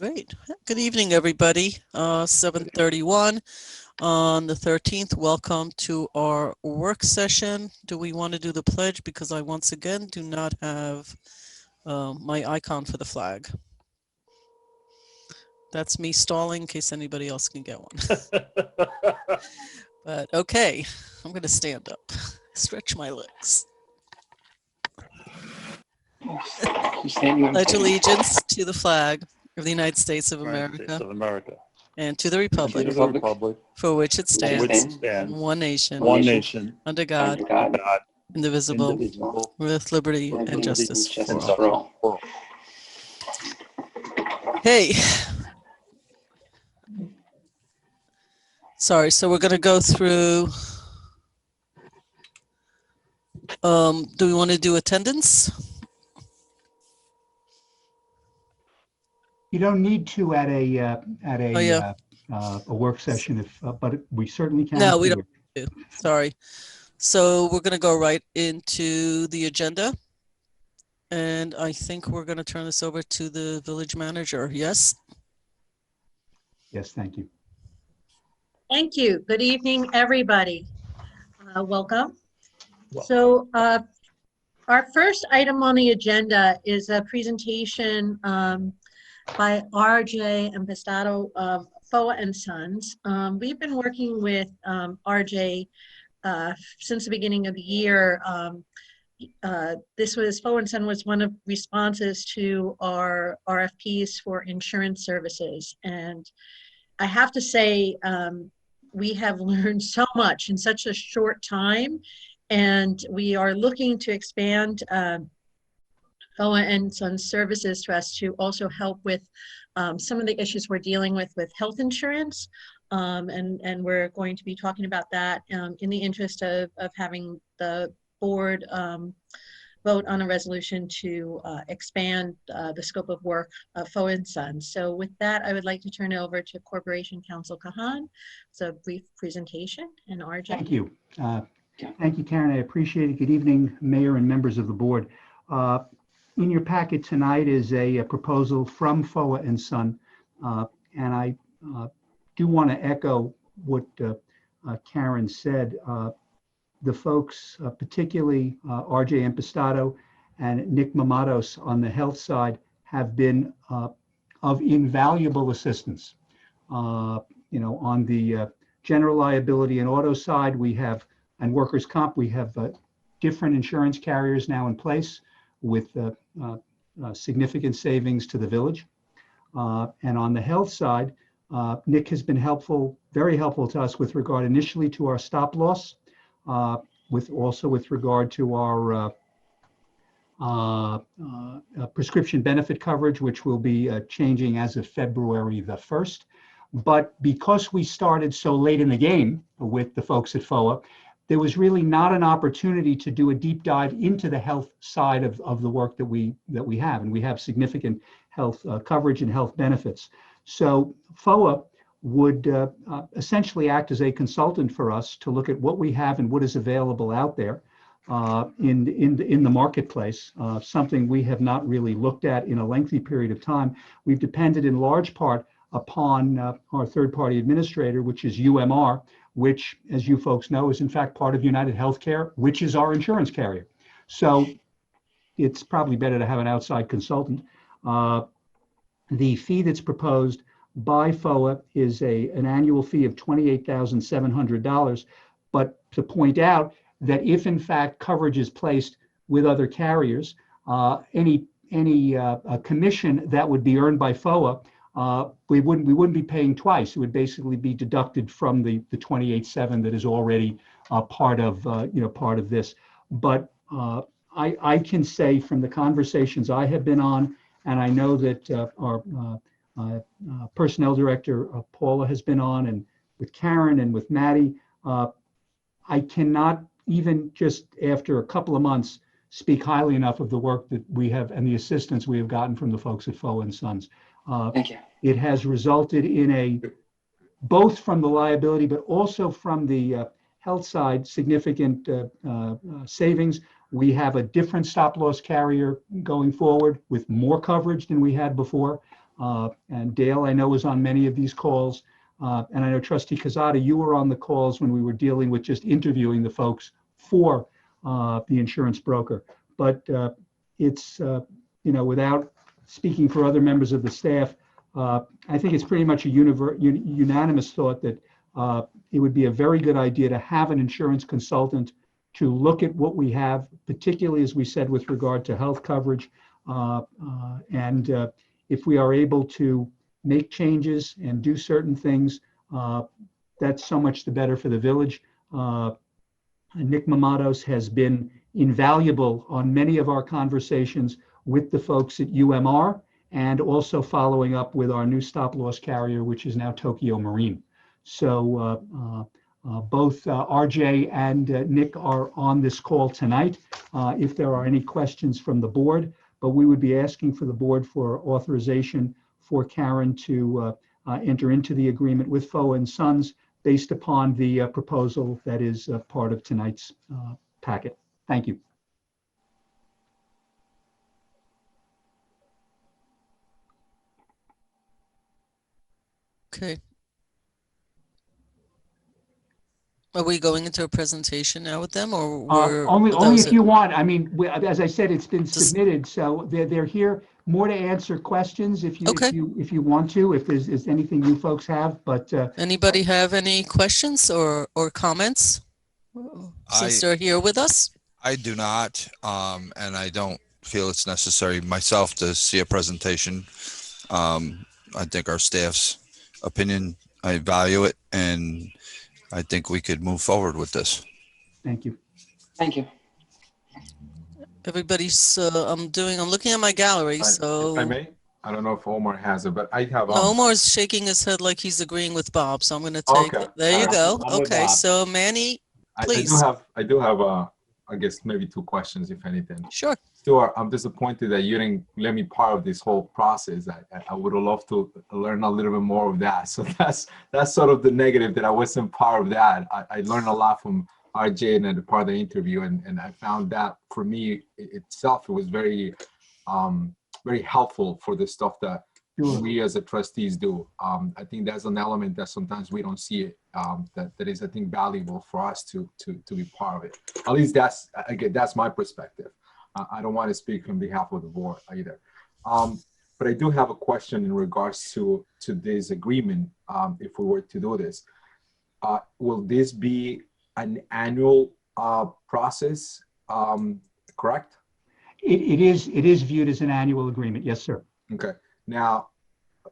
Great. Good evening, everybody. 7:31 on the 13th. Welcome to our work session. Do we want to do the pledge? Because I once again do not have my icon for the flag. That's me stalling in case anybody else can get one. But okay, I'm going to stand up, stretch my legs. Pledge allegiance to the flag of the United States of America and to the republic for which it stands, one nation, under God, indivisible, with liberty and justice for all. Hey. Sorry, so we're going to go through, do we want to do attendance? You don't need to at a work session, but we certainly can. No, we don't need to. Sorry. So we're going to go right into the agenda. And I think we're going to turn this over to the village manager. Yes? Yes, thank you. Thank you. Good evening, everybody. Welcome. So our first item on the agenda is a presentation by RJ Impastato of FOA and Sons. We've been working with RJ since the beginning of the year. This was FOA and Son was one of responses to our RFPs for insurance services. And I have to say, we have learned so much in such a short time, and we are looking to expand FOA and Sons Services Trust to also help with some of the issues we're dealing with health insurance. And we're going to be talking about that in the interest of having the board vote on a resolution to expand the scope of work of FOA and Sons. So with that, I would like to turn it over to Corporation Counsel Kahan. It's a brief presentation, and RJ. Thank you. Thank you, Karen. I appreciate it. Good evening, Mayor and members of the board. In your packet tonight is a proposal from FOA and Son, and I do want to echo what Karen said. The folks, particularly RJ Impastato and Nick Mamados on the health side, have been of invaluable assistance. On the general liability and auto side, we have, and workers' comp, we have different insurance carriers now in place with significant savings to the village. And on the health side, Nick has been helpful, very helpful to us with regard initially to our stop loss, with regard to our prescription benefit coverage, which will be changing as of February the 1st. But because we started so late in the game with the folks at FOA, there was really not an opportunity to do a deep dive into the health side of the work that we have, and we have significant health coverage and health benefits. So FOA would essentially act as a consultant for us to look at what we have and what is available out there in the marketplace, something we have not really looked at in a lengthy period of time. We've depended in large part upon our third-party administrator, which is UMR, which, as you folks know, is in fact part of United Healthcare, which is our insurance carrier. So it's probably better to have an outside consultant. The fee that's proposed by FOA is an annual fee of $28,700, but to point out that if in fact coverage is placed with other carriers, any commission that would be earned by FOA, we wouldn't be paying twice. It would basically be deducted from the $28,700 that is already part of this. But I can say from the conversations I have been on, and I know that our personnel director Paula has been on, and with Karen and with Maddie, I cannot, even just after a couple of months, speak highly enough of the work that we have and the assistance we have gotten from the folks at FOA and Sons. Thank you. It has resulted in both from the liability, but also from the health side, significant savings. We have a different stop loss carrier going forward with more coverage than we had before. And Dale, I know, was on many of these calls. And I know Trustee Quezada, you were on the calls when we were dealing with just interviewing the folks for the insurance broker. But it's, without speaking for other members of the staff, I think it's pretty much a unanimous thought that it would be a very good idea to have an insurance consultant to look at what we have, particularly, as we said, with regard to health coverage. And if we are able to make changes and do certain things, that's so much the better for the village. Nick Mamados has been invaluable on many of our conversations with the folks at UMR, and also following up with our new stop-loss carrier, which is now Tokyo Marine. So both RJ and Nick are on this call tonight. If there are any questions from the board, but we would be asking for the board for authorization for Karen to enter into the agreement with Foa and Sons based upon the proposal that is part of tonight's packet. Thank you. Okay. Are we going into a presentation now with them, or only if you want? I mean, as I said, it's been submitted, so they're here more to answer questions if you if you want to, if there's anything you folks have. But anybody have any questions or comments since they're here with us? I do not, and I don't feel it's necessary myself to see a presentation. I think our staff's opinion, I value it, and I think we could move forward with this. Thank you. Thank you. Everybody's, I'm looking at my gallery, so. If I may, I don't know if Omar has it, but I have. No, Omar's shaking his head like he's agreeing with Bob, so I'm going to take it. There you go. Okay, so Manny, please. I do have, I guess maybe two questions, if anything. Sure. Stuart, I'm disappointed that you didn't let me part of this whole process. I would have loved to learn a little bit more of that. So that's sort of the negative, that I wasn't part of that. I learned a lot from RJ and the part of the interview, and I found that for me itself, it was very, very helpful for the stuff that we as a trustees do. I think that's an element that sometimes we don't see it. That is, I think, valuable for us to be part of it. At least that's my perspective. I don't want to speak on behalf of the board either. But I do have a question in regards to this agreement. If we were to do this, will this be an annual process, correct? It is viewed as an annual agreement. Yes, sir. Okay. Now,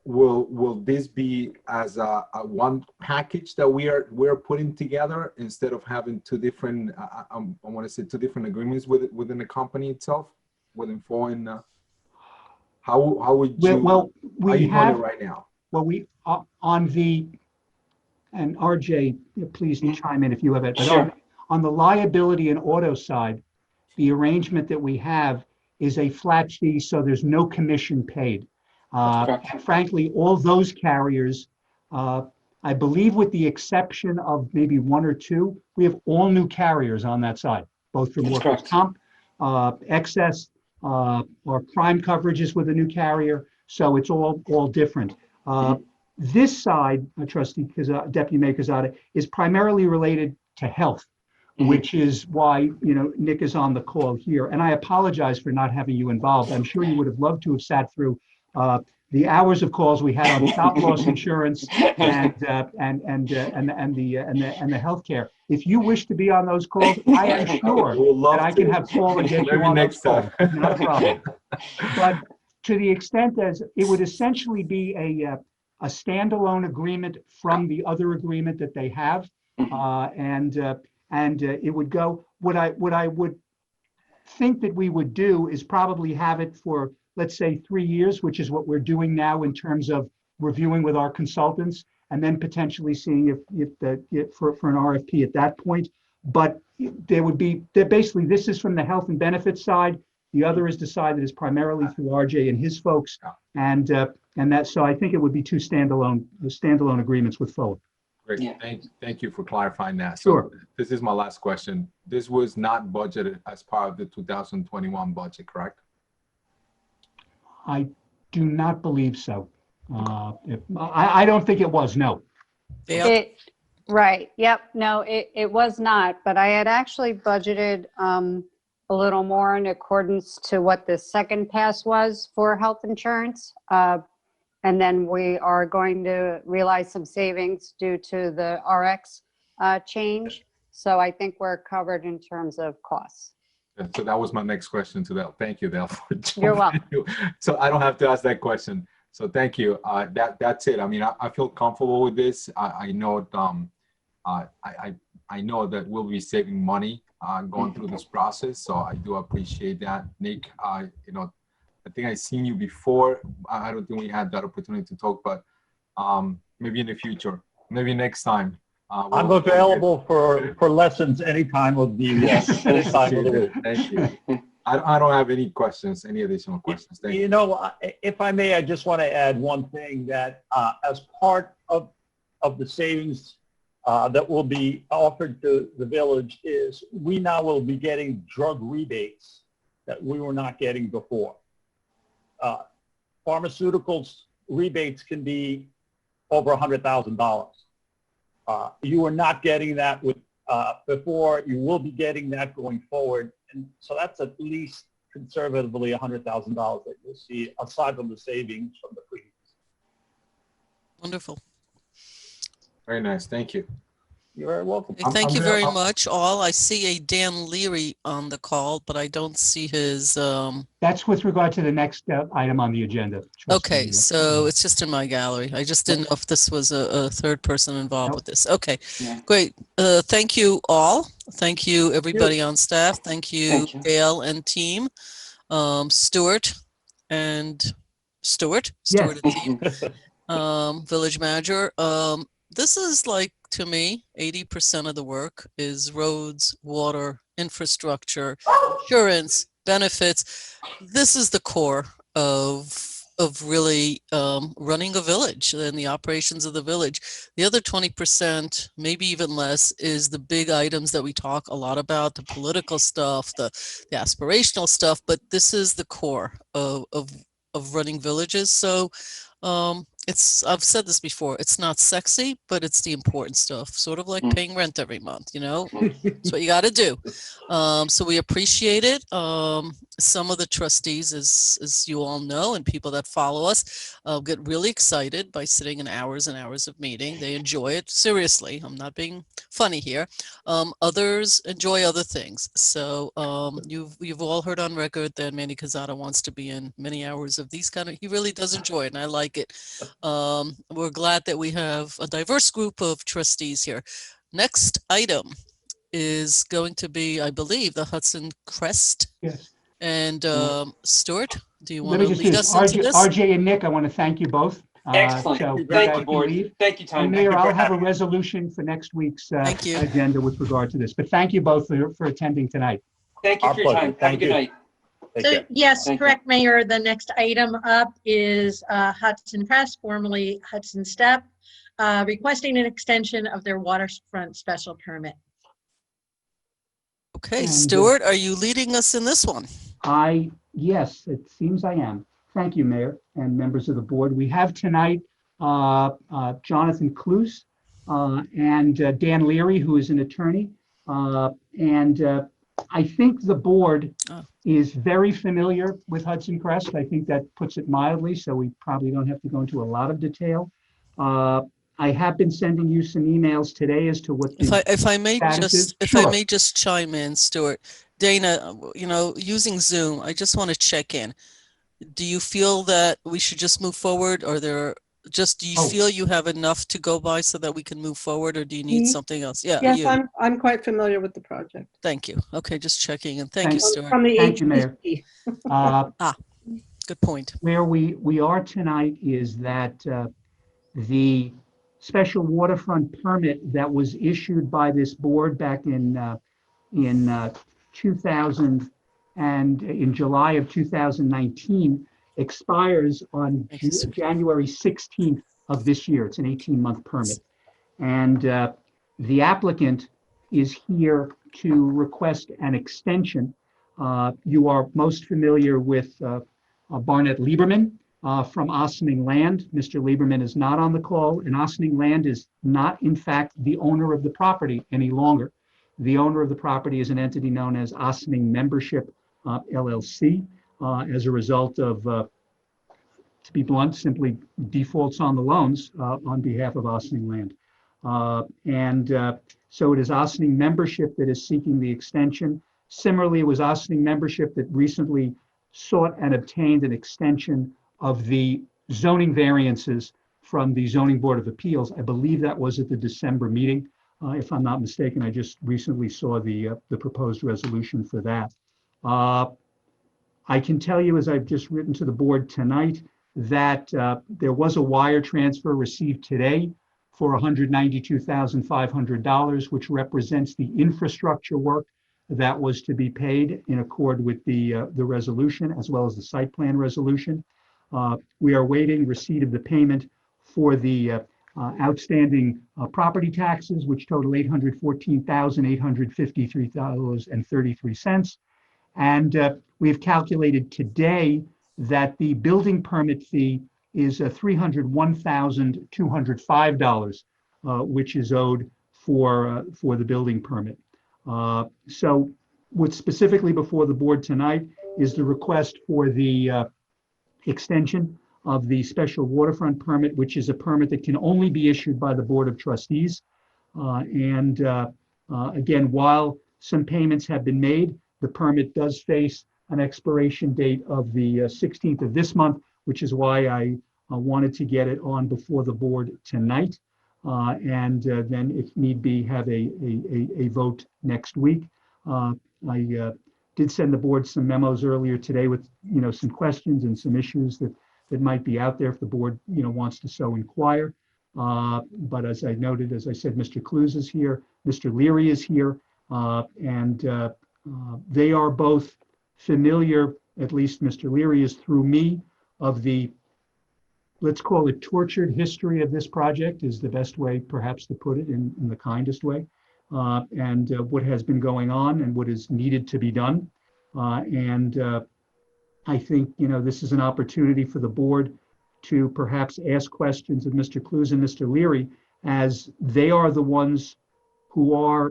will this be as a one package that we're putting together instead of having two different? I want to say two different agreements within the company itself, within foreign. How would you? Well, we have it right now. Well, we on the, and RJ, please chime in if you have it. But sure. On the liability and auto side, the arrangement that we have is a flat fee, so there's no commission paid. And frankly, all those carriers, I believe with the exception of maybe one or two, we have all new carriers on that side, both for workers' comp, excess, or crime coverages with a new carrier. So it's all different. This side, Trustee Deputy Mayor Quezada, is primarily related to health, which is why Nick is on the call here. And I apologize for not having you involved. I'm sure you would have loved to have sat through the hours of calls we had on stop loss insurance and the healthcare. If you wish to be on those calls, I am sure that I can have Paul and get you on next time. Not a problem. But to the extent as it would essentially be a standalone agreement from the other agreement that they have, and it would go. What I would think that we would do is probably have it for, let's say, 3 years, which is what we're doing now in terms of reviewing with our consultants, and then potentially seeing if for an RFP at that point. But there would be, basically, this is from the health and benefits side. The other is decided is primarily through RJ and his folks, and that. So I think it would be two standalone agreements with FOA. Great. Yeah. Thank you for clarifying that. Sure. So this is my last question. This was not budgeted as part of the 2021 budget, correct? I do not believe so. I don't think it was, no. Yep. Right. Yep. No, it was not. But I had actually budgeted a little more in accordance to what the second pass was for health insurance. And then we are going to realize some savings due to the RX change. So I think we're covered in terms of costs. So that was my next question to Del. Thank you, Del. You're welcome. So I don't have to ask that question. So thank you. That's it. I mean, I feel comfortable with this. I know I know that we'll be saving money going through this process. So I do appreciate that, Nick. You know, I think I've seen you before. I don't think we had that opportunity to talk, but maybe in the future, maybe next time. I'm available for lessons anytime of the anytime of the week. Thank you. I don't have any questions, any additional questions. Thank you. You know, if I may, I just want to add one thing that as part of the savings that will be offered to the village is we now will be getting drug rebates that we were not getting before. Pharmaceuticals rebates can be over $100,000. You were not getting that with before. You will be getting that going forward, and so that's at least conservatively $100,000 that you'll see aside from the savings from the previous. Wonderful. Very nice. Thank you. You're very welcome. Thank you very much, all. I see a Dan Leary on the call, but I don't see his. That's with regard to the next item on the agenda. Okay, so it's just in my gallery. I just didn't know if this was a third person involved with this. Okay, great. Thank you all. Thank you, everybody on staff. Thank you, Gail and team. Stuart and team. Village manager. This is like, to me, 80% of the work is roads, water, infrastructure, insurance, benefits. This is the core of really running a village and the operations of the village. The other 20%, maybe even less, is the big items that we talk a lot about, the political stuff, the aspirational stuff, but this is the core of running villages. So I've said this before, it's not sexy, but it's the important stuff, sort of like paying rent every month, you know, that's what you got to do. So we appreciate it. Some of the trustees, as you all know, and people that follow us, get really excited by sitting in hours and hours of meeting. They enjoy it. Seriously, I'm not being funny here. Others enjoy other things. So you've all heard on record that Manny Cazada wants to be in many hours of these kind of, he really does enjoy it, and I like it. We're glad that we have a diverse group of trustees here. Next item is going to be, I believe, the Hudson Crest. Yes. And Stuart, do you want to just lead us into this? RJ and Nick, I want to thank you both. Excellent. Thank you, board. Thank you, Tom. And Mayor, I'll have a resolution for next week's agenda with regard to this. But thank you both for attending tonight. Thank you for your time. Have a good night. So yes, correct, Mayor. The next item up is Hudson Crest, formerly Hudson Step, requesting an extension of their waterfront special permit. Okay, and Stuart, are you leading us in this one? Yes, it seems I am. Thank you, Mayor and members of the board. We have tonight Jonathan Cluse and Dan Leary, who is an attorney. I think the board is very familiar with Hudson Crest. I think that puts it mildly, so we probably don't have to go into a lot of detail. I have been sending you some emails today as to what the if I may just chime in, Stuart. Dana, you know, using Zoom, I just want to check in. Do you feel that we should just move forward, or do you feel you have enough to go by so that we can move forward, or do you need something else? Yeah. Yes, I'm quite familiar with the project. Thank you. Okay, just checking in. Thank you, Stuart. From the Thank you, Mayor. Good point. Where we are tonight is that the special waterfront permit that was issued by this board back in 2000 and in July of 2019 expires on January 16th of this year. It's an 18-month permit. And the applicant is here to request an extension. You are most familiar with Barnett Lieberman, from Ossining Land. Mr. Lieberman is not on the call, and Ossining Land is not, in fact, the owner of the property any longer. The owner of the property is an entity known as Ossining Membership LLC, as a result of, to be blunt, simply defaults on the loans on behalf of Ossining Land. So it is Ossining Membership that is seeking the extension. Similarly, it was Ossining Membership that recently sought and obtained an extension of the zoning variances from the Zoning Board of Appeals. I believe that was at the December meeting. If I'm not mistaken, I just recently saw the proposed resolution for that. I can tell you, as I've just written to the board tonight, that there was a wire transfer received today for $192,500, which represents the infrastructure work that was to be paid in accord with the resolution, as well as the site plan resolution. We are waiting receipt of the payment for the outstanding property taxes, which total $814,853.33. And we've calculated today that the building permit fee is $301,205, which is owed for the building permit. So what's specifically before the board tonight is the request for the extension of the special waterfront permit, which is a permit that can only be issued by the Board of Trustees. Again, while some payments have been made, the permit does face an expiration date of the 16th of this month, which is why I wanted to get it on before the board tonight. Then if need be, have a vote next week. I did send the board some memos earlier today with, some questions and some issues that might be out there if the board, wants to so inquire. But as I noted, as I said, Mr. Clues is here, Mr. Leary is here, they are both familiar, at least Mr. Leary is through me, of the, let's call it, tortured history of this project is the best way perhaps to put it, in the kindest way, and what has been going on and what is needed to be done. I think, this is an opportunity for the board to perhaps ask questions of Mr. Clues and Mr. Leary, as they are the ones who are,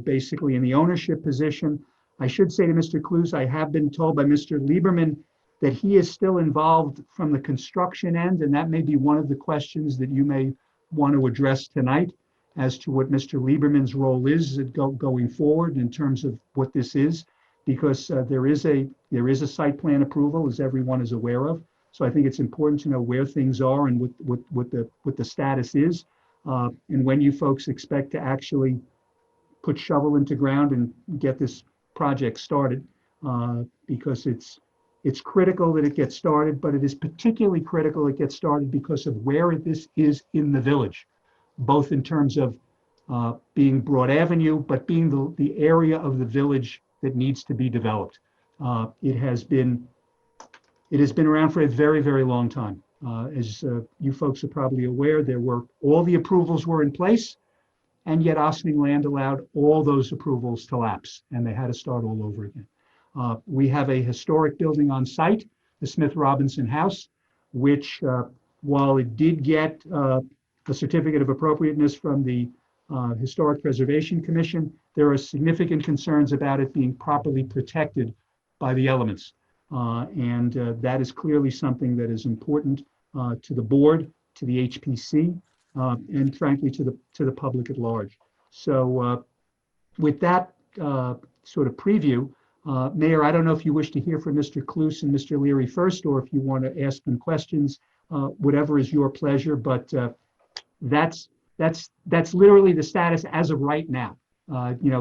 basically in the ownership position. I should say to Mr. Clues, I have been told by Mr. Lieberman that he is still involved from the construction end, and that may be one of the questions that you may want to address tonight as to what Mr. Lieberman's role is going forward in terms of what this is, because there is a site plan approval, as everyone is aware of. So I think it's important to know where things are and what the status is, and when you folks expect to actually put shovel into ground and get this project started, because it's critical that it gets started, but it is particularly critical it gets started because of where this is in the village, both in terms of being Broad Avenue, but being the area of the village that needs to be developed. It has been around for a very, very long time. As you folks are probably aware, all the approvals were in place, and yet Ossining Land allowed all those approvals to lapse, and they had to start all over again. We have a historic building on site, the Smith Robinson House, which, while it did get a certificate of appropriateness from the Historic Preservation Commission, there are significant concerns about it being properly protected by the elements. That is clearly something that is important to the board, to the HPC, and frankly to the public at large. So with that sort of preview, Mayor, I don't know if you wish to hear from Mr. Clues and Mr. Leary first, or if you want to ask them questions, whatever is your pleasure, but that's literally the status as of right now.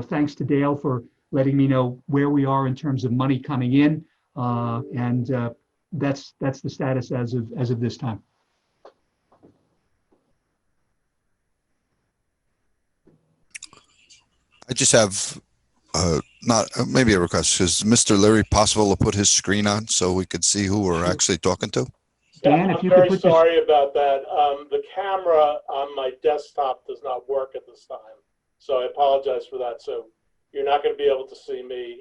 Thanks to Dale for letting me know where we are in terms of money coming in, and that's the status as of this time. I just have maybe a request. Is Mr. Leary possible to put his screen on so we could see who we're actually talking to? Dan, yeah, if you I'm could very put sorry about that. The camera on my desktop does not work at this time, so I apologize for that. So you're not going to be able to see me.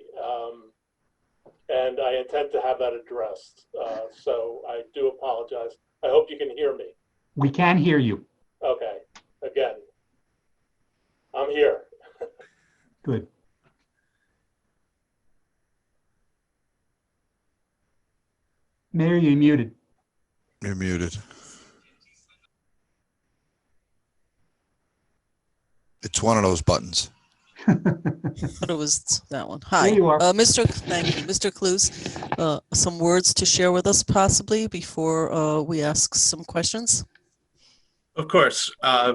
and I intend to have that addressed. So I do apologize. I hope you can hear me. We can hear you. Okay, again, I'm here. Good. Mayor, you're muted. You're muted. It's one of those buttons. But it was that one. Hi, There you are. Thank you, Mr. Cluse. Some words to share with us possibly before we ask some questions? Of course.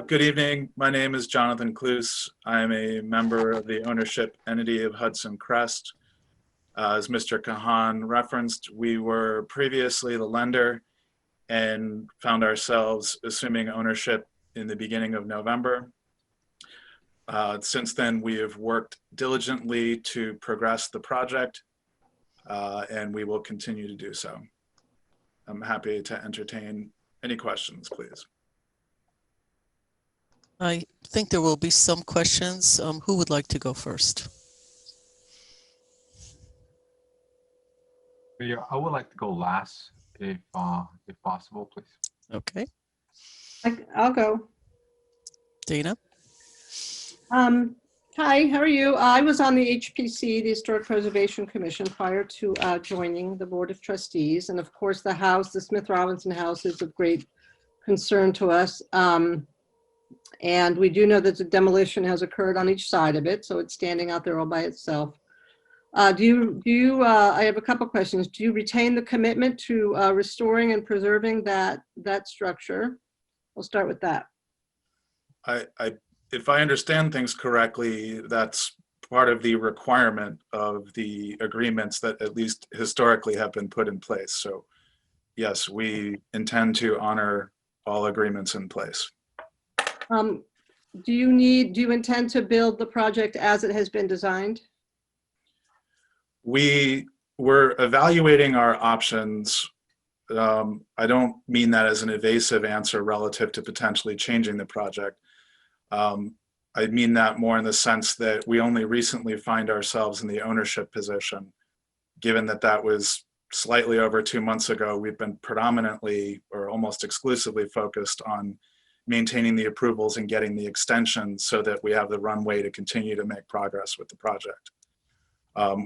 Good evening. My name is Jonathan Cluse. I am a member of the ownership entity of Hudson Crest. As Mr. Kahan referenced, we were previously the lender and found ourselves assuming ownership in the beginning of November. Since then, we have worked diligently to progress the project, and we will continue to do so. I'm happy to entertain any questions, please. I think there will be some questions. Who would like to go first? I would like to go last, if possible, please. Okay. I'll go. Dana? Hi, how are you? I was on the HPC, the Historic Preservation Commission, prior to joining the Board of Trustees. And of course, the house, the Smith Robinson house, is of great concern to us. And we do know that the demolition has occurred on each side of it, so it's standing out there all by itself. I have a couple questions. Do you retain the commitment to restoring and preserving that structure? We'll start with that. If I understand things correctly, that's part of the requirement of the agreements that at least historically have been put in place. So yes, we intend to honor all agreements in place. Do you intend to build the project as it has been designed? We were evaluating our options. I don't mean that as an evasive answer relative to potentially changing the project. I mean that more in the sense that we only recently find ourselves in the ownership position. Given that that was slightly over 2 months ago, we've been predominantly or almost exclusively focused on maintaining the approvals and getting the extension so that we have the runway to continue to make progress with the project.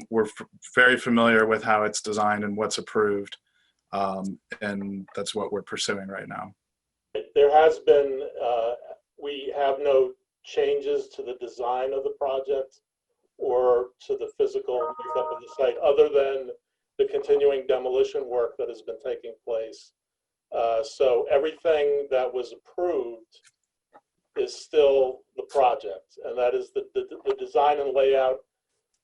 We're very familiar with how it's designed and what's approved, and that's what we're pursuing right now. There has been, we have no changes to the design of the project or to the physical makeup of the site other than the continuing demolition work that has been taking place. So everything that was approved is still the project, and that is the design and layout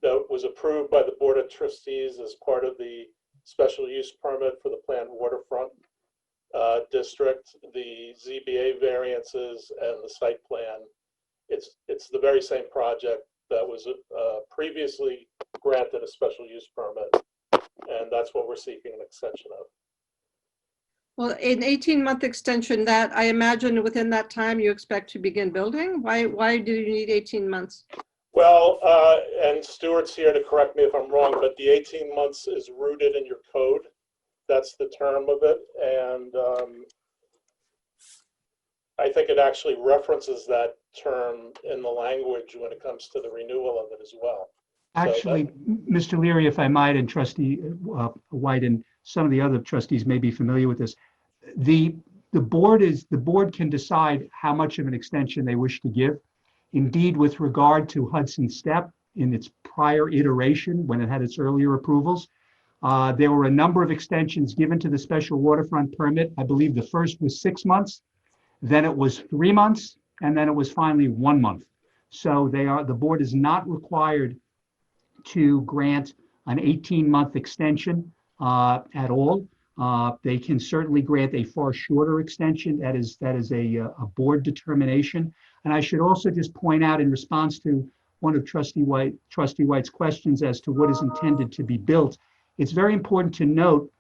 that was approved by the Board of Trustees as part of the special use permit for the planned waterfront district, the ZBA variances, and the site plan. It's the very same project that was previously granted a special use permit, and that's what we're seeking an extension of. Well, an 18-month extension, that I imagine within that time you expect to begin building. Why do you need 18 months? Well, and Stuart's here to correct me if I'm wrong, but the 18 months is rooted in your code. That's the term of it. And I think it actually references that term in the language when it comes to the renewal of it as well. Actually, Mr. Leary, if I might, and Trustee White and some of the other trustees may be familiar with this. The board can decide how much of an extension they wish to give. Indeed, with regard to Hudson Step in its prior iteration, when it had its earlier approvals, there were a number of extensions given to the special waterfront permit. I believe the first was 6 months, then it was 3 months, and then it was finally 1 month. So the board is not required to grant an 18-month extension at all. They can certainly grant a far shorter extension. That is a board determination. And I should also just point out, in response to one of Trustee White's questions as to what is intended to be built, it's very important to note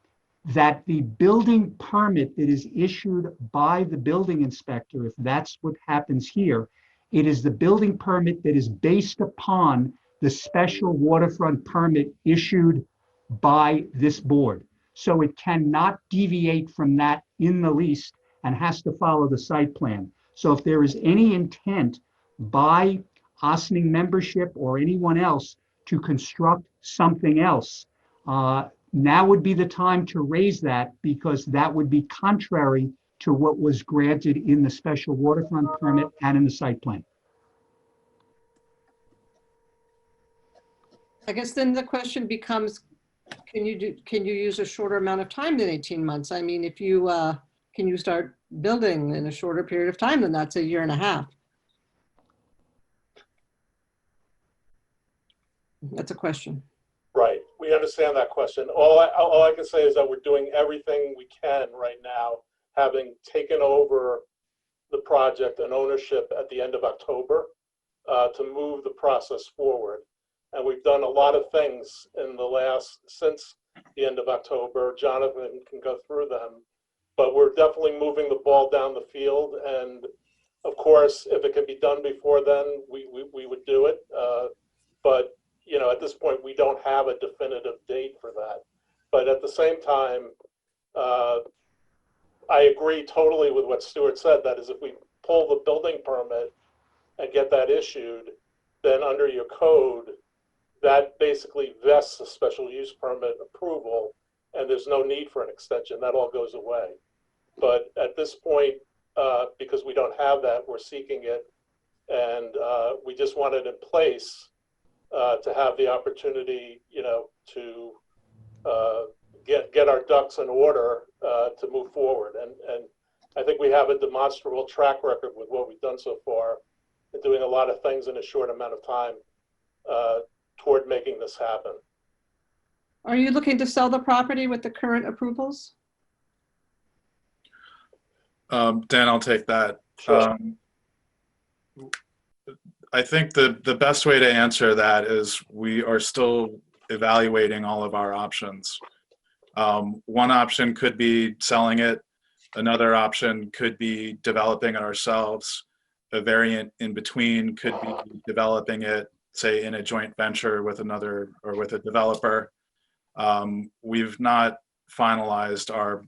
that the building permit that is issued by the building inspector, if that's what happens here, it is the building permit that is based upon the special waterfront permit issued by this board. So it cannot deviate from that in the least and has to follow the site plan. So if there is any intent by Ossining membership or anyone else to construct something else, now would be the time to raise that, because that would be contrary to what was granted in the special waterfront permit and in the site plan. I guess then the question becomes, can you use a shorter amount of time than 18 months? I mean, if you, can you start building in a shorter period of time than that's a year and a half? That's a question. Right. We understand that question. All I can say is that we're doing everything we can right now, having taken over the project and ownership at the end of October, to move the process forward. And we've done a lot of things in the since the end of October. Jonathan can go through them, but we're definitely moving the ball down the field. And of course, if it can be done before then, we would do it. But you know, at this point, we don't have a definitive date for that. But at the same time, I agree totally with what Stuart said. That is, if we pull the building permit and get that issued, then under your code, that basically vests the special use permit approval, and there's no need for an extension. That all goes away. But at this point, because we don't have that, we're seeking it, and we just want it in place to have the opportunity, you know, to get our ducks in order to move forward. And I think we have a demonstrable track record with what we've done so far, and doing a lot of things in a short amount of time toward making this happen. Are you looking to sell the property with the current approvals? Dan, I'll take that. Sure. I think the best way to answer that is we are still evaluating all of our options. One option could be selling it. Another option could be developing it ourselves. A variant in between could be developing it, say, in a joint venture with another or with a developer. We've not finalized our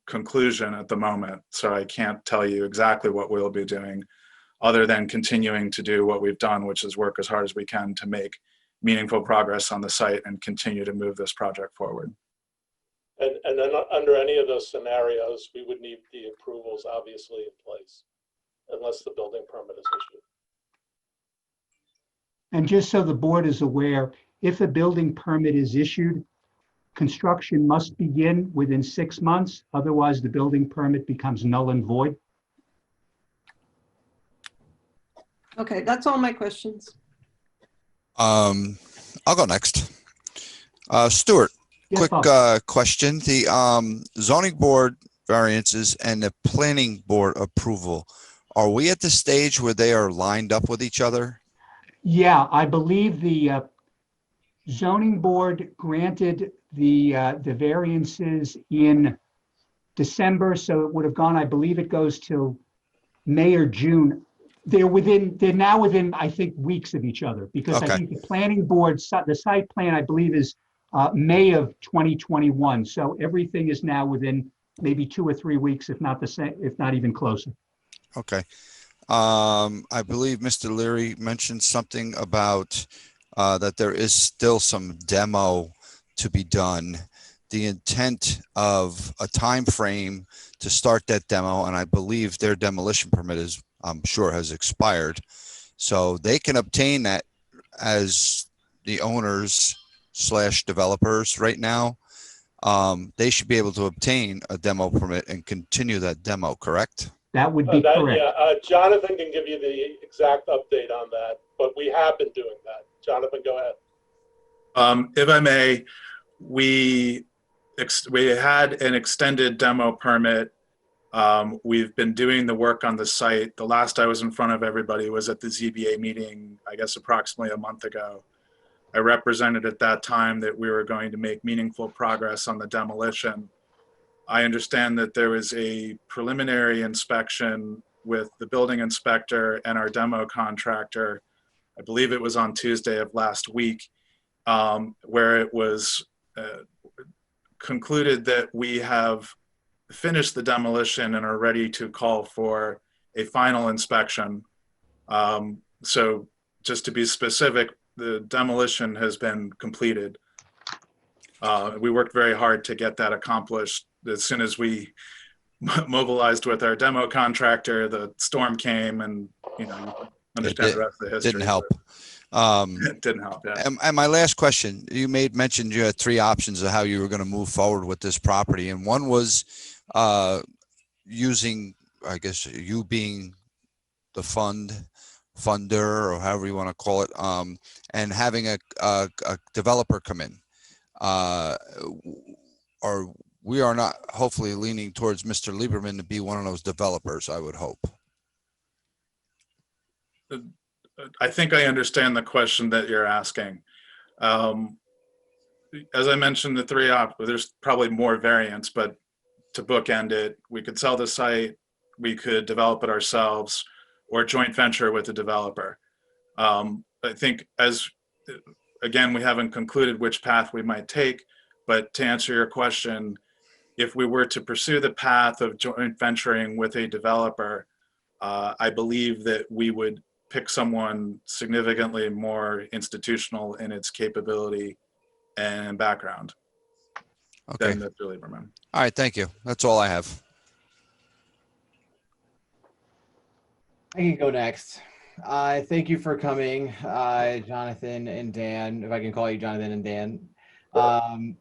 conclusion at the moment, so I can't tell you exactly what we'll be doing, other than continuing to do what we've done, which is work as hard as we can to make meaningful progress on the site and continue to move this project forward. And then under any of those scenarios, we would need the approvals obviously in place, unless the building permit is issued. And just so the board is aware, if a building permit is issued, construction must begin within 6 months. Otherwise, the building permit becomes null and void. Okay, that's all my questions. I'll go next. Stuart, Yes, quick question. The zoning board variances and the planning board approval, are we at the stage where they are lined up with each other? Yeah, I believe the zoning board granted the variances in December, so it would have gone, I believe it goes till May or June. They're now within, I think, weeks of each other, because Okay. I think the planning board, the site plan, I believe, is May of 2021. So everything is now within maybe 2 or 3 weeks, if not the same, if not even closer. Okay. I believe Mr. Leary mentioned something about that there is still some demo to be done. The intent of a time frame to start that demo, and I believe their demolition permit is, I'm sure, has expired. So they can obtain that as the owners / developers right now. They should be able to obtain a demo permit and continue that demo, correct? That would be correct. Yeah, Jonathan can give you the exact update on that, but we have been doing that. Jonathan, go ahead. If I may, we had an extended demo permit. We've been doing the work on the site. The last I was in front of everybody was at the ZBA meeting, I guess approximately a month ago. I represented at that time that we were going to make meaningful progress on the demolition. I understand that there was a preliminary inspection with the building inspector and our demo contractor. I believe it was on Tuesday of last week, where it was concluded that we have finished the demolition and are ready to call for a final inspection. So just to be specific, the demolition has been completed. We worked very hard to get that accomplished. As soon as we mobilized with our demo contractor, the storm came, and you understand the rest of the history. Didn't help. It didn't help, yeah. And my last question, you mentioned you had 3 options of how you were going to move forward with this property, and one was using, I guess, you being the funder, or however you want to call it, and having a developer come in. Or we are not hopefully leaning towards Mr. Lieberman to be one of those developers, I would hope. I think I understand the question that you're asking. As I mentioned, the 3 there's probably more variants, but to bookend it, we could sell the site, we could develop it ourselves, or joint venture with the developer. I think again, we haven't concluded which path we might take, but to answer your question, if we were to pursue the path of joint venturing with a developer, I believe that we would pick someone significantly more institutional in its capability and background than Mr. Lieberman. All right, thank you. That's all I have. I can go next. Thank you for coming, Jonathan and Dan, if I can call you Jonathan and Dan.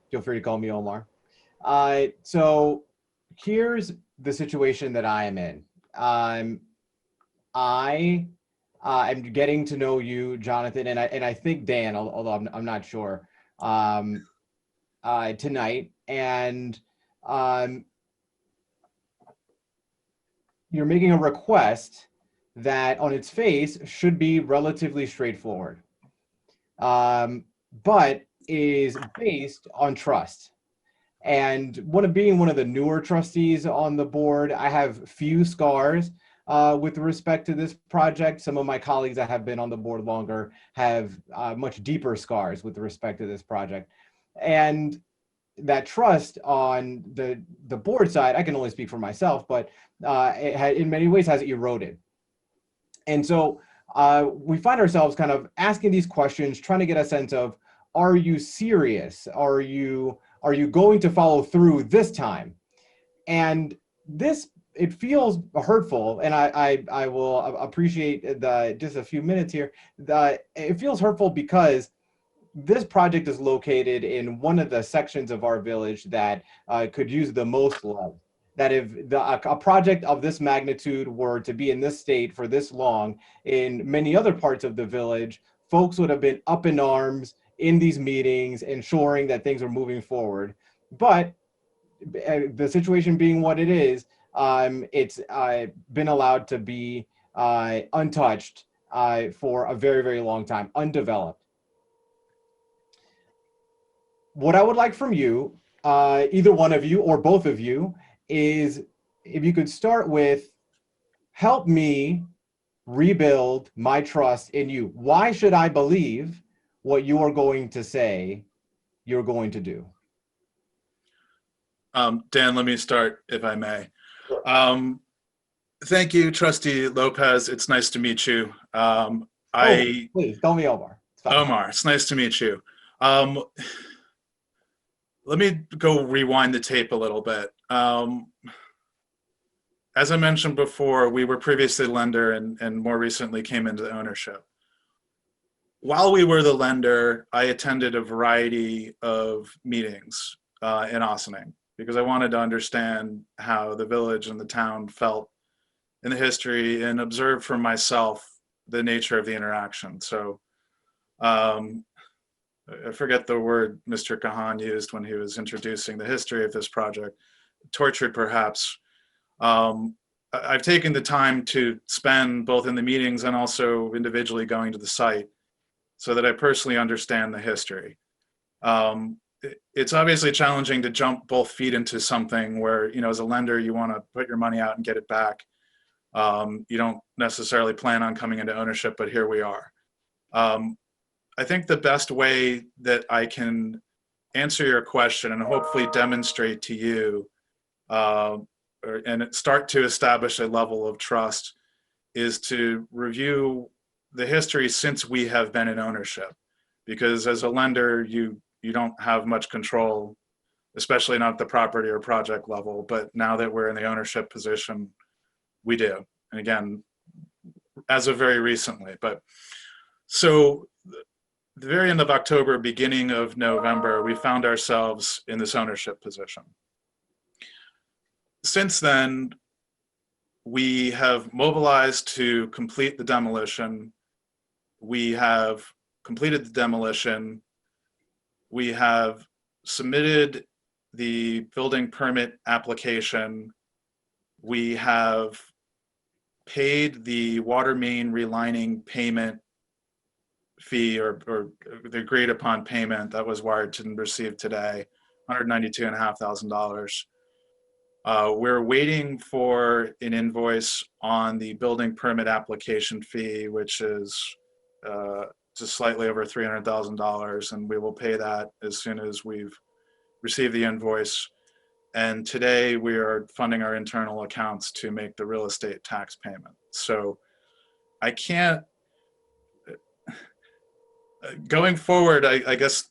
Feel free to call me Omar. So here's the situation that I am in. I'm getting to know you, Jonathan, and I think Dan, although I'm not sure, tonight, and you're making a request that on its face should be relatively straightforward, but is based on trust. And being one of the newer trustees on the board, I have few scars with respect to this project. Some of my colleagues that have been on the board longer have much deeper scars with respect to this project. And that trust on the board side, I can only speak for myself, but in many ways has eroded. And so we find ourselves kind of asking these questions, trying to get a sense of, are you serious? Are you going to follow through this time? And it feels hurtful, and I will appreciate just a few minutes here. It feels hurtful because this project is located in one of the sections of our village that could use the most love. That if a project of this magnitude were to be in this state for this long, in many other parts of the village, folks would have been up in arms in these meetings, ensuring that things are moving forward. But the situation being what it is, it's been allowed to be untouched for a very, very long time, undeveloped. What I would like from you, either one of you or both of you, is if you could start with, help me rebuild my trust in you. Why should I believe what you are going to say you're going to do? Dan, let me start, if I may. Thank you, Trustee Lopez. It's nice to meet you. Please, call me Omar. Omar, it's nice to meet you. Let me go rewind the tape a little bit. As I mentioned before, we were previously lender and more recently came into the ownership. While we were the lender, I attended a variety of meetings in Ossining because I wanted to understand how the village and the town felt in the history and observe for myself the nature of the interaction. So I forget the word Mr. Kahan used when he was introducing the history of this project, tortured perhaps. I've taken the time to spend both in the meetings and also individually going to the site so that I personally understand the history. It's obviously challenging to jump both feet into something where, as a lender, you want to put your money out and get it back. You don't necessarily plan on coming into ownership, but here we are. I think the best way that I can answer your question and hopefully demonstrate to you and start to establish a level of trust is to review the history since we have been in ownership. Because as a lender, you don't have much control, especially not at the property or project level. But now that we're in the ownership position, we do. And again, as of very recently. But so the very end of October, beginning of November, we found ourselves in this ownership position. Since then, we have mobilized to complete the demolition. We have completed the demolition. We have submitted the building permit application. We have paid the water main relining payment fee or the agreed upon payment that was wired and received today, $192,500. We're waiting for an invoice on the building permit application fee, which is just slightly over $300,000, and we will pay that as soon as we've received the invoice. And today we are funding our internal accounts to make the real estate tax payment. So I can't, going forward, I guess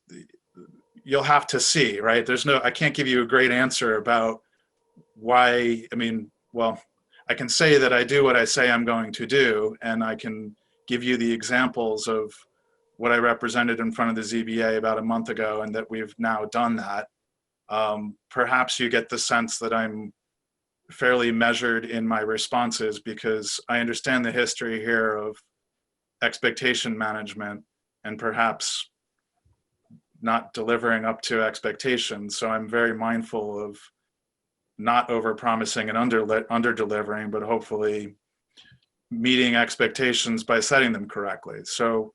you'll have to see, right? I can't give you a great answer about why. I mean, well, I can say that I do what I say I'm going to do, and I can give you the examples of what I represented in front of the ZBA about a month ago, and that we've now done that. Perhaps you get the sense that I'm fairly measured in my responses because I understand the history here of expectation management and perhaps not delivering up to expectations. So I'm very mindful of not over-promising and under-delivering, but hopefully meeting expectations by setting them correctly. So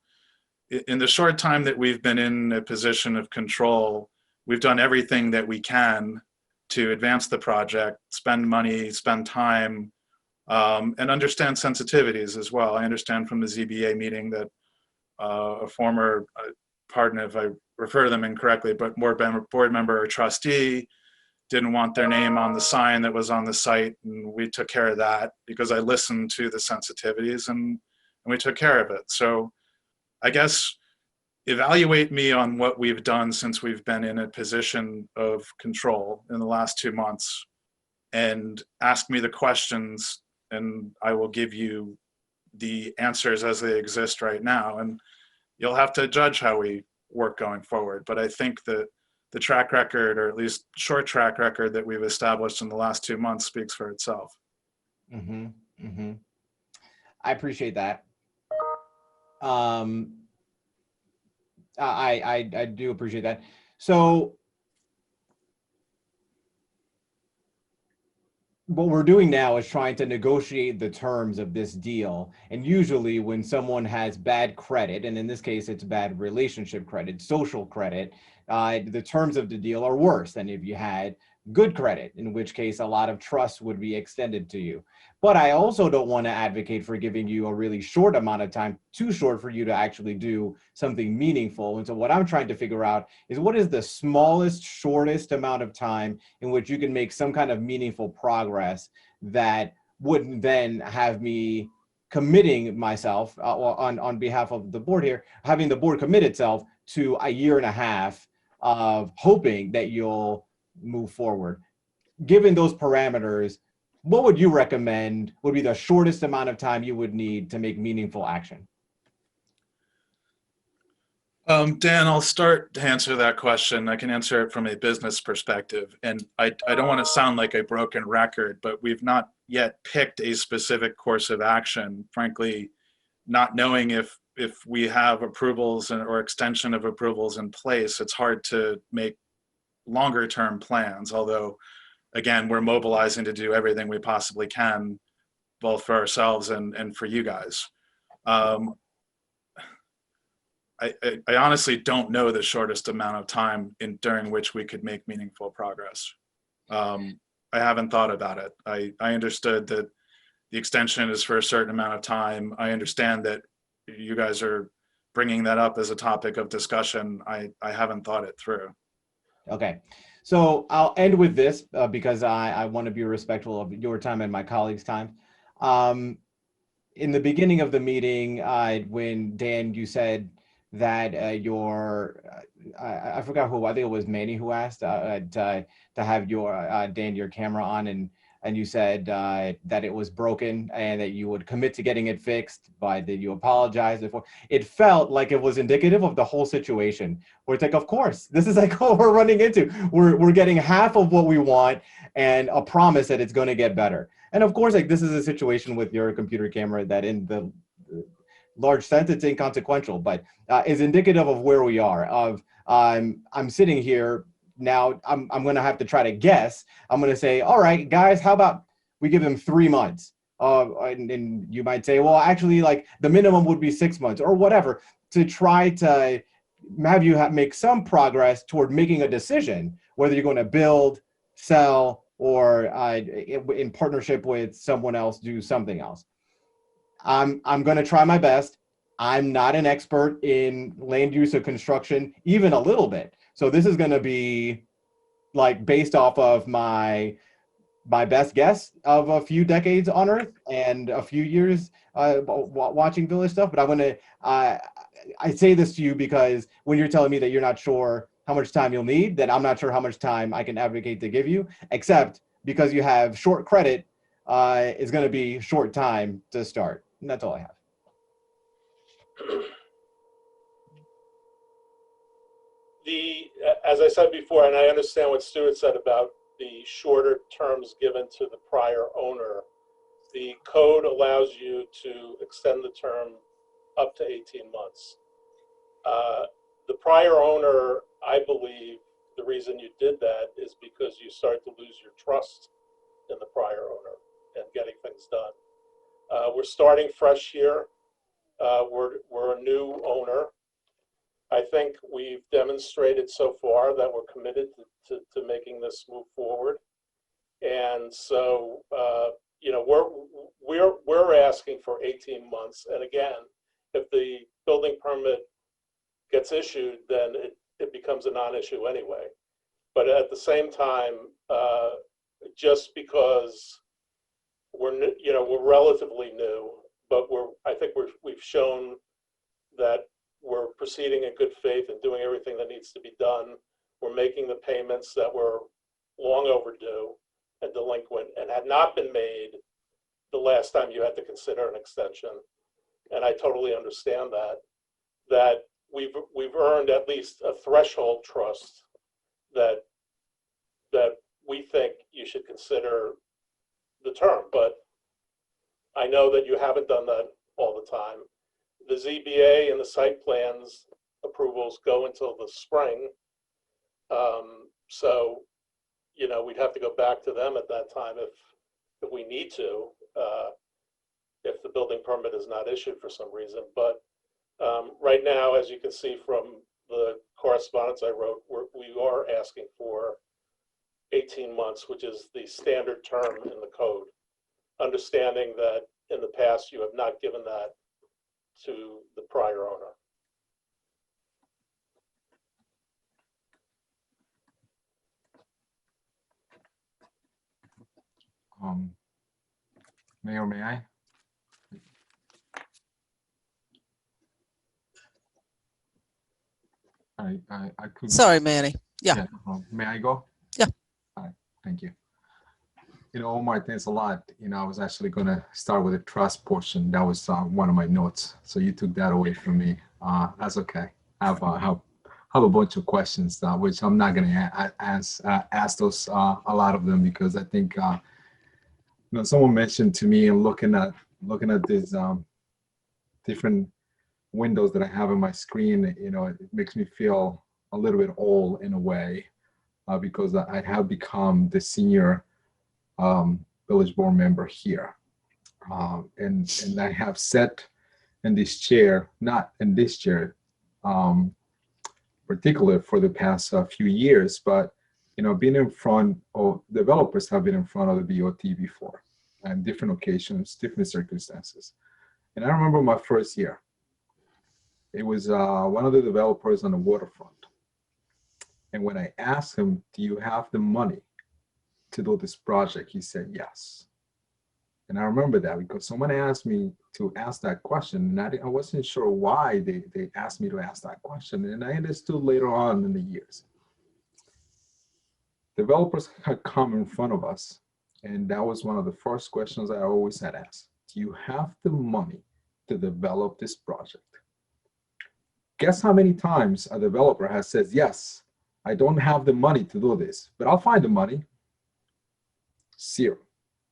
in the short time that we've been in a position of control, we've done everything that we can to advance the project, spend money, spend time, and understand sensitivities as well. I understand from the ZBA meeting that a former, pardon if I refer to them incorrectly, but board member or trustee didn't want their name on the sign that was on the site, and we took care of that because I listened to the sensitivities and we took care of it. So I guess evaluate me on what we've done since we've been in a position of control in the last 2 months and ask me the questions, and I will give you the answers as they exist right now. And you'll have to judge how we work going forward. But I think that the track record, or at least short track record that we've established in the last 2 months, speaks for itself. Mm-hmm. Mm-hmm. I appreciate that. I do appreciate that. So what we're doing now is trying to negotiate the terms of this deal. And usually when someone has bad credit, and in this case, it's bad relationship credit, social credit, the terms of the deal are worse than if you had good credit, in which case a lot of trust would be extended to you. But I also don't want to advocate for giving you a really short amount of time, too short for you to actually do something meaningful. And so what I'm trying to figure out is what is the smallest, shortest amount of time in which you can make some kind of meaningful progress that would then have me committing myself on behalf of the board here, having the board commit itself to a 1.5 years of hoping that you'll move forward. Given those parameters, what would you recommend would be the shortest amount of time you would need to make meaningful action? Dan, I'll start to answer that question. I can answer it from a business perspective. And I don't want to sound like a broken record, but we've not yet picked a specific course of action. Frankly, not knowing if we have approvals or extension of approvals in place, it's hard to make longer term plans. Although, again, we're mobilizing to do everything we possibly can, both for ourselves and for you guys. I honestly don't know the shortest amount of time during which we could make meaningful progress. I haven't thought about it. I understood that the extension is for a certain amount of time. I understand that you guys are bringing that up as a topic of discussion. I haven't thought it through. Okay. So I'll end with this because I want to be respectful of your time and my colleagues' time. In the beginning of the meeting, when Dan, you said that I forgot who, I think it was Manny who asked to have Dan, your camera on, and you said that it was broken and that you would commit to getting it fixed, but that you apologized before. It felt like it was indicative of the whole situation, where it's like, of course, this is like what we're running into. We're getting half of what we want and a promise that it's going to get better. And of course, like this is a situation with your computer camera that in the large sense, it's inconsequential, but is indicative of where we are. I'm sitting here now, I'm going to have to try to guess. I'm going to say, all right, guys, how about we give them 3 months? And you might say, well, actually, like the minimum would be 6 months or whatever, to try to have you make some progress toward making a decision, whether you're going to build, sell, or in partnership with someone else, do something else. I'm going to try my best. I'm not an expert in land use or construction, even a little bit. So this is going to be like based off of my best guess of a few decades on Earth and a few years watching village stuff. But I'm going to, I say this to you because when you're telling me that you're not sure how much time you'll need, then I'm not sure how much time I can advocate to give you, except because you have short credit, it's going to be short time to start. And that's all I have. As I said before, and I understand what Stuart said about the shorter terms given to the prior owner, the code allows you to extend the term up to 18 months. The prior owner, I believe, the reason you did that is because you start to lose your trust in the prior owner and getting things done. We're starting fresh here. We're a new owner. I think we've demonstrated so far that we're committed to making this move forward. And so, you know, we're asking for 18 months. And again, if the building permit gets issued, then it becomes a non-issue anyway. But at the same time, just because we're relatively new, but I think we've shown that we're proceeding in good faith and doing everything that needs to be done. We're making the payments that were long overdue and delinquent and had not been made the last time you had to consider an extension. And I totally understand that we've earned at least a threshold trust that we think you should consider the term. But I know that you haven't done that all the time. The ZBA and the site plans approvals go until the spring. So, you know, we'd have to go back to them at that time if we need to, if the building permit is not issued for some reason. But right now, as you can see from the correspondence I wrote, we are asking for 18 months, which is the standard term in the code, understanding that in the past you have not given that to the prior owner. Mayor, may I? I could. Sorry, Manny. Yeah. May I go? Yeah. All right. Thank you. You know, Omar, thanks a lot. You know, I was actually going to start with the trust portion. That was one of my notes. So you took that away from me. That's okay. I have a bunch of questions, which I'm not going to ask those, a lot of them, because I think, you know, someone mentioned to me, and looking at these different windows that I have on my screen, you know, it makes me feel a little bit old in a way, because I have become the senior village board member here, and I have sat in this chair, not in this chair particular for the past few years, but you know, being in front of developers have been in front of the BOT before, and different occasions, different circumstances. And I remember my first year. It was one of the developers on the waterfront, And when I asked him, do you have the money to do this project? He said, yes. And I remember that because someone asked me to ask that question, and I wasn't sure why they asked me to ask that question. And I understood later on in the years. Developers had come in front of us, and that was one of the first questions I always had asked. Do you have the money to develop this project? Guess how many times a developer has said, yes, I don't have the money to do this, but I'll find the money. 0.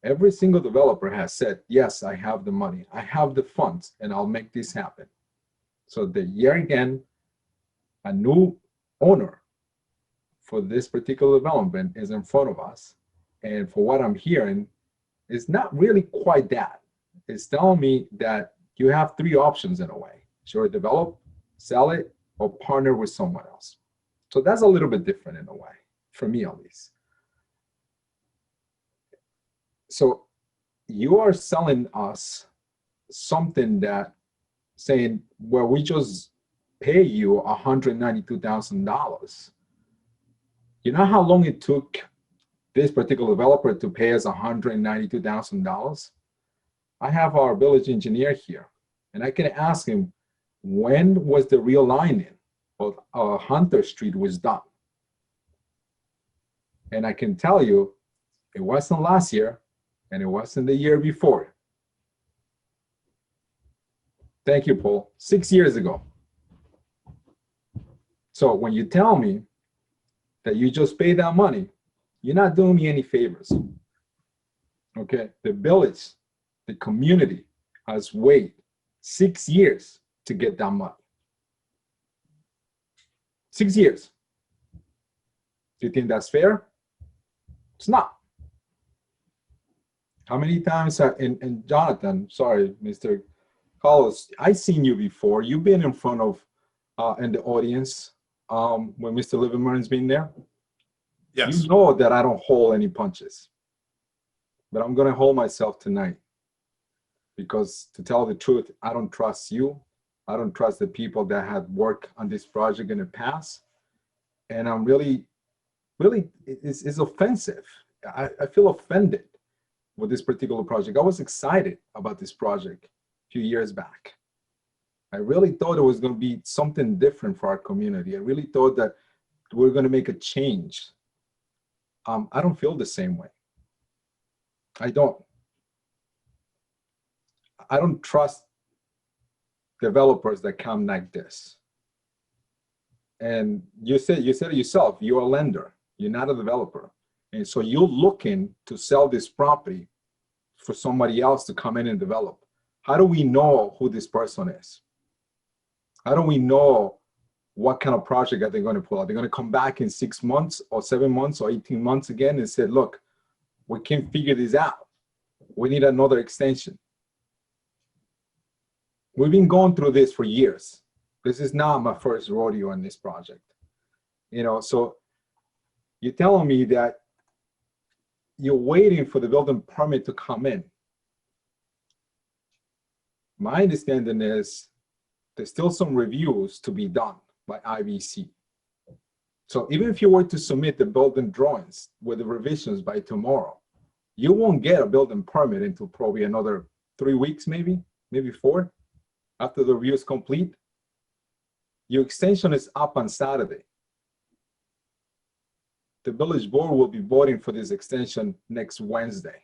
Every single developer has said, yes, I have the money, I have the funds, and I'll make this happen. So the year again, a new owner for this particular development is in front of us. And for what I'm hearing, it's not really quite that. It's telling me that you have 3 options in a way. Sure, develop, sell it, or partner with someone else. So that's a little bit different in a way, for me at least. So you are selling us something that saying, well, we just pay you $192,000. You know how long it took this particular developer to pay us $192,000? I have our village engineer here, and I can ask him, when was the realigning of Hunter Street was done? And I can tell you, it wasn't last year, and it wasn't the year before. Thank you, Paul. 6 years ago. So when you tell me that you just pay that money, you're not doing me any favors. Okay, the village, the community has waited 6 years to get that money. 6 years. Do you think that's fair? It's not. How many times, and Jonathan, sorry, Mr. Carlos, I've seen you before. You've been in front of, in the audience when Mr. Livermore's been there. Yes. You know that I don't hold any punches, but I'm gonna hold myself tonight because, to tell the truth, I don't trust you. I don't trust the people that had worked on this project in the past. And I'm really, it's offensive. I feel offended with this particular project. I was excited about this project a few years back. I really thought it was going to be something different for our community. I really thought that we're going to make a change. I don't feel the same way. I don't trust developers that come like this. And you said it yourself, you're a lender, you're not a developer. And so you're looking to sell this property for somebody else to come in and develop. How do we know who this person is? How do we know what kind of project are they going to pull out? They're going to come back in 6 months or 7 months or 18 months again and say, look, we can't figure this out. We need another extension. We've been going through this for years. This is not my first rodeo on this project. You know, so you're telling me that you're waiting for the building permit to come in. My understanding is there's still some reviews to be done by IBC. So even if you were to submit the building drawings with the revisions by tomorrow, you won't get a building permit until probably another 3 weeks, maybe 4, after the review is complete. Your extension is up on Saturday. The village board will be voting for this extension next Wednesday.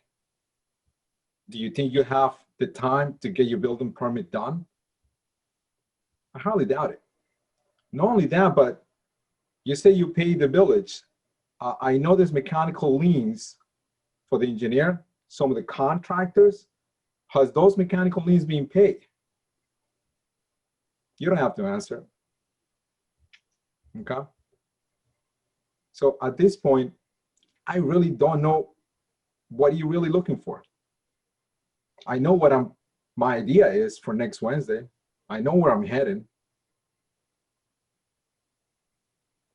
Do you think you have the time to get your building permit done? I hardly doubt it. Not only that, but you say you pay the village. I know there's mechanical liens for the engineer, some of the contractors. Has those mechanical liens been paid? You don't have to answer. Okay? So at this point, I really don't know what you're really looking for. I know what my idea is for next Wednesday. I know where I'm heading.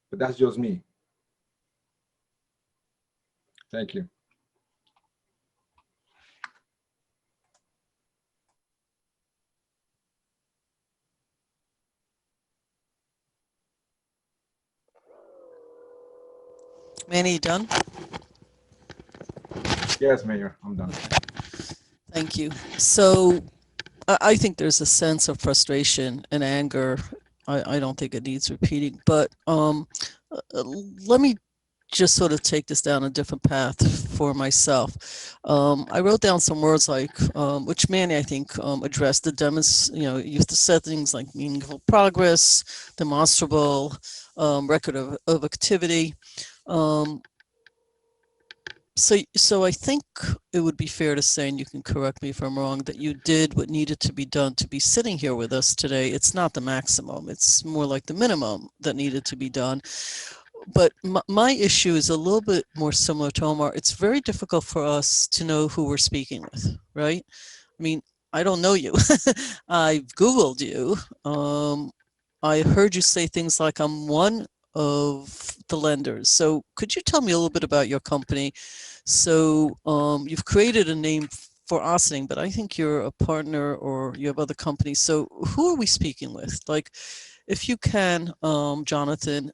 But that's just me. Thank you. Manny, you done? Yes, Mayor, I'm done. Thank you. So I think there's a sense of frustration and anger. I don't think it needs repeating, but let me just sort of take this down a different path for myself. I wrote down some words like, which Manny, I think, addressed the you said things like meaningful progress, demonstrable, record of activity. So I think it would be fair to say, and you can correct me if I'm wrong, that you did what needed to be done to be sitting here with us today. It's not the maximum. It's more like the minimum that needed to be done. But my issue is a little bit more similar to Omar. It's very difficult for us to know who we're speaking with, right? I mean, I don't know you. I've Googled you. I heard you say things like, I'm one of the lenders. So could you tell me a little bit about your company? So you've created a name for Ossining, but I think you're a partner or you have other companies. So who are we speaking with? Like, if you can, Jonathan,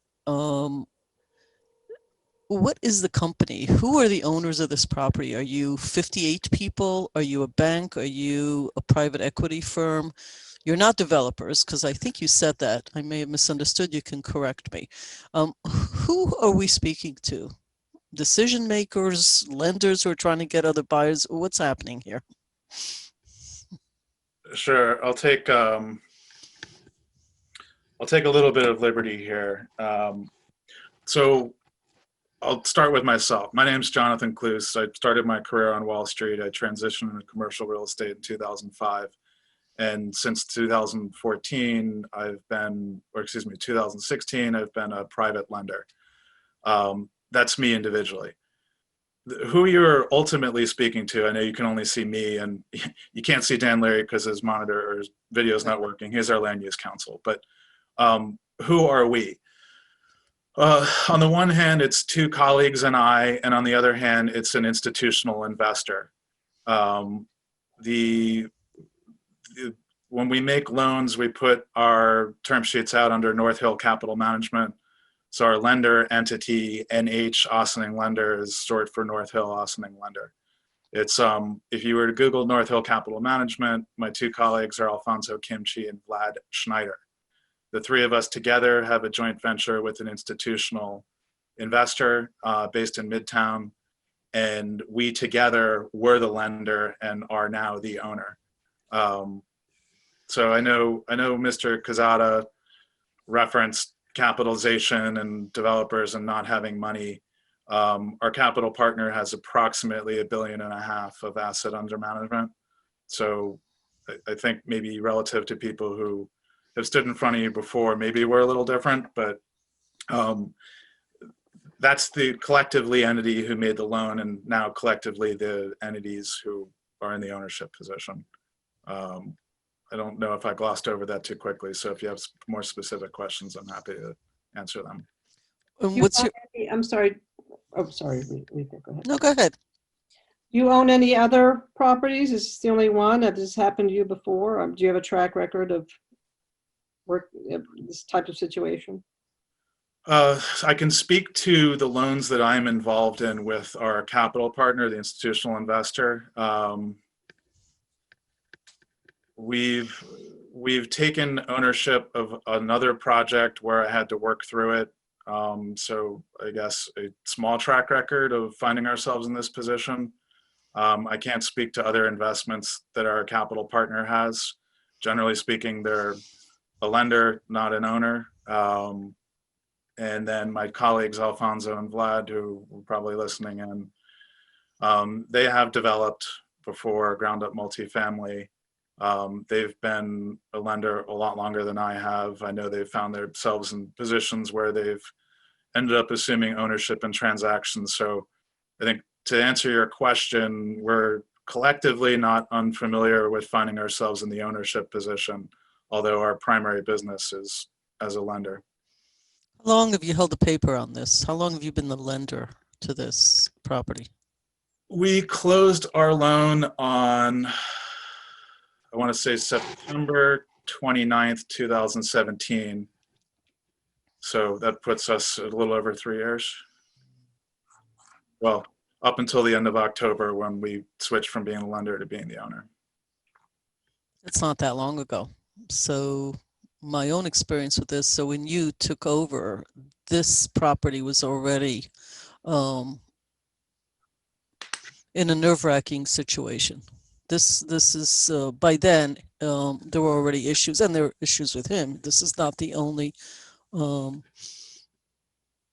what is the company? Who are the owners of this property? Are you 58 people? Are you a bank? Are you a private equity firm? You're not developers, because I think you said that. I may have misunderstood. You can correct me. Who are we speaking to? Decision makers, lenders who are trying to get other buyers? What's happening here? Sure, I'll take a little bit of liberty here. So I'll start with myself. My name's Jonathan Cluse. I started my career on Wall Street. I transitioned into commercial real estate in 2005. And since 2016, I've been a private lender. That's me individually. Who you're ultimately speaking to, I know you can only see me, and you can't see Dan Larry because his monitor or his video is not working. He's our land use counsel. But who are we? On the one hand, it's two colleagues and I, and on the other hand, it's an institutional investor. When we make loans, we put our term sheets out under North Hill Capital Management. So our lender entity, NH Ossining Lender, is short for North Hill Ossining Lender. It's if you were to Google North Hill Capital Management, my two colleagues are Alfonso Kimchi and Vlad Schneider. The three of us together have a joint venture with an institutional investor based in Midtown, and we together were the lender and are now the owner. So I know Mr. Quezada referenced capitalization and developers and not having money. Our capital partner has approximately $1.5 billion of asset under management. So I think maybe relative to people who have stood in front of you before, maybe we're a little different, but that's the collectively entity who made the loan, and now collectively the entities who are in the ownership position. I don't know if I glossed over that too quickly, so if you have more specific questions, I'm happy to answer them. I'm sorry. Oh, sorry. Go ahead. No, go ahead. You own any other properties? Is this the only one? Has this happened to you before? Do you have a track record of work this type of situation? I can speak to the loans that I'm involved in with our capital partner, the institutional investor. We've taken ownership of another project where I had to work through it. So I guess a small track record of finding ourselves in this position. I can't speak to other investments that our capital partner has. Generally speaking, they're a lender, not an owner. And then my colleagues, Alfonso and Vlad, who were probably listening in, they have developed before ground up multifamily. They've been a lender a lot longer than I have. I know they've found themselves in positions where they've ended up assuming ownership in transactions. So I think to answer your question, we're collectively not unfamiliar with finding ourselves in the ownership position, although our primary business is as a lender. How long have you held the paper on this? How long have you been the lender to this property? We closed our loan on, I want to say September 29th, 2017. So that puts us a little over 3 years. well, up until the end of October when we switched from being a lender to being the owner. It's not that long ago. So my own experience with this, so when you took over, this property was already in a nerve-wracking situation. This is, by then, there were already issues, and there were issues with him. This is not the only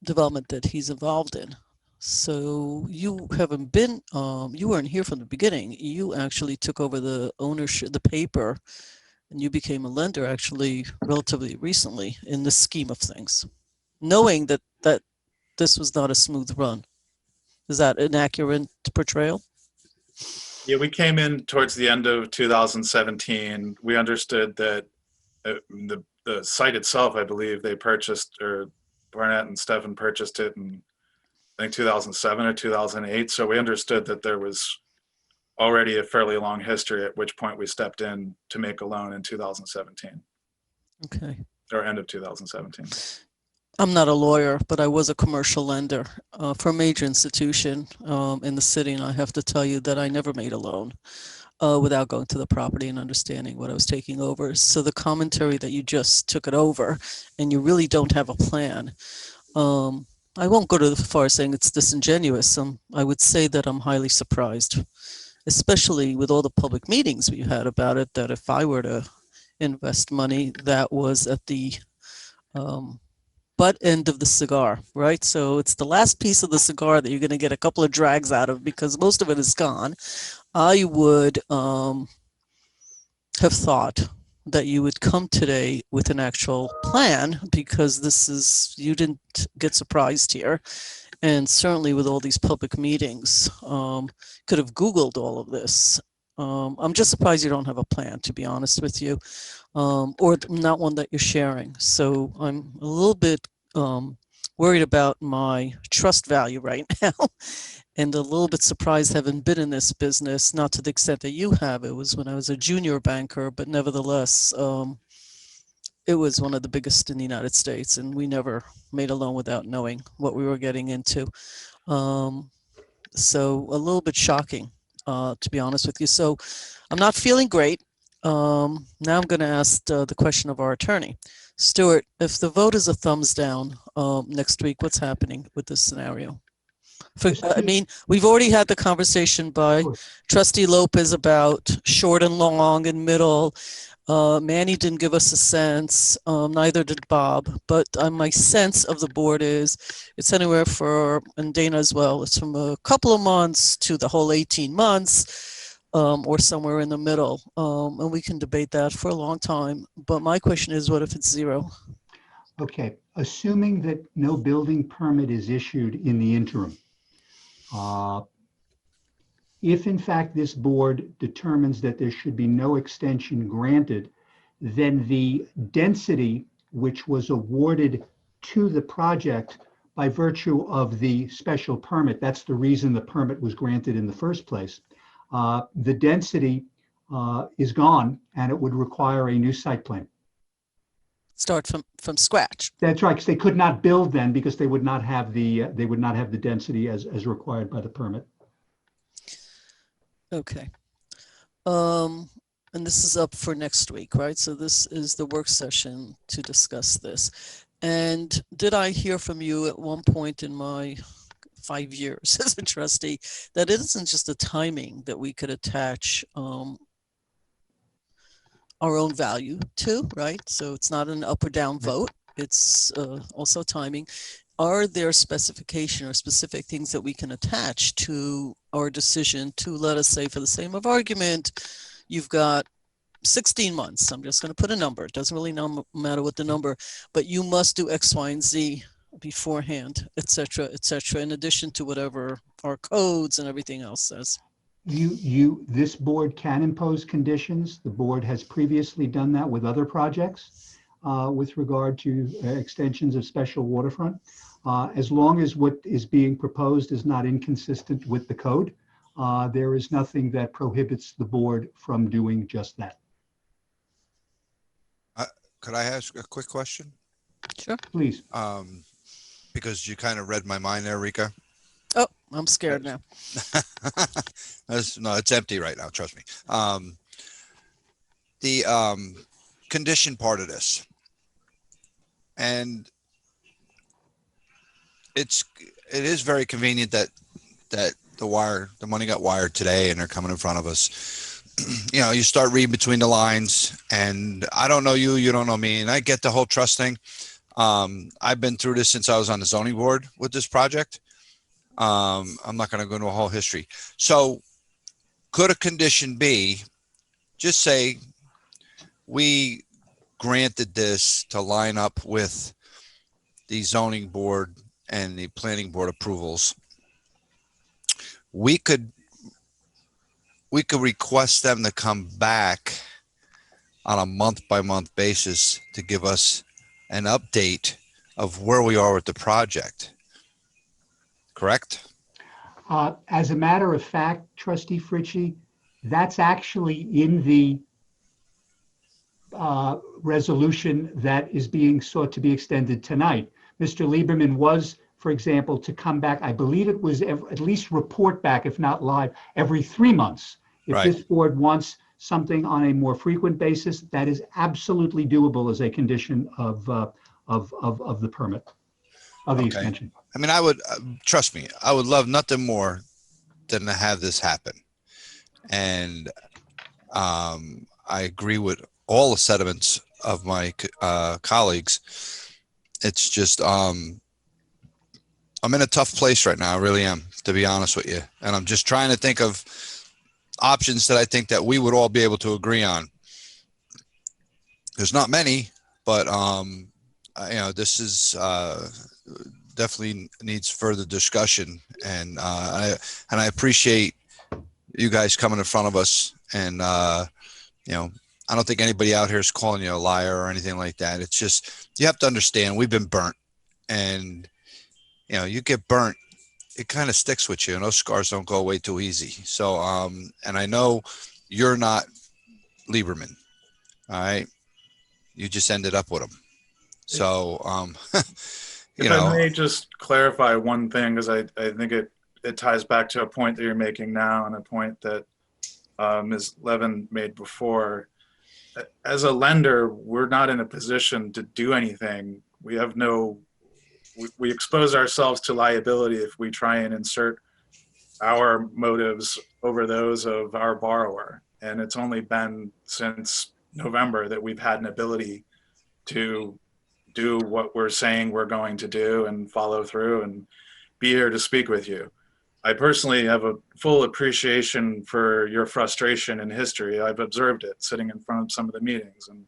development that he's involved in. So you haven't been, you weren't here from the beginning. You actually took over the ownership, the paper, and you became a lender actually relatively recently in the scheme of things, knowing that this was not a smooth run. Is that an accurate portrayal? Yeah, we came in towards the end of 2017. We understood that the site itself, I believe they purchased, or Barnett and Stefan purchased it in, I think, 2007 or 2008. So we understood that there was already a fairly long history, at which point we stepped in to make a loan in 2017. Okay. Or end of 2017. I'm not a lawyer, but I was a commercial lender for a major institution in the city, and I have to tell you that I never made a loan without going to the property and understanding what I was taking over. So the commentary that you just took it over and you really don't have a plan, I won't go to the far saying it's disingenuous. I would say that I'm highly surprised, especially with all the public meetings we had about it, that if I were to invest money, that was at the butt end of the cigar, right? So it's the last piece of the cigar that you're going to get a couple of drags out of because most of it is gone. I would have thought that you would come today with an actual plan, because this is, you didn't get surprised here. And certainly with all these public meetings, could have Googled all of this. I'm just surprised you don't have a plan, to be honest with you, or not one that you're sharing. So I'm a little bit worried about my trust value right now, and a little bit surprised having been in this business, not to the extent that you have. It was when I was a junior banker, but nevertheless, it was one of the biggest in the United States, and we never made a loan without knowing what we were getting into. So a little bit shocking, to be honest with you. So I'm not feeling great. Now I'm going to ask the question of our attorney. Stuart, if the vote is a thumbs down next week, what's happening with this scenario? I mean, we've already had the conversation by Trustee Lopez about short and long and middle. Manny didn't give us a sense, neither did Bob, but my sense of the board is it's anywhere for, and Dana as well, it's from a couple of months to the whole 18 months, or somewhere in the middle. And we can debate that for a long time. But my question is, what if it's zero? Okay, assuming that no building permit is issued in the interim, if in fact this board determines that there should be no extension granted, then the density which was awarded to the project by virtue of the special permit, that's the reason the permit was granted in the first place, the density is gone, and it would require a new site plan. Start from scratch. That's right, because they could not build then, because they would not have the density as required by the permit. Okay. And this is up for next week, right? So this is the work session to discuss this. And did I hear from you at one point in my 5 years as a trustee that it isn't just the timing that we could attach our own value to, right? So it's not an up or down vote. It's also timing. Are there specification or specific things that we can attach to our decision to, let us say, for the sake of argument, you've got 16 months. I'm just going to put a number. It doesn't really matter what the number, but you must do X, Y, and Z beforehand, et cetera, in addition to whatever our codes and everything else says. This board can impose conditions. The board has previously done that with other projects with regard to extensions of special waterfront. As long as what is being proposed is not inconsistent with the code, there is nothing that prohibits the board from doing just that. Could I ask a quick question? Sure. Please. Because you kind of read my mind there, Rika. Oh, I'm scared now. No, it's empty right now. Trust me. The condition part of this, and it is very convenient that the money got wired today and they're coming in front of us. You know, you start reading between the lines, and I don't know you, you don't know me, and I get the whole trust thing. I've been through this since I was on the zoning board with this project. I'm not going to go into a whole history. So could a condition be, just say we granted this to line up with the zoning board and the planning board approvals. We could request them to come back on a month-by-month basis to give us an update of where we are with the project. Correct? As a matter of fact, Trustee Fritchie, that's actually in the resolution that is being sought to be extended tonight. Mr. Lieberman was, for example, to come back, I believe it was at least report back, if not live, every 3 months. If Right. This board wants something on a more frequent basis, that is absolutely doable as a condition of the permit, of the Okay. extension. I mean, I would, trust me, I would love nothing more than to have this happen. And I agree with all the sentiments of my colleagues. It's just, I'm in a tough place right now. I really am, to be honest with you. And I'm just trying to think of options that I think that we would all be able to agree on. There's not many, but you know, this is definitely needs further discussion, and I appreciate you guys coming in front of us. And you know, I don't think anybody out here is calling you a liar or anything like that. It's just, you have to understand, we've been burnt, and you know, you get burnt, it kind of sticks with you, and those scars don't go away too easy. So and I know you're not Lieberman, all right? You just ended up with him. So if I may just clarify one thing, because I think it ties back to a point that you're making now and a point that Ms. Levin made before. As a lender, we're not in a position to do anything. We have no, we expose ourselves to liability if we try and insert our motives over those of our borrower. And it's only been since November that we've had an ability to do what we're saying we're going to do and follow through and be here to speak with you. I personally have a full appreciation for your frustration in history. I've observed it sitting in front of some of the meetings, and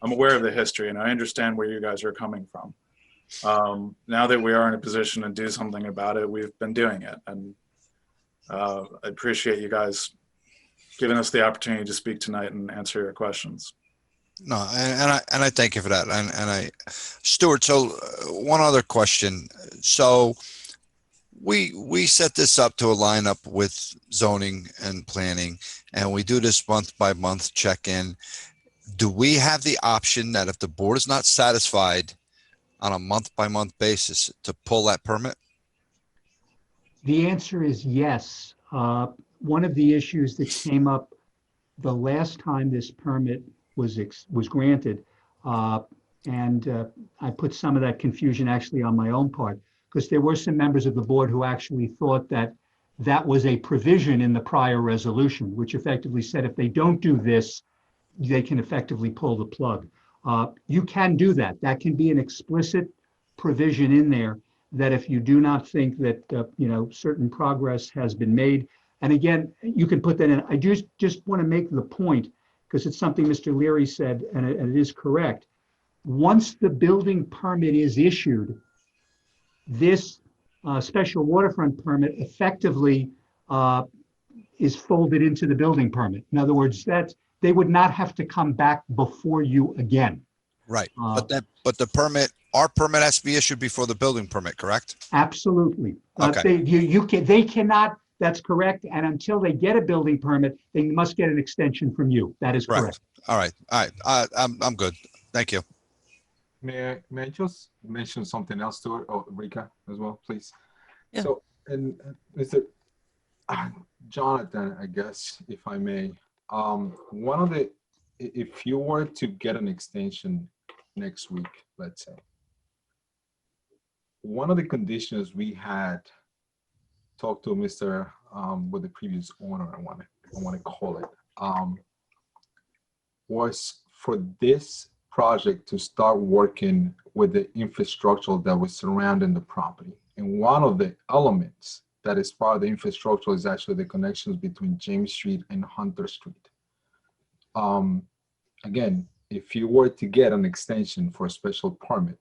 I'm aware of the history, and I understand where you guys are coming from. Now that we are in a position to do something about it, we've been doing it. And I appreciate you guys giving us the opportunity to speak tonight and answer your questions. No, and I thank you for that. And I, Stuart, so one other question. So we set this up to align up with zoning and planning, and we do this month by month check-in. Do we have the option that if the board is not satisfied on a month by month basis to pull that permit? The answer is yes. One of the issues that came up the last time this permit was granted, and I put some of that confusion actually on my own part, because there were some members of the board who actually thought that that was a provision in the prior resolution, which effectively said if they don't do this, they can effectively pull the plug. You can do that. That can be an explicit provision in there that if you do not think that you know, certain progress has been made, and again, you can put that in. I just want to make the point, because it's something Mr. Leary said, and it is correct. Once the building permit is issued, this special waterfront permit effectively is folded into the building permit. In other words, that they would not have to come back before you again. Right, but the permit, our permit has to be issued before the building permit, correct? Absolutely. Okay. They cannot. That's correct. And until they get a building permit, they must get an extension from you. That is correct. All right. I'm good. Thank you. May I just mention something else, Stuart, or Rika as well, please? Yeah. So And Mr. Jonathan, I guess, if I may, if you were to get an extension next week, let's say, one of the conditions we had talked to Mr. With the previous owner, I want to call it, was for this project to start working with the infrastructure that was surrounding the property. And one of the elements that is part of the infrastructure is actually the connections between James Street and Hunter Street. Again, if you were to get an extension for a special permit,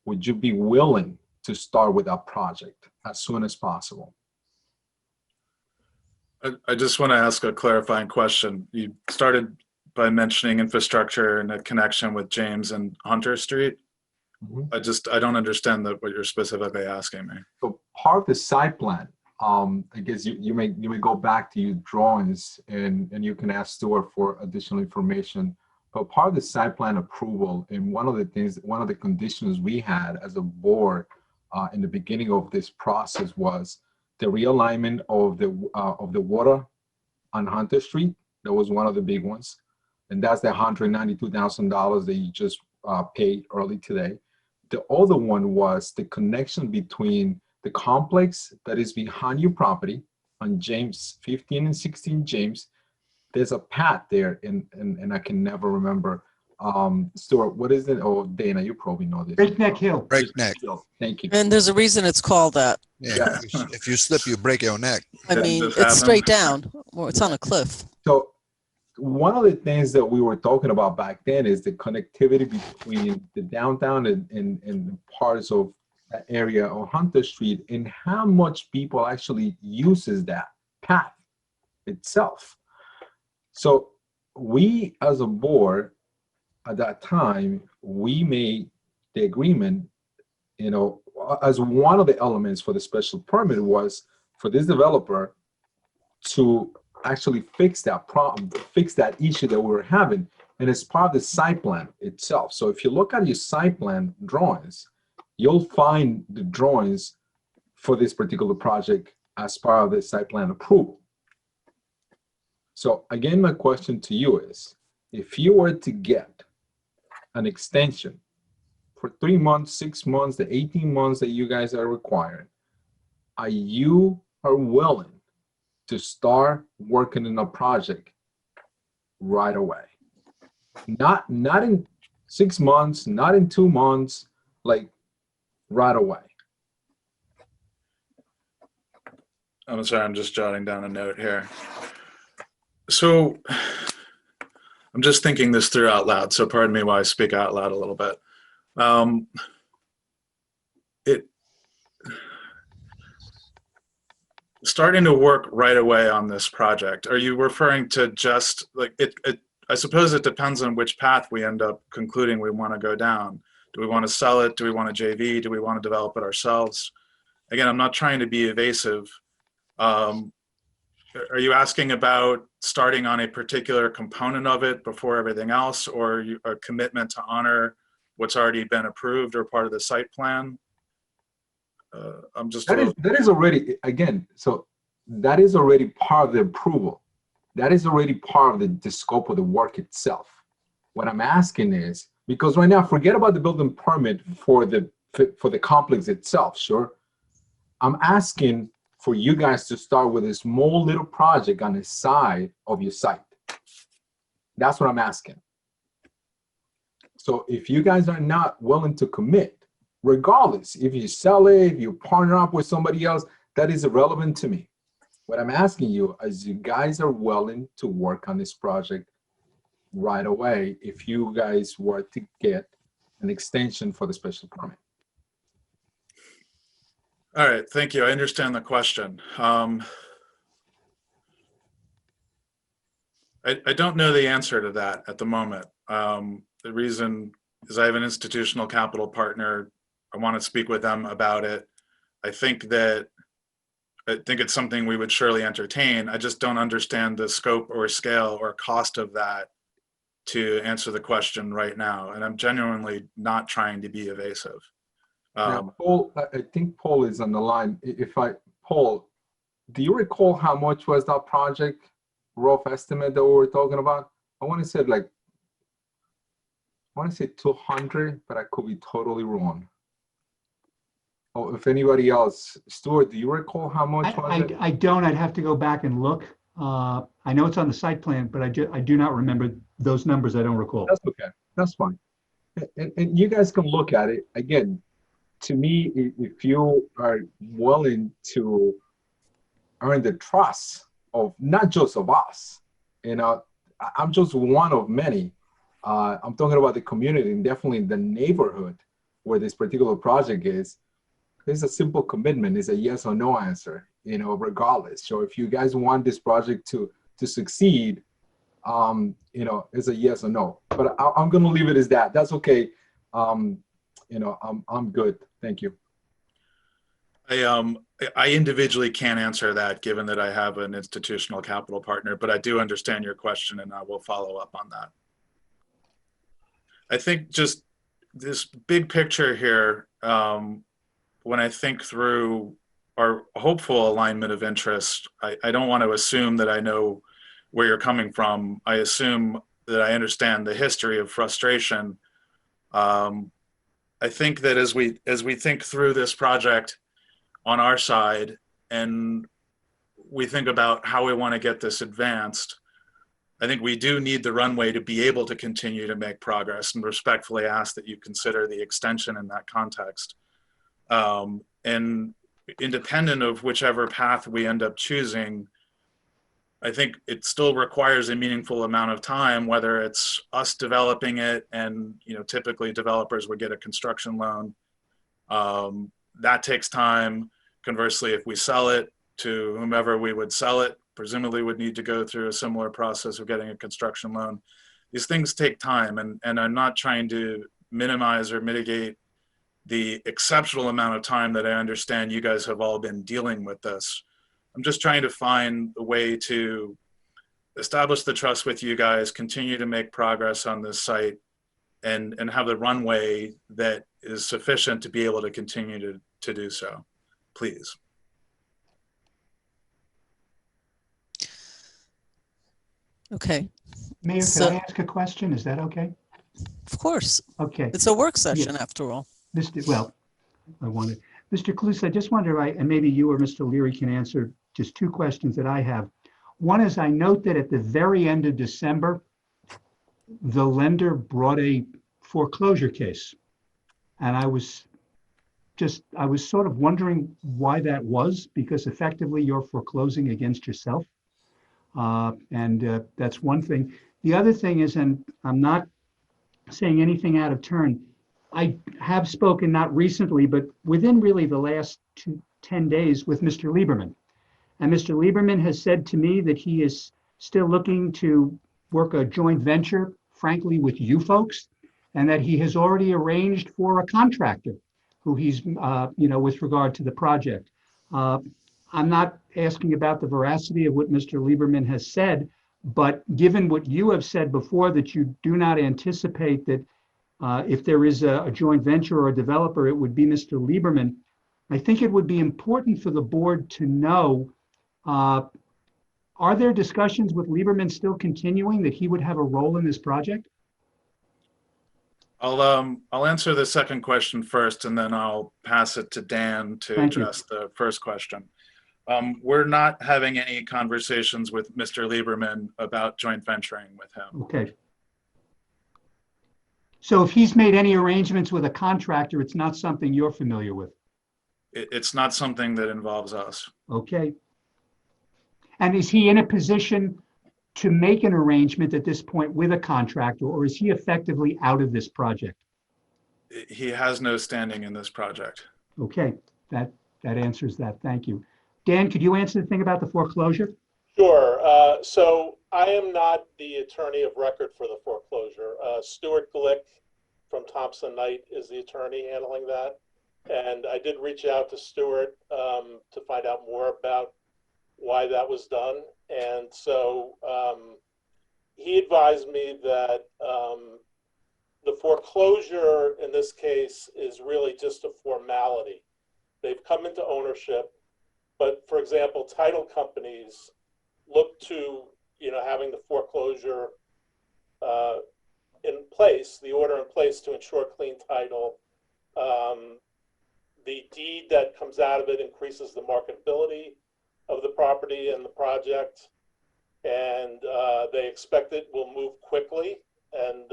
would you be willing to start with that project as soon as possible? I just want to ask a clarifying question. You started by mentioning infrastructure and a connection with James and Hunter Street. I don't understand what you're specifically asking me. So part of the site plan, I guess you may go back to your drawings and you can ask Stuart for additional information. But part of the site plan approval, and one of the conditions we had as a board in the beginning of this process was the realignment of the water on Hunter Street. That was one of the big ones, and that's the $192,000 that you just paid early today. The other one was the connection between the complex that is behind your property on James 15 and 16 James. There's a path there, and I can never remember. Stuart, what is it? Oh, Dana, you probably know this. Breakneck Hill. Breakneck. Thank you. And there's a reason it's called that. Yeah, if you slip, you break your neck. I mean, it's straight down. Well, it's on a cliff. So one of the things that we were talking about back then is the connectivity between the downtown and parts of that area of Hunter Street, and how much people actually uses that path itself. So we, as a board, at that time, we made the agreement, as one of the elements for the special permit was for this developer to actually fix that problem, fix that issue that we were having. And it's part of the site plan itself. So if you look at your site plan drawings, you'll find the drawings for this particular project as part of the site plan approval. So again, my question to you is, if you were to get an extension for 3 months, 6 months, the 18 months that you guys are requiring, are you willing to start working in a project right away? Not in 6 months, not in 2 months, like right away. I'm sorry, I'm just jotting down a note here. So I'm just thinking this through out loud, so pardon me while I speak out loud a little bit. Starting to work right away on this project, are you referring to just like I suppose it depends on which path we end up concluding we want to go down. Do we want to sell it? Do we want to JV? Do we want to develop it ourselves? Again, I'm not trying to be evasive. Are you asking about starting on a particular component of it before everything else, or a commitment to honor what's already been approved or part of the site plan? I'm just that is already, again, so that is already part of the approval. That is already part of the scope of the work itself. What I'm asking is, because right now, forget about the building permit for the complex itself, sure. I'm asking for you guys to start with a small little project on the side of your site. That's what I'm asking. So if you guys are not willing to commit, regardless, if you sell it, if you partner up with somebody else, that is irrelevant to me. What I'm asking you is you guys are willing to work on this project right away if you guys were to get an extension for the special permit. All right, thank you. I understand the question. I don't know the answer to that at the moment. The reason is I have an institutional capital partner. I want to speak with them about it. I think it's something we would surely entertain. I just don't understand the scope or scale or cost of that to answer the question right now. And I'm genuinely not trying to be evasive. Now, Paul, I think Paul is on the line. If I Paul, do you recall how much was that project, rough estimate that we were talking about? I want to say 200, but I could be totally wrong. Oh, if anybody else, Stuart, do you recall how much was it? I don't. I'd have to go back and look. I know it's on the site plan, but I do not remember those numbers. I don't recall. That's okay. That's fine. And you guys can look at it. Again, to me, if you are willing to earn the trust of not just of us, I'm just one of many. I'm talking about the community and definitely the neighborhood where this particular project is. It's a simple commitment. It's a yes or no answer, regardless. So if you guys want this project to succeed, it's a yes or no. But I'm going to leave it as that. That's okay. I'm good. Thank you. I individually can't answer that, given that I have an institutional capital partner, but I do understand your question, and I will follow up on that. I think just this big picture here, when I think through our hopeful alignment of interest, I don't want to assume that I know where you're coming from. I assume that I understand the history of frustration. I think that as we think through this project on our side, and we think about how we want to get this advanced, I think we do need the runway to be able to continue to make progress, and respectfully ask that you consider the extension in that context. And independent of whichever path we end up choosing, I think it still requires a meaningful amount of time, whether it's us developing it, and typically developers would get a construction loan. That takes time. Conversely, if we sell it to whomever we would sell it, presumably would need to go through a similar process of getting a construction loan. These things take time, and I'm not trying to minimize or mitigate the exceptional amount of time that I understand you guys have all been dealing with this. I'm just trying to find a way to establish the trust with you guys, continue to make progress on this site, and have the runway that is sufficient to be able to continue to do so, please. Okay. Mayor, can I ask a question? Is that okay? Of course. Okay. It's a work session after all. Mr. Cluse, I just wonder, and maybe you or Mr. Leary can answer just two questions that I have. One is, I note that at the very end of December, the lender brought a foreclosure case. And I was sort of wondering why that was, because effectively you're foreclosing against yourself. That's one thing. The other thing is, and I'm not saying anything out of turn, I have spoken, not recently, but within really the last 10 days with Mr. Lieberman. And Mr. Lieberman has said to me that he is still looking to work a joint venture, frankly, with you folks, and that he has already arranged for a contractor who he's, with regard to the project. I'm not asking about the veracity of what Mr. Lieberman has said, but given what you have said before, that you do not anticipate that if there is a joint venture or a developer, it would be Mr. Lieberman. I think it would be important for the board to know, are there discussions with Lieberman still continuing that he would have a role in this project? I'll answer the second question first, and then I'll pass it to Dan to address the first question. We're not having any conversations with Mr. Lieberman about joint venturing with him. Okay. So if he's made any arrangements with a contractor, it's not something you're familiar with? It's not something that involves us. Okay. And is he in a position to make an arrangement at this point with a contractor, or is he effectively out of this project? He has no standing in this project. Okay, that answers that. Thank you. Dan, could you answer the thing about the foreclosure? Sure. So I am not the attorney of record for the foreclosure. Stuart Glick from Thompson Knight is the attorney handling that. And I did reach out to Stuart to find out more about why that was done. And so he advised me that the foreclosure in this case is really just a formality. They've come into ownership. But for example, title companies look to, having the foreclosure in place, the order in place to ensure clean title. The deed that comes out of it increases the marketability of the property and the project, and they expect it will move quickly and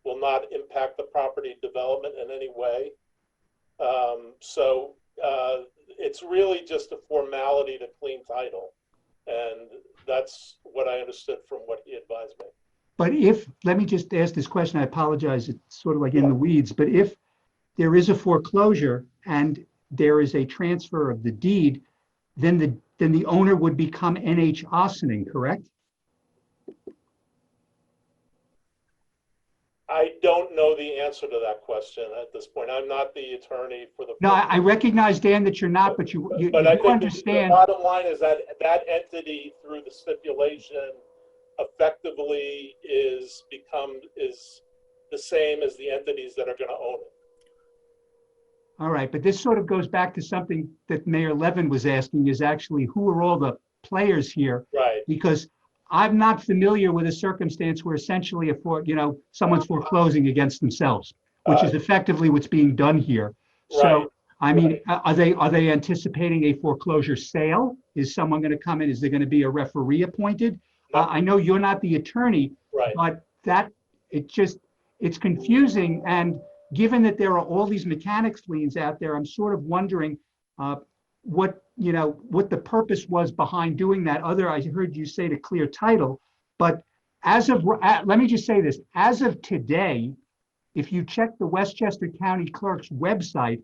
will not impact the property development in any way. So it's really just a formality to clean title, and that's what I understood from what he advised me. But let me just ask this question, I apologize, it's sort of like in the weeds, but if there is a foreclosure and there is a transfer of the deed, then the owner would become NH Ossining, correct? I don't know the answer to that question at this point. I'm not the attorney for the. No, I recognize, Dan, that you're not, but you I think understand. The bottom line is that that entity, through the stipulation, effectively is the same as the entities that are going to own it. All right, but this sort of goes back to something that Mayor Levin was asking, is actually who are all the players here? Right. Because I'm not familiar with a circumstance where essentially someone's foreclosing against themselves, which is effectively what's being done here. Right. So, I mean, are they anticipating a foreclosure sale? Is someone going to come in? Is there going to be a referee appointed? I know you're not the attorney, right. But it's confusing. And given that there are all these mechanics liens out there, I'm sort of wondering what the purpose was behind doing that. I heard you say to clear title, but let me just say this, as of today, if you check the Westchester County Clerk's website,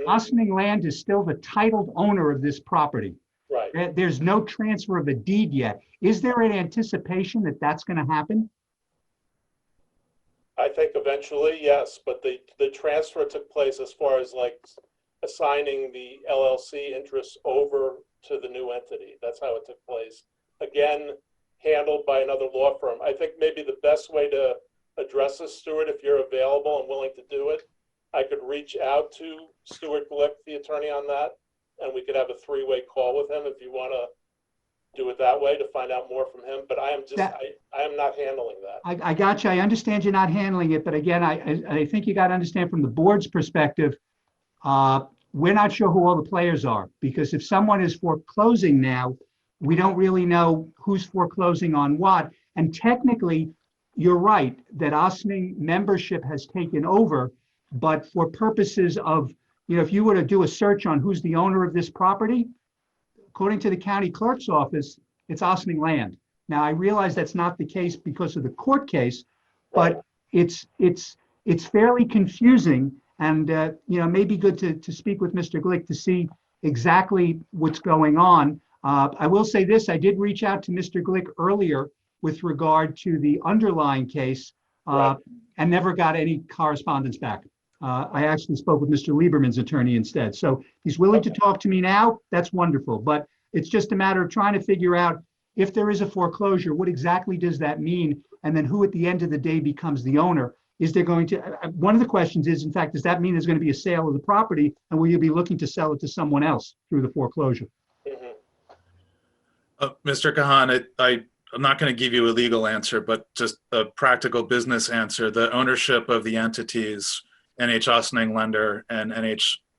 Ossining Land is still the titled owner of this property. Right. There's no transfer of a deed yet. Is there an anticipation that that's going to happen? I think eventually, yes, but the transfer took place as far as like assigning the LLC interests over to the new entity. That's how it took place. Again, handled by another law firm. I think maybe the best way to address this, Stuart, if you're available and willing to do it, I could reach out to Stuart Glick, the attorney on that, and we could have a three-way call with him if you want to do it that way to find out more from him. But I am not handling that. I got you. I understand you're not handling it, but again, I think you got to understand from the board's perspective, we're not sure who all the players are, because if someone is foreclosing now, we don't really know who's foreclosing on what. And technically, you're right that Ossining membership has taken over, but for purposes of, if you were to do a search on who's the owner of this property, according to the county clerk's office, it's Ossining Land. Now, I realize that's not the case because of the court case, but it's fairly confusing, and it may be good to speak with Mr. Glick to see exactly what's going on. I will say this: I did reach out to Mr. Glick earlier with regard to the underlying case, and never got any correspondence back. I actually spoke with Mr. Lieberman's attorney instead. So he's willing to talk to me now. That's wonderful. But it's just a matter of trying to figure out, if there is a foreclosure, what exactly does that mean? And then who at the end of the day becomes the owner? Is there going to, one of the questions is, in fact, does that mean there's going to be a sale of the property, and will you be looking to sell it to someone else through the foreclosure? Mr. Kahan, I'm not going to give you a legal answer, but just a practical business answer. The ownership of the entities, NH Ossining Lender and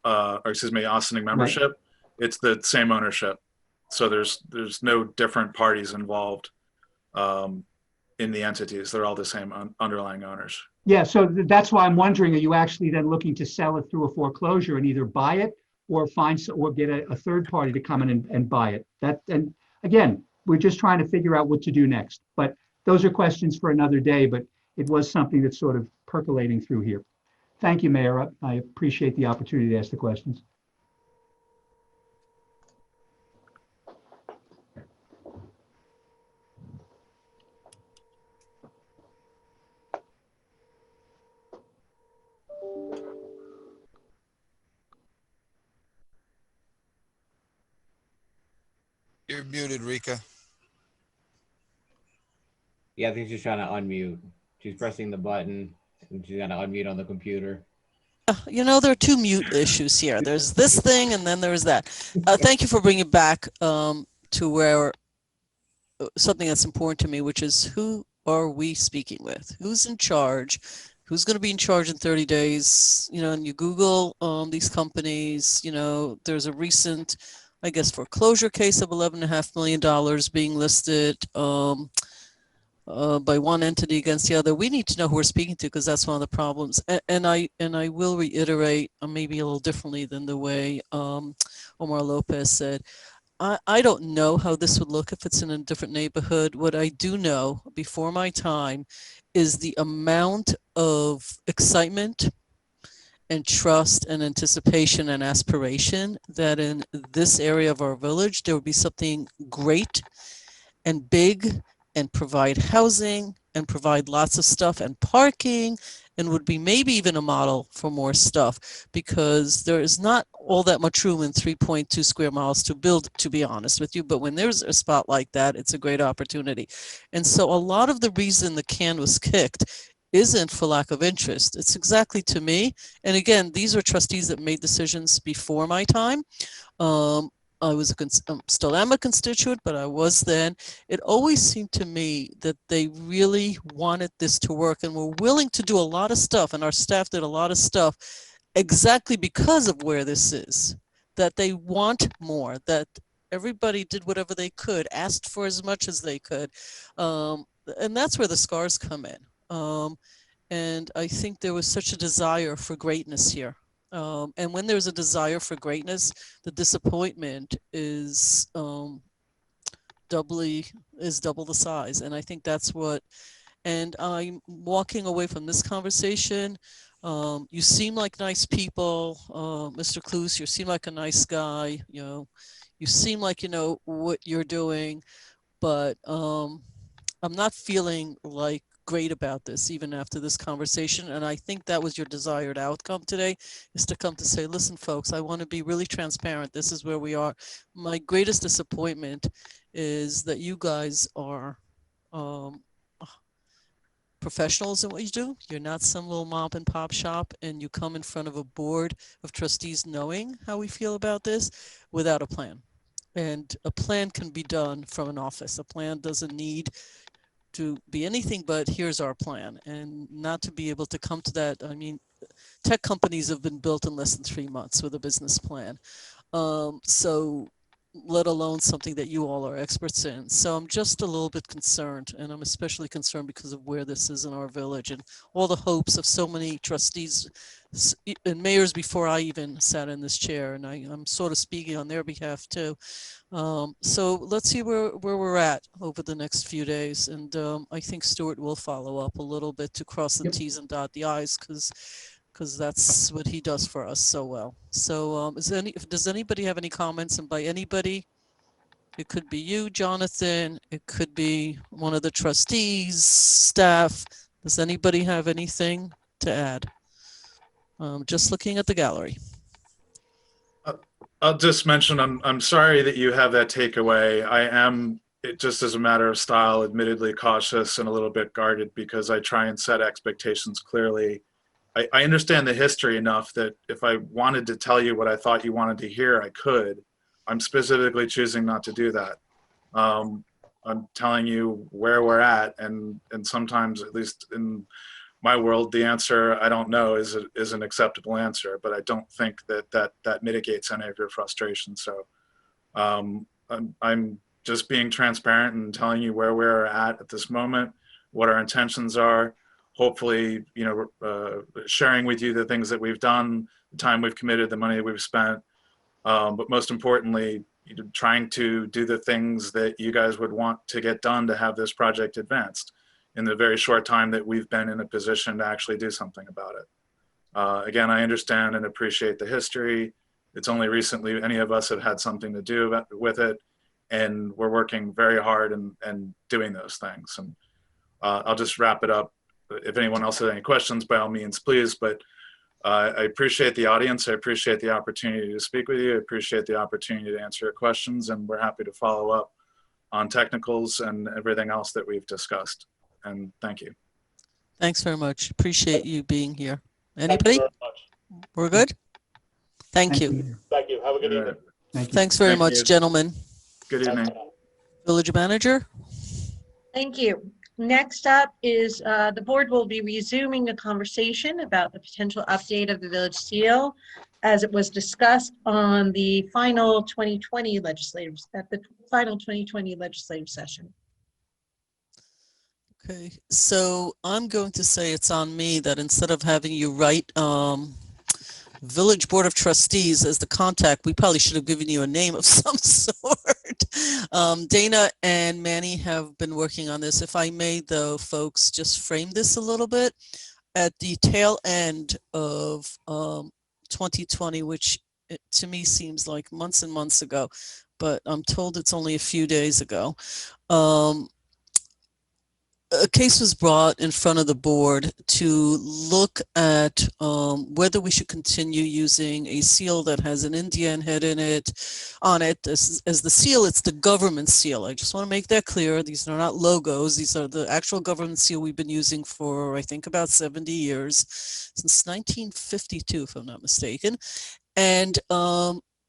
Ossining Membership, it's the same ownership. So there's no different parties involved in the entities. They're all the same underlying owners. Yeah, so that's why I'm wondering, are you actually then looking to sell it through a foreclosure and either buy it or get a third party to come in and buy it? And again, we're just trying to figure out what to do next. But those are questions for another day, but it was something that's sort of percolating through here. Thank you, Mayor. I appreciate the opportunity to ask the questions. You're muted, Rika. Yeah, I think she's trying to unmute. She's pressing the button and she's got to unmute on the computer. You know, there are two mute issues here. There's this thing and then there's that. Thank you for bringing back to where something that's important to me, which is who are we speaking with? Who's in charge? Who's going to be in charge in 30 days? You know, and you Google these companies, you know, there's a recent, I guess, foreclosure case of $11.5 million being listed by one entity against the other. We need to know who we're speaking to, because that's one of the problems. And I will reiterate, maybe a little differently than the way Omar Lopez said. I don't know how this would look if it's in a different neighborhood. What I do know before my time is the amount of excitement and trust and anticipation and aspiration that in this area of our village, there would be something great and big and provide housing and provide lots of stuff and parking, and would be maybe even a model for more stuff, because there is not all that much room in 3.2 square miles to build, to be honest with you. But when there's a spot like that, it's a great opportunity. And so a lot of the reason the can was kicked isn't for lack of interest. It's exactly to me. And again, these are trustees that made decisions before my time. I was still am a constituent, but I was then. It always seemed to me that they really wanted this to work and were willing to do a lot of stuff, and our staff did a lot of stuff exactly because of where this is, that they want more, that everybody did whatever they could, asked for as much as they could. And that's where the scars come in. And I think there was such a desire for greatness here. And when there's a desire for greatness, the disappointment is double the size. And I think that's what, and I'm walking away from this conversation. You seem like nice people, Mr. Kloos, you seem like a nice guy, you know, you seem like you know what you're doing, but I'm not feeling like great about this even after this conversation. And I think that was your desired outcome today, is to come to say, listen folks, I want to be really transparent, this is where we are. My greatest disappointment is that you guys are professionals in what you do. You're not some little mom and pop shop, and you come in front of a board of trustees knowing how we feel about this without a plan. And a plan can be done from an office. A plan doesn't need to be anything but here's our plan, and not to be able to come to that. I mean, tech companies have been built in less than 3 months with a business plan. So let alone something that you all are experts in. So I'm just a little bit concerned, and I'm especially concerned because of where this is in our village and all the hopes of so many trustees and mayors before I even sat in this chair, and I'm sort of speaking on their behalf too. So let's see where we're at over the next few days, and I think Stuart will follow up a little bit to cross the T's and dot the I's, because that's what he does for us so well. So does anybody have any comments? And by anybody, it could be you, Jonathan, it could be one of the trustees, staff. Does anybody have anything to add? Just looking at the gallery. I'll just mention, I'm sorry that you have that takeaway. I am, just as a matter of style, admittedly cautious and a little bit guarded, because I try and set expectations clearly. I understand the history enough that if I wanted to tell you what I thought you wanted to hear, I could. I'm specifically choosing not to do that. I'm telling you where we're at, and sometimes, at least in my world, the answer I don't know is an acceptable answer, but I don't think that mitigates any of your frustration. So I'm just being transparent and telling you where we're at this moment, what our intentions are. Hopefully, you know, sharing with you the things that we've done, the time we've committed, the money that we've spent, but most importantly, you know, trying to do the things that you guys would want to get done to have this project advanced in the very short time that we've been in a position to actually do something about it. Again, I understand and appreciate the history. It's only recently any of us have had something to do with it, and we're working very hard and doing those things. And I'll just wrap it up. If anyone else has any questions, by all means, please. But I appreciate the audience. I appreciate the opportunity to speak with you. I appreciate the opportunity to answer your questions, and we're happy to follow up on technicals and everything else that we've discussed. And thank you. Thanks very much. Appreciate you being here. Anybody? We're good? Thank you. Thank you. Have a good evening. Thank you. Thanks very Thank much, you. gentlemen. Good evening. Village manager? Thank you. Next up is the board will be resuming the conversation about the potential update of the village seal as it was discussed on the final 2020 legislative session. Okay, so I'm going to say it's on me that instead of having you write Village Board of Trustees as the contact, we probably should have given you a name of some sort. Dana and Manny have been working on this. If I may, though, folks, just frame this a little bit. At the tail end of 2020, which to me seems like months and months ago, but I'm told it's only a few days ago, a case was brought in front of the board to look at whether we should continue using a seal that has an Indian head on it. As the seal, it's the government seal. I just want to make that clear. These are not logos. These are the actual government seal we've been using for, I think, about 70 years, since 1952, if I'm not mistaken. And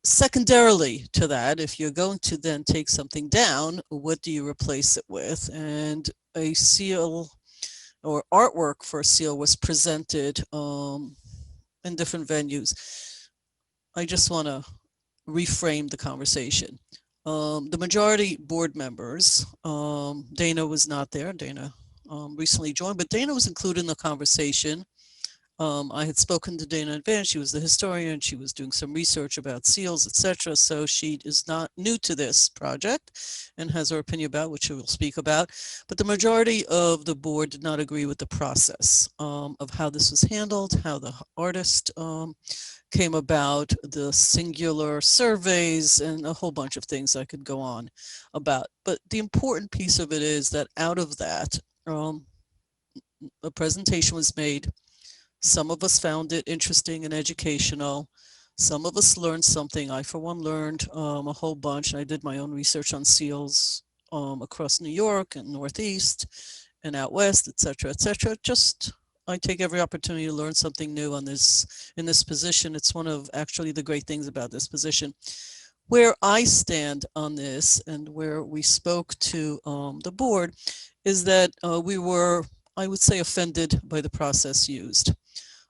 secondarily to that, if you're going to then take something down, what do you replace it with? And a seal or artwork for a seal was presented in different venues. I just want to reframe the conversation. The majority board members, Dana was not there. Dana recently joined, but Dana was included in the conversation. I had spoken to Dana in advance. She was the historian. She was doing some research about seals, etc. So she is not new to this project and has her opinion about, which she will speak about. But the majority of the board did not agree with the process of how this was handled, how the artist came about, the singular surveys, and a whole bunch of things I could go on about. But the important piece of it is that out of that, a presentation was made. Some of us found it interesting and educational. Some of us learned something. I, for one, learned a whole bunch. I did my own research on seals across New York and Northeast and out West, et cetera, et cetera. Just, I take every opportunity to learn something new on this, in this position. It's one of actually the great things about this position. Where I stand on this and where we spoke to the board is that we were, I would say, offended by the process used.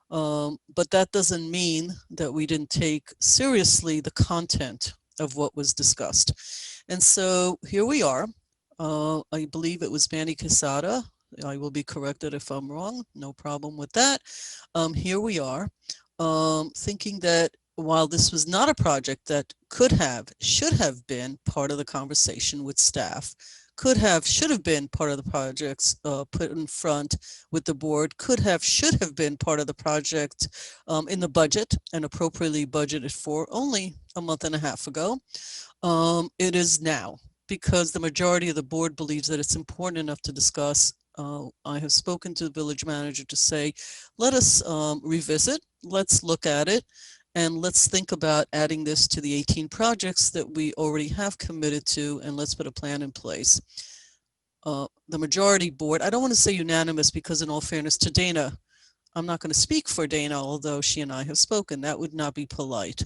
But that doesn't mean that we didn't take seriously the content of what was discussed. And so here we are. I believe it was Manny Quesada. I will be corrected if I'm wrong. No problem with that. Here we are thinking that while this was not a project that could have, should have been part of the conversation with staff, could have, should have been part of the projects put in front with the board, could have, should have been part of the project in the budget and appropriately budgeted for only a month and a half ago. It is now, because the majority of the board believes that it's important enough to discuss. I have spoken to the village manager to say, let us revisit, let's look at it, and let's think about adding this to the 18 projects that we already have committed to, and let's put a plan in place. The majority board, I don't want to say unanimous, because in all fairness to Dana, I'm not going to speak for Dana, although she and I have spoken. That would not be polite,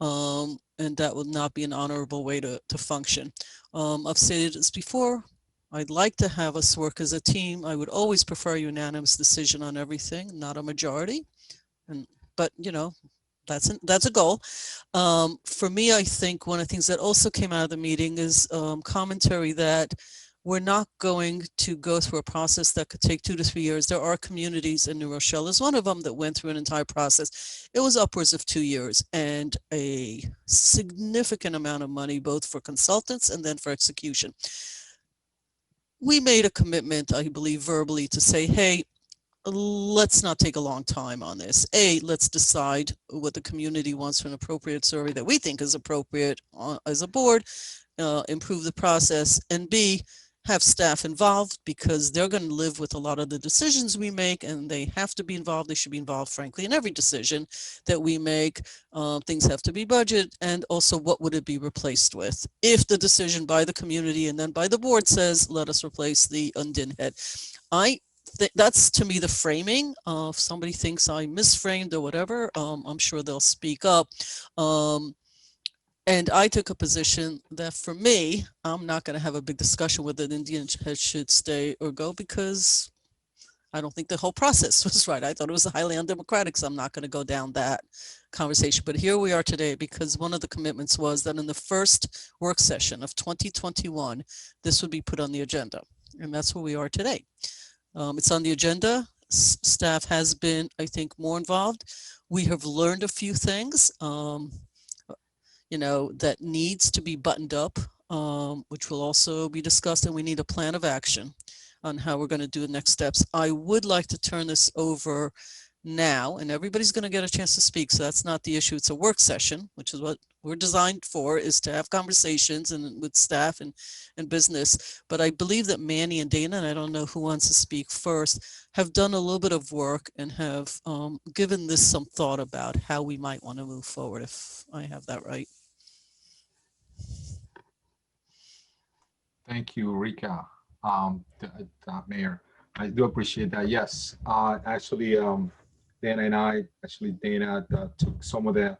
and that would not be an honorable way to function. I've stated this before. I'd like to have us work as a team. I would always prefer a unanimous decision on everything, not a majority. But you know, that's a goal. For me, I think one of the things that also came out of the meeting is commentary that we're not going to go through a process that could take 2 to 3 years. There are communities, in New Rochelle is one of them, that went through an entire process. It was upwards of 2 years and a significant amount of money, both for consultants and then for execution. We made a commitment, I believe verbally, to say, hey, let's not take a long time on this. Let's decide what the community wants for an appropriate survey that we think is appropriate as a board, improve the process, and B, have staff involved, because they're going to live with a lot of the decisions we make, and they have to be involved. They should be involved, frankly, in every decision that we make. Things have to be budgeted, and also what would it be replaced with if the decision by the community and then by the board says, let us replace the Undine head. I that's to me the framing. If somebody thinks I misframed or whatever, I'm sure they'll speak up. And I took a position that for me, I'm not going to have a big discussion whether the Indian head should stay or go, because I don't think the whole process was right. I thought it was highly undemocratic, so I'm not going to go down that conversation. But here we are today, because one of the commitments was that in the first work session of 2021, this would be put on the agenda. And that's where we are today. It's on the agenda. Staff has been, I think, more involved. We have learned a few things, you know, that needs to be buttoned up, which will also be discussed, and we need a plan of action on how we're going to do the next steps. I would like to turn this over now, and everybody's going to get a chance to speak, so that's not the issue. It's a work session, which is what we're designed for, is to have conversations and with staff and business. But I believe that Manny and Dana, and I don't know who wants to speak first, have done a little bit of work and have given this some thought about how we might want to move forward, if I have that right. Thank you, Rika. Mayor, I do appreciate that. Yes, actually, Dana and I, Dana took some of the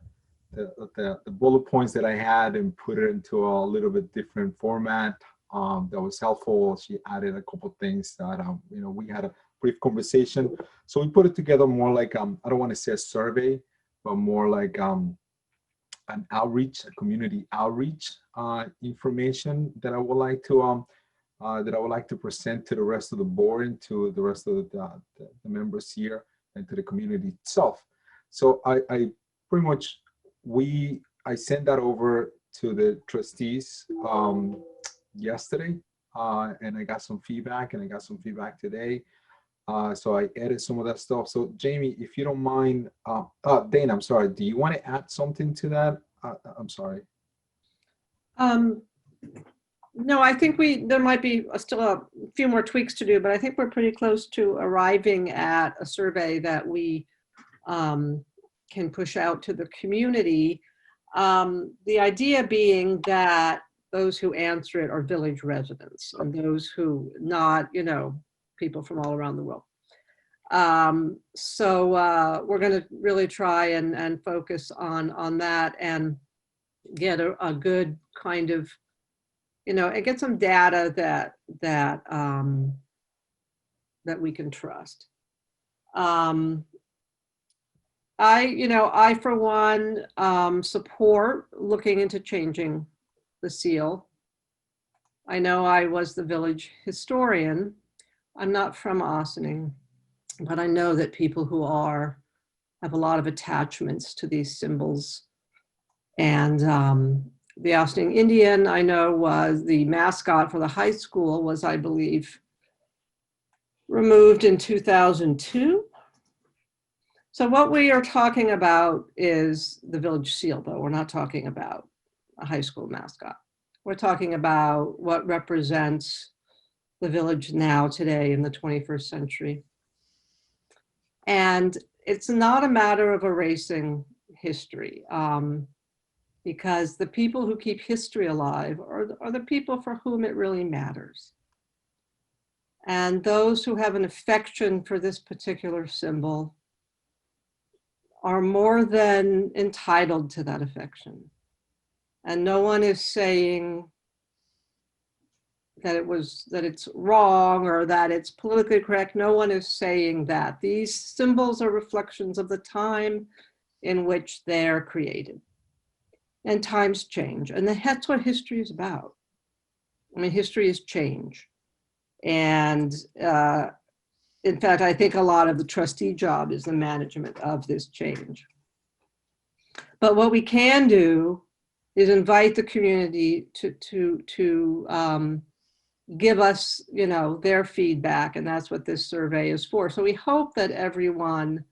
bullet points that I had and put it into a little bit different format. That was helpful. She added a couple of things that you know, we had a brief conversation. So we put it together more like I don't want to say a survey, but more like an outreach, a community outreach information that I would like to present to the rest of the board and to the rest of the members here and to the community itself. So I pretty much, I sent that over to the trustees yesterday, and I got some feedback, and I got some feedback today. So I added some of that stuff. So Jaime, if you don't mind, Dana, I'm sorry, do you want to add something to that? I'm sorry. No, I think there might be still a few more tweaks to do, but I think we're pretty close to arriving at a survey that we can push out to the community. The idea being that those who answer it are village residents, and those who not, you know, people from all around the world. So we're going to really try and focus on that and get a good kind of, you know, and get some data that we can trust. I for one support looking into changing the seal. I know I was the village historian. I'm not from Ossining, but I know that people who have a lot of attachments to these symbols. And the Ossining Indian, I know, was the mascot for the high school, was, I believe, removed in 2002. So what we are talking about is the village seal, though. We're not talking about a high school mascot. We're talking about what represents the village now, today, in the 21st century. And it's not a matter of erasing history, because the people who keep history alive are the people for whom it really matters. And those who have an affection for this particular symbol are more than entitled to that affection. And no one is saying that it's wrong or that it's politically correct. No one is saying that. These symbols are reflections of the time in which they're created. And times change, and that's what history is about. I mean, history is change. And in fact, I think a lot of the trustee job is the management of this change. But what we can do is invite the community to give us, you know, their feedback, and that's what this survey is for. So we hope that everyone,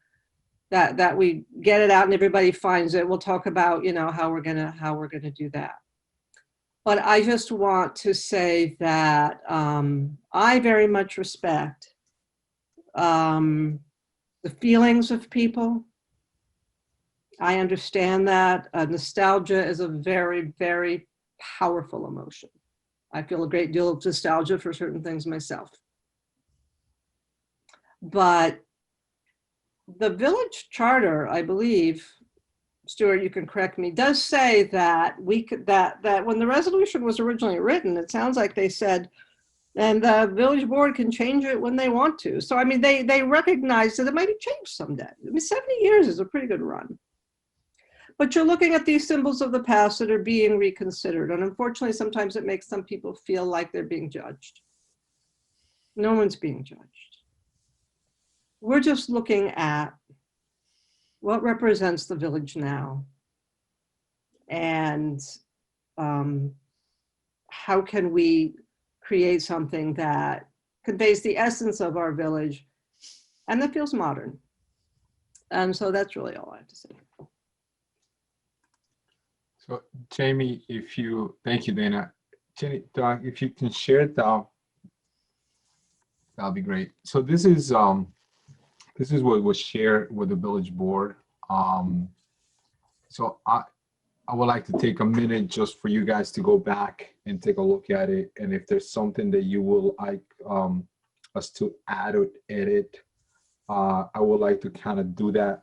that we get it out and everybody finds it. We'll talk about, you know, how we're gonna do that. But I just want to say that I very much respect the feelings of people. I understand that nostalgia is a very, very powerful emotion. I feel a great deal of nostalgia for certain things myself. But the village charter, I believe, Stuart, you can correct me, does say that we could, that when the resolution was originally written, it sounds like they said, and the village board can change it when they want to. So, I mean, they recognize that it might be changed someday. I mean, 70 years is a pretty good run. But you're looking at these symbols of the past that are being reconsidered. And unfortunately, sometimes it makes some people feel like they're being judged. No one's being judged. We're just looking at what represents the village now. And how can we create something that conveys the essence of our village and that feels modern. And so that's really all I have to say. So Jaime, thank you, Dana. Jenny, if you can share it down, that'll be great. So this is what was shared with the village board. So I would like to take a minute just for you guys to go back and take a look at it. And if there's something that you would like us to add or edit, I would like to kind of do that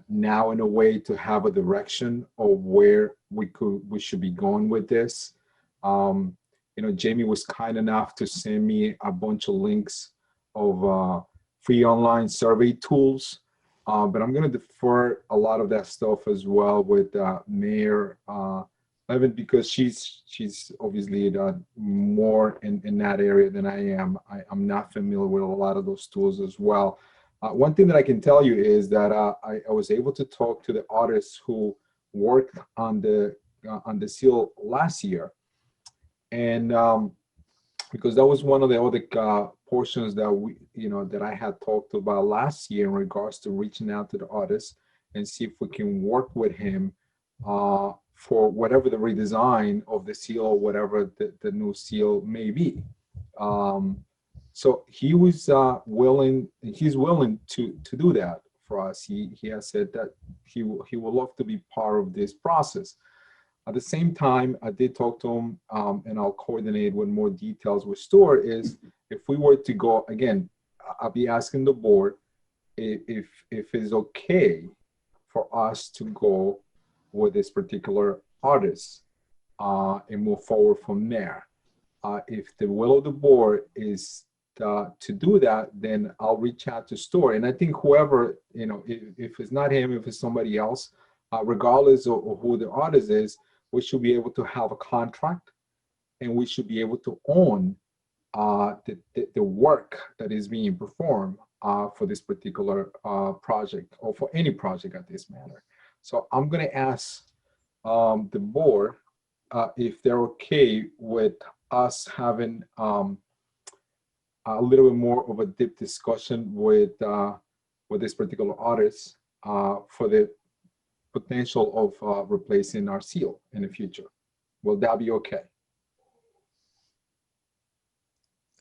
now in a way to have a direction of where we should be going with this. You know, Jaime was kind enough to send me a bunch of links of free online survey tools. But I'm going to defer a lot of that stuff as well with Mayor Levin, because she's obviously more in that area than I am. I'm not familiar with a lot of those tools as well. One thing that I can tell you is that I was able to talk to the artists who worked on the seal last year, and because that was one of the other portions that that I had talked about last year in regards to reaching out to the artist and see if we can work with him for whatever the redesign of the seal or whatever the new seal may be. So he was willing to do that for us. He has said that he would love to be part of this process. At the same time, I did talk to him, and I'll coordinate with more details with Stuart, is if we were to go, again, I'll be asking the board if it's okay for us to go with this particular artist and move forward from there. If the will of the board is to do that, then I'll reach out to Stuart. And I think whoever, if it's not him, if it's somebody else, regardless of who the artist is, we should be able to have a contract, and we should be able to own the work that is being performed for this particular project, or for any project at this matter. So I'm going to ask the board if they're okay with us having a little bit more of a deep discussion with this particular artist for the potential of replacing our seal in the future. Will that be okay?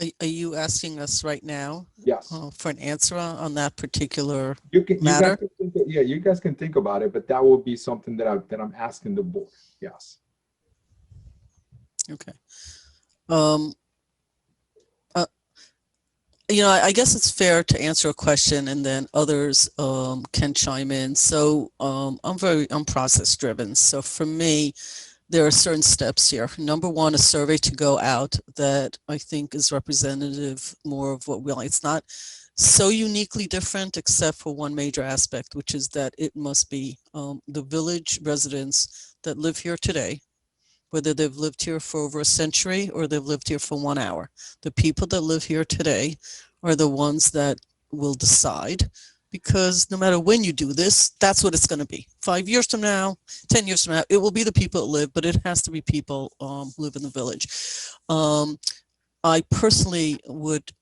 Are you asking us right now? Yes. For an answer on that particular matter? You guys can think about it, but that will be something that I'm asking the board. Yes. Okay. I guess it's fair to answer a question and then others can chime in. So I'm process driven. So for me, there are certain steps here. Number one, a survey to go out that I think is representative more of what we like. It's not so uniquely different except for one major aspect, which is that it must be the village residents that live here today, whether they've lived here for over a century or they've lived here for 1 hour. The people that live here today are the ones that will decide, because no matter when you do this, that's what it's going to be. 5 years from now, 10 years from now, it will be the people that live, but it has to be people who live in the village. I personally would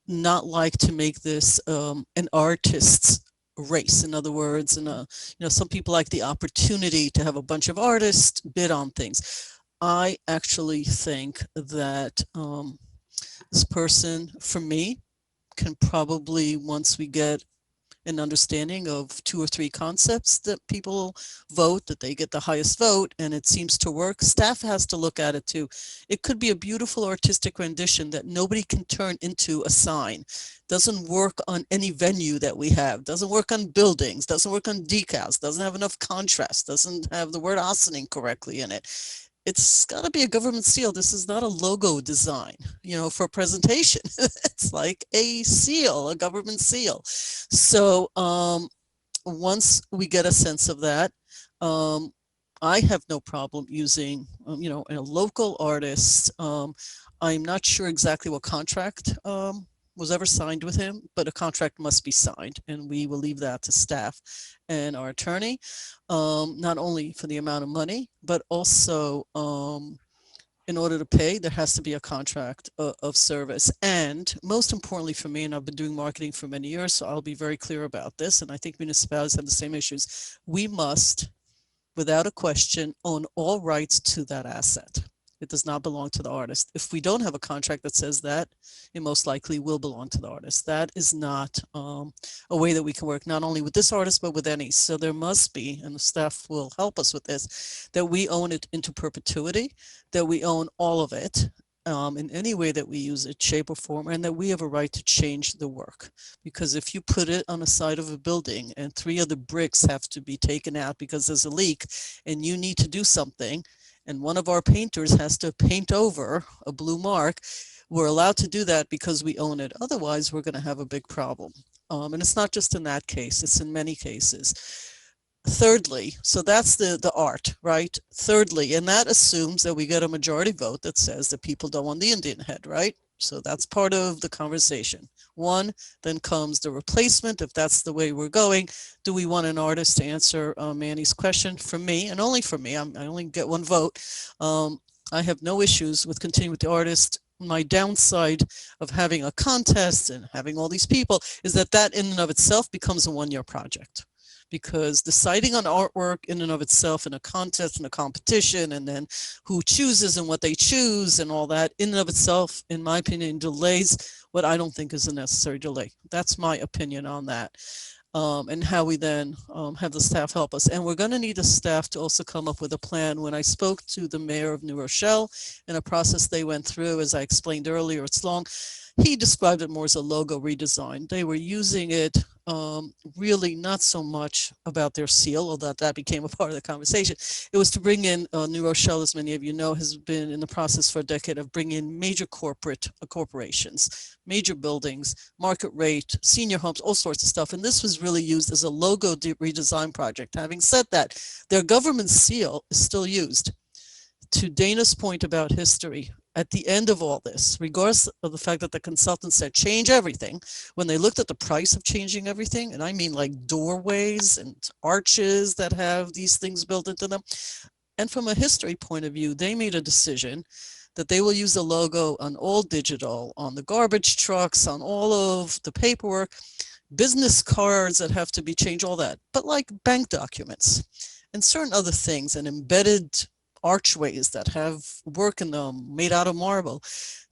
not like to make this an artist's race. In other words, some people like the opportunity to have a bunch of artists bid on things. I actually think that this person, for me, can probably, once we get an understanding of 2 or 3 concepts that people vote, that they get the highest vote, and it seems to work. Staff has to look at it too. It could be a beautiful artistic rendition that nobody can turn into a sign. Doesn't work on any venue that we have, doesn't work on buildings, doesn't work on decals, doesn't have enough contrast, doesn't have the word Ossining correctly in it. It's got to be a government seal. This is not a logo design, you know, for a presentation. It's like a seal, a government seal. So once we get a sense of that, I have no problem using, you know, a local artist. I'm not sure exactly what contract was ever signed with him, but a contract must be signed, and we will leave that to staff and our attorney, not only for the amount of money, but also in order to pay, there has to be a contract of service. And most importantly for me, and I've been doing marketing for many years, so I'll be very clear about this, and I think municipalities have the same issues. We must, without a question, own all rights to that asset. It does not belong to the artist. If we don't have a contract that says that, it most likely will belong to the artist. That is not a way that we can work, not only with this artist, but with any. So there must be, and the staff will help us with this, that we own it into perpetuity, that we own all of it in any way that we use it, shape or form, and that we have a right to change the work. Because if you put it on the side of a building and 3 of the bricks have to be taken out because there's a leak and you need to do something, and one of our painters has to paint over a blue mark, we're allowed to do that because we own it. Otherwise, we're going to have a big problem. And it's not just in that case, it's in many cases. Thirdly, so that's the art, right? Thirdly, and that assumes that we get a majority vote that says that people don't want the Indian head, right? So that's part of the conversation. One, then comes the replacement. If that's the way we're going, do we want an artist to answer Manny's question? For me, and only for me, I only get 1 vote. I have no issues with continuing with the artist. My downside of having a contest and having all these people is that that in and of itself becomes a 1-year project. Because deciding on artwork in and of itself in a contest and a competition, and then who chooses and what they choose and all that in and of itself, in my opinion, delays what I don't think is a necessary delay. That's my opinion on that. And how we then have the staff help us. And we're going to need the staff to also come up with a plan. When I spoke to the mayor of New Rochelle in a process they went through, as I explained earlier, it's long. He described it more as a logo redesign. They were using it really not so much about their seal, although that became a part of the conversation. It was to bring in New Rochelle, as many of you know, has been in the process for a decade of bringing in major corporations, major buildings, market rate, senior homes, all sorts of stuff. And this was really used as a logo redesign project. Having said that, their government seal is still used. To Dana's point about history, at the end of all this, regardless of the fact that the consultant said change everything, when they looked at the price of changing everything, and I mean like doorways and arches that have these things built into them, and from a history point of view, they made a decision that they will use the logo on all digital, on the garbage trucks, on all of the paperwork, business cards that have to be changed, all that, but like bank documents and certain other things, and embedded archways that have work in them made out of marble,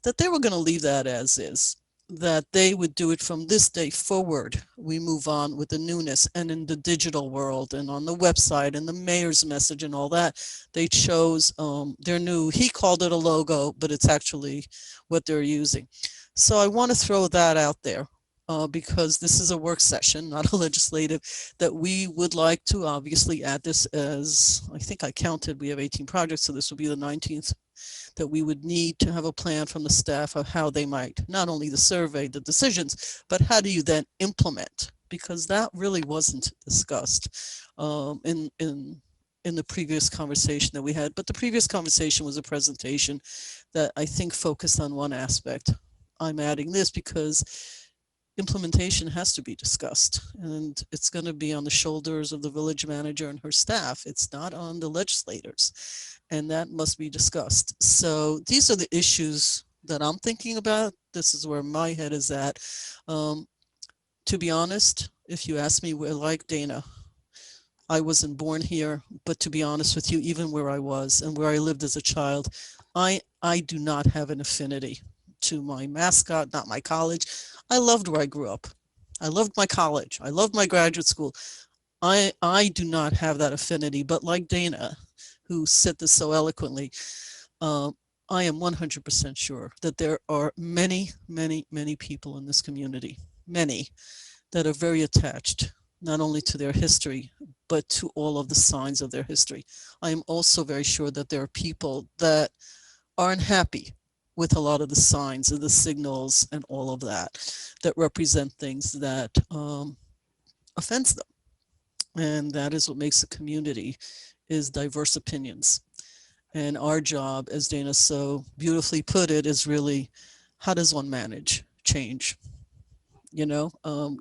that they were going to leave that as is, that they would do it from this day forward. We move on with the newness, and in the digital world and on the website and the mayor's message and all that, they chose their new, he called it a logo, but it's actually what they're using. So I want to throw that out there. Because this is a work session, not a legislative, that we would like to obviously add this as, I think I counted, we have 18 projects, so this will be the 19th, that we would need to have a plan from the staff of how they might, not only the survey, the decisions, but how do you then implement? Because that really wasn't discussed in the previous conversation that we had. But the previous conversation was a presentation that I think focused on one aspect. I'm adding this because implementation has to be discussed, and it's going to be on the shoulders of the village manager and her staff. It's not on the legislators, and that must be discussed. So these are the issues that I'm thinking about. This is where my head is at. To be honest, if you ask me, we're like Dana. I wasn't born here, but to be honest with you, even where I was and where I lived as a child, I do not have an affinity to my mascot, not my college. I loved where I grew up. I loved my college. I loved my graduate school. I do not have that affinity, but like Dana, who said this so eloquently, I am 100% sure that there are many, many, many people in this community, many, that are very attached, not only to their history, but to all of the signs of their history. I am also very sure that there are people that aren't happy with a lot of the signs and the signals and all of that, that represent things that offends them. And that is what makes a community, is diverse opinions. And our job, as Dana so beautifully put it, is really, how does one manage change? You know,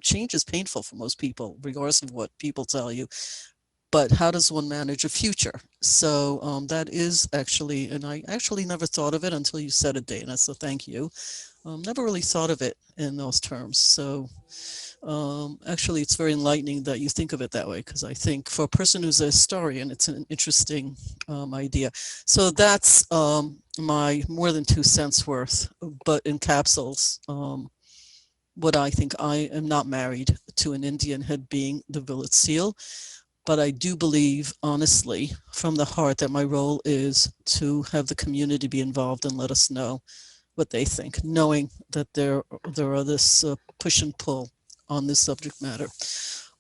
change is painful for most people, regardless of what people tell you. But how does one manage a future? So that is actually, and I actually never thought of it until you said it, Dana, so thank you. Never really thought of it in those terms. So actually, it's very enlightening that you think of it that way, because I think for a person who's a historian, it's an interesting idea. So that's my more than 2 cents worth, but encapsulates what I think. I am not married to an Indian head being the village seal, but I do believe, honestly, from the heart, that my role is to have the community be involved and let us know what they think, knowing that there are this push and pull on this subject matter.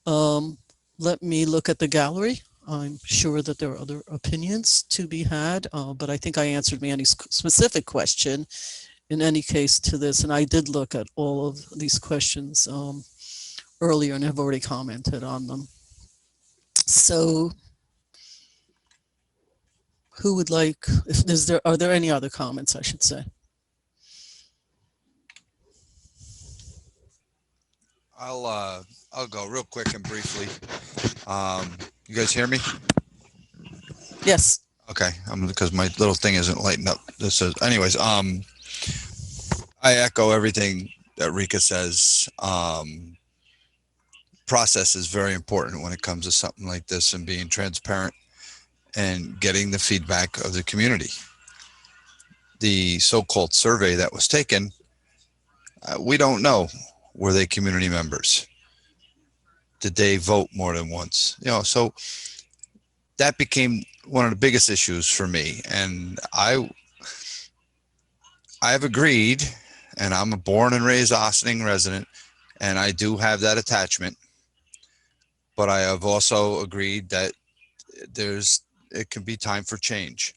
Let me look at the gallery. I'm sure that there are other opinions to be had, but I think I answered Manny's specific question in any case to this, and I did look at all of these questions earlier and have already commented on them. So who would like, are there any other comments, I should say? I'll go real quick and briefly. You guys hear me? Yes. Okay, because my little thing isn't lighting up. This is, anyways. I echo everything that Rika says. Process is very important when it comes to something like this, and being transparent and getting the feedback of the community. The so-called survey that was taken, we don't know. Were they community members? Did they vote more than once? You know, so that became one of the biggest issues for me. And I've agreed, and I'm a born and raised Ossining resident, and I do have that attachment. But I have also agreed that it can be time for change.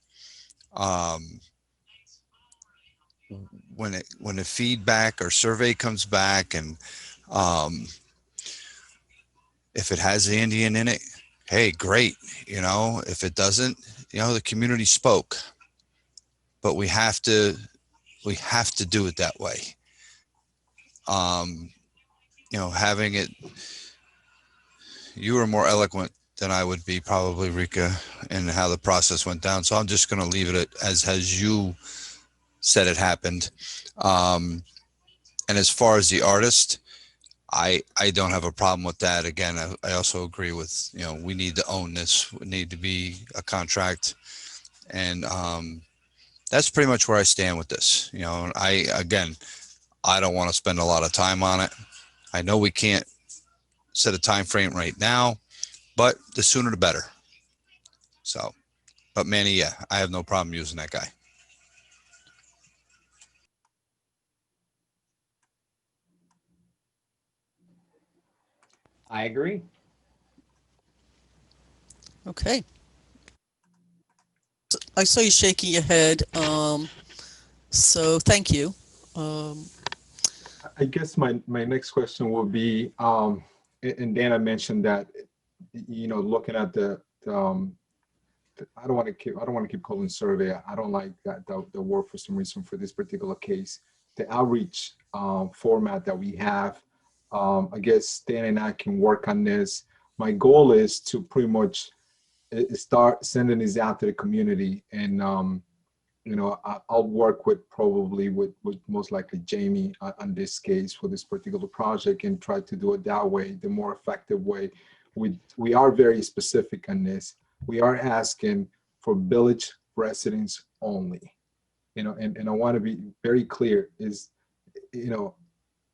When the feedback or survey comes back, and if it has the Indian in it, hey, great. You know, if it doesn't, you know, the community spoke. But we have to do it that way. You know, having it, you were more eloquent than I would be probably, Rika, in how the process went down. So I'm just going to leave it as you said it happened. And as far as the artist, I don't have a problem with that. Again, I also agree with, you know, we need to own this. We need to be a contract. And that's pretty much where I stand with this. You know, I don't want to spend a lot of time on it. I know we can't set a time frame right now, but the sooner the better. So, but Manny, yeah, I have no problem using that guy. I agree. Okay. I saw you shaking your head. So thank you. I guess my next question will be, and Dana mentioned that, you know, looking at the I don't want to keep calling survey. I don't like that the word for some reason for this particular case. The outreach format that we have. I guess Dana and I can work on this. My goal is to pretty much start sending these out to the community, and you know, I'll work with most likely Jaime on this case for this particular project, and try to do it that way, the more effective way. We are very specific on this. We are asking for village residents only, you know, and I want to be very clear is, you know,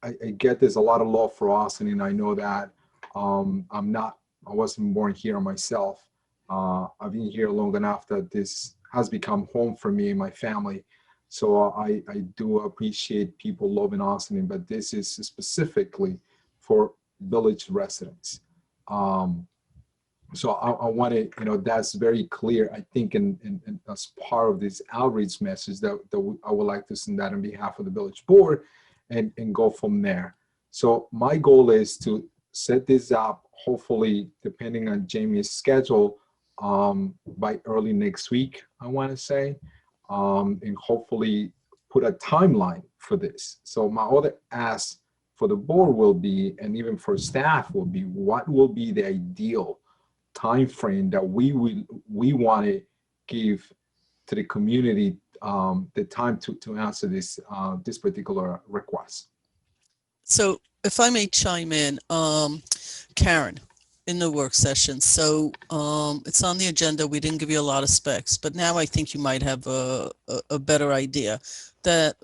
I get there's a lot of love for Austin, and I know that I wasn't born here myself. I've been here long enough that this has become home for me and my family. So I do appreciate people loving Austin, but this is specifically for village residents. So I want to, that's very clear, I think, in as part of this outreach message that I would like to send that on behalf of the village board and go from there. So my goal is to set this up, hopefully, depending on Jaime's schedule, by early next week, I want to say, and hopefully put a timeline for this. So my other ask for the board will be, and even for staff will be, what will be the ideal time frame that we want to give to the community the time to answer this this particular request. So if I may chime in, Karen, in the work session. So it's on the agenda. We didn't give you a lot of specs, but now I think you might have a better idea that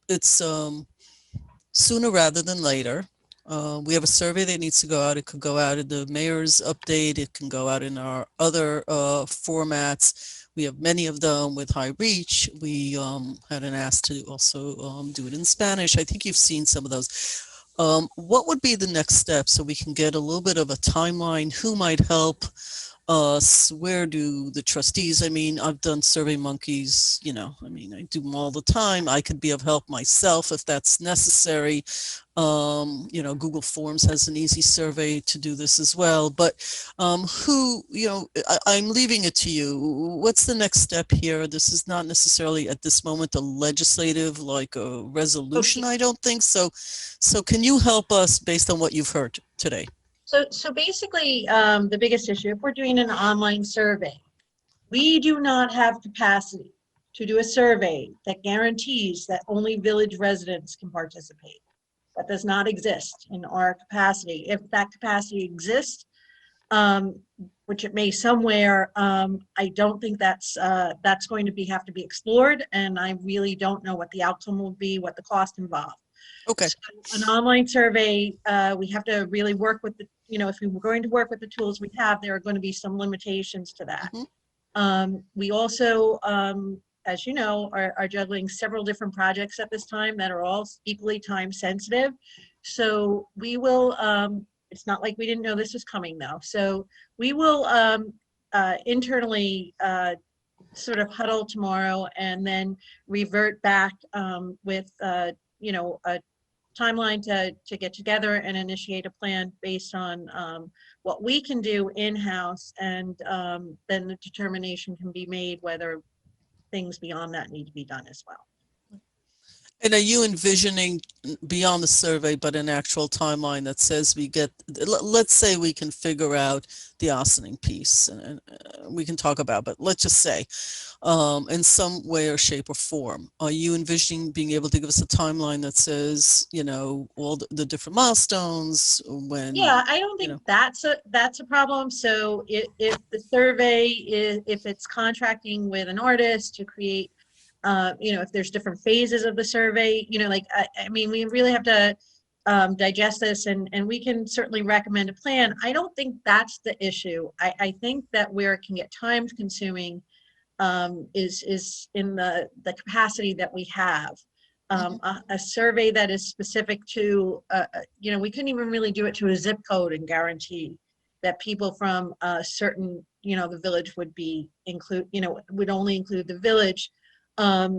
it's sooner rather than later. We have a survey that needs to go out. It could go out in the mayor's update. It can go out in our other formats. We have many of them with high reach. We had an ask to also do it in Spanish. I think you've seen some of those. What would be the next step so we can get a little bit of a timeline? Who might help us? Where do the trustees, I mean, I've done Survey Monkeys, I mean, I do them all the time. I could be of help myself if that's necessary. Google Forms has an easy survey to do this as well. But who, I'm leaving it to you. What's the next step here? This is not necessarily at this moment a legislative, like a resolution, I don't think. So can you help us based on what you've heard today? So basically, the biggest issue, if we're doing an online survey, we do not have capacity to do a survey that guarantees that only village residents can participate. That does not exist in our capacity. If that capacity exists, which it may somewhere, I don't think that's going to have to be explored, and I really don't know what the outcome will be, what the cost involved. Okay. So an online survey, we have to really work with the, if we were going to work with the tools we have, there are going to be some limitations to that. Mm-hmm. We also, as you know, are juggling several different projects at this time that are all equally time sensitive. So we will, it's not like we didn't know this was coming though. So we will internally sort of huddle tomorrow and then revert back with, a timeline to get together and initiate a plan based on what we can do in-house, and then the determination can be made whether things beyond that need to be done as well. And are you envisioning beyond the survey, but an actual timeline that says we get, let's say we can figure out the Austining piece, and we can talk about, but let's just say in some way or shape or form, are you envisioning being able to give us a timeline that says, all the different milestones when? Yeah, I don't think that's a problem. So if the survey is, if it's contracting with an artist to create, if there's different phases of the survey, I mean, we really have to digest this, and we can certainly recommend a plan. I don't think that's the issue. I think that where it can get time consuming is in the capacity that we have. A survey that is specific to, we couldn't even really do it to a zip code and guarantee that people from a certain, the village would be would only include the village. I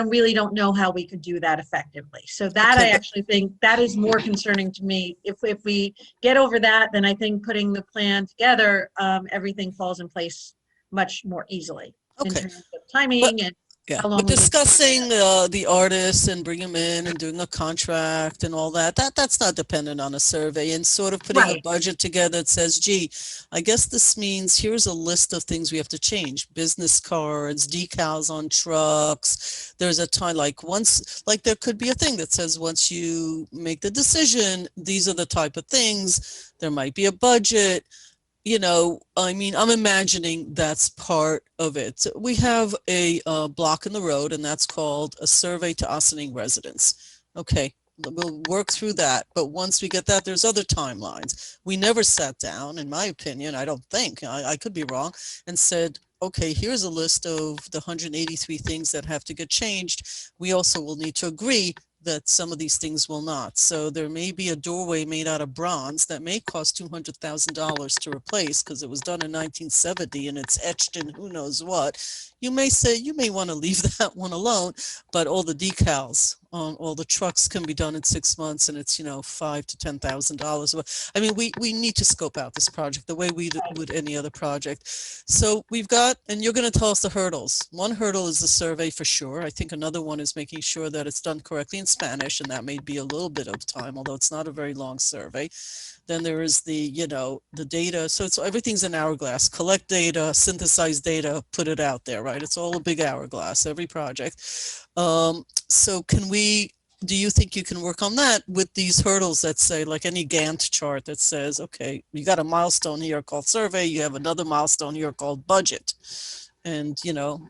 really don't know how we could do that effectively. So that I actually think that is more concerning to me. If we get over that, then I think putting the plan together, everything falls in place much more easily in terms of timing and how long. But discussing the artists and bring them in and doing a contract and all that's not dependent on a survey, and sort of putting a budget together that says, gee, I guess this means here's a list of things we have to change. Business cards, decals on trucks. There's a time there could be a thing that says once you make the decision, these are the type of things. There might be a budget. you know, I mean, I'm imagining that's part of it. We have a block in the road, and that's called a survey to Ossining residents. Okay, we'll work through that. But once we get that, there's other timelines. We never sat down, in my opinion, I don't think, I could be wrong, and said, okay, here's a list of the 183 things that have to get changed. We also will need to agree that some of these things will not. So there may be a doorway made out of bronze that may cost $200,000 to replace because it was done in 1970 and it's etched in who knows what. You may say you may want to leave that one alone, but all the decals on all the trucks can be done in 6 months, and it's, you know, $5,000 to $10,000. I mean, we need to scope out this project the way we would any other project. So we've got, and you're going to tell us the hurdles. One hurdle is the survey for sure. I think another one is making sure that it's done correctly in Spanish, and that may be a little bit of time, although it's not a very long survey. Then there is the, you know, the data. So it's everything's an hourglass. Collect data, synthesize data, put it out there, right? It's all a big hourglass, every project. So do you think you can work on that with these hurdles that say, like any Gantt chart that says, okay, you got a milestone here called survey, you have another milestone here called budget. And, you know,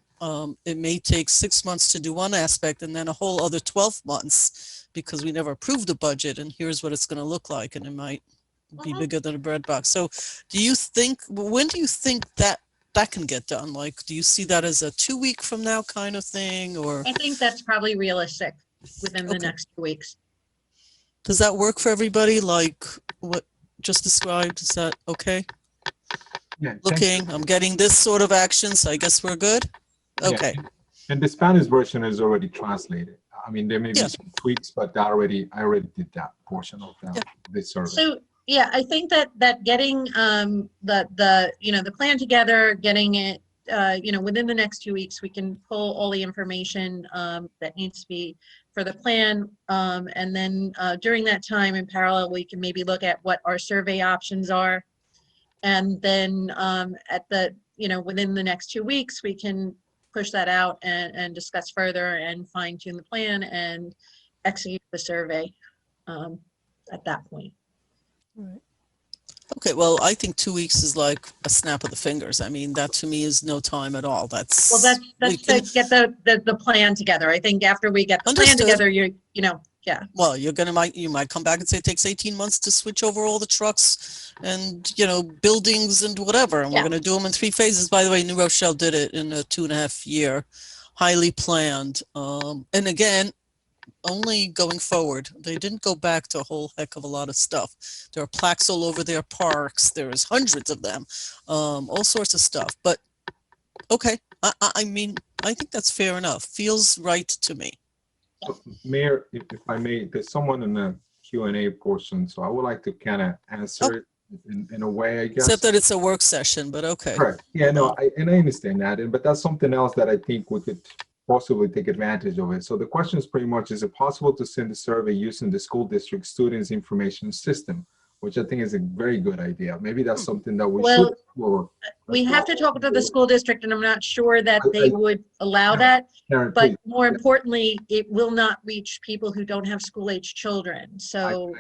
it may take 6 months to do one aspect and then a whole other 12 months because we never approved the budget, and here's what it's going to look like, and it might be bigger than a bread box. So do you think, when do you think that can get done? Like, do you see that as a 2 week from now kind of thing, or? I think that's probably realistic within the next 2 weeks. Does that work for everybody? Like what just described, is that okay? Yeah. Looking, I'm getting this sort of action, so I guess we're good? Okay. Yeah. And the Spanish version is already translated. I mean, there may be some tweaks, but I already did that portion of this survey. So yeah, I think that getting the plan together, getting it within the next 2 weeks, we can pull all the information that needs to be for the plan, and then during that time in parallel, we can maybe look at what our survey options are, and then within the next 2 weeks, we can push that out and discuss further and fine tune the plan and execute the survey at that point. Right. Okay, well, I think 2 weeks is like a snap of the fingers. I mean, that to me is no time at all. That's to get the plan together. I think after we get the plan together, Well, you might come back and say it takes 18 months to switch over all the trucks and, you know, buildings and whatever. And we're going to do them in 3 phases. By the way, New Rochelle did it in a 2.5 year, highly planned. And again, only going forward. They didn't go back to a whole heck of a lot of stuff. There are plaques all over their parks. There's hundreds of them, all sorts of stuff. But okay, I mean, I think that's fair enough. Feels right to me. Mayor, if I may, there's someone in the Q&A portion, so I would like to kind of answer it in a way, I guess. Except that it's a work session, but okay. Correct. Yeah, no, I understand that, but that's something else that I think we could possibly take advantage of it. So the question is pretty much, is it possible to send a survey using the school district students information system, which I think is a very good idea. Maybe that's something that we should explore. We have to talk to the school district, and I'm not sure that they would allow that. Karen, but please. More importantly, it will not reach people who don't have school-age children. So,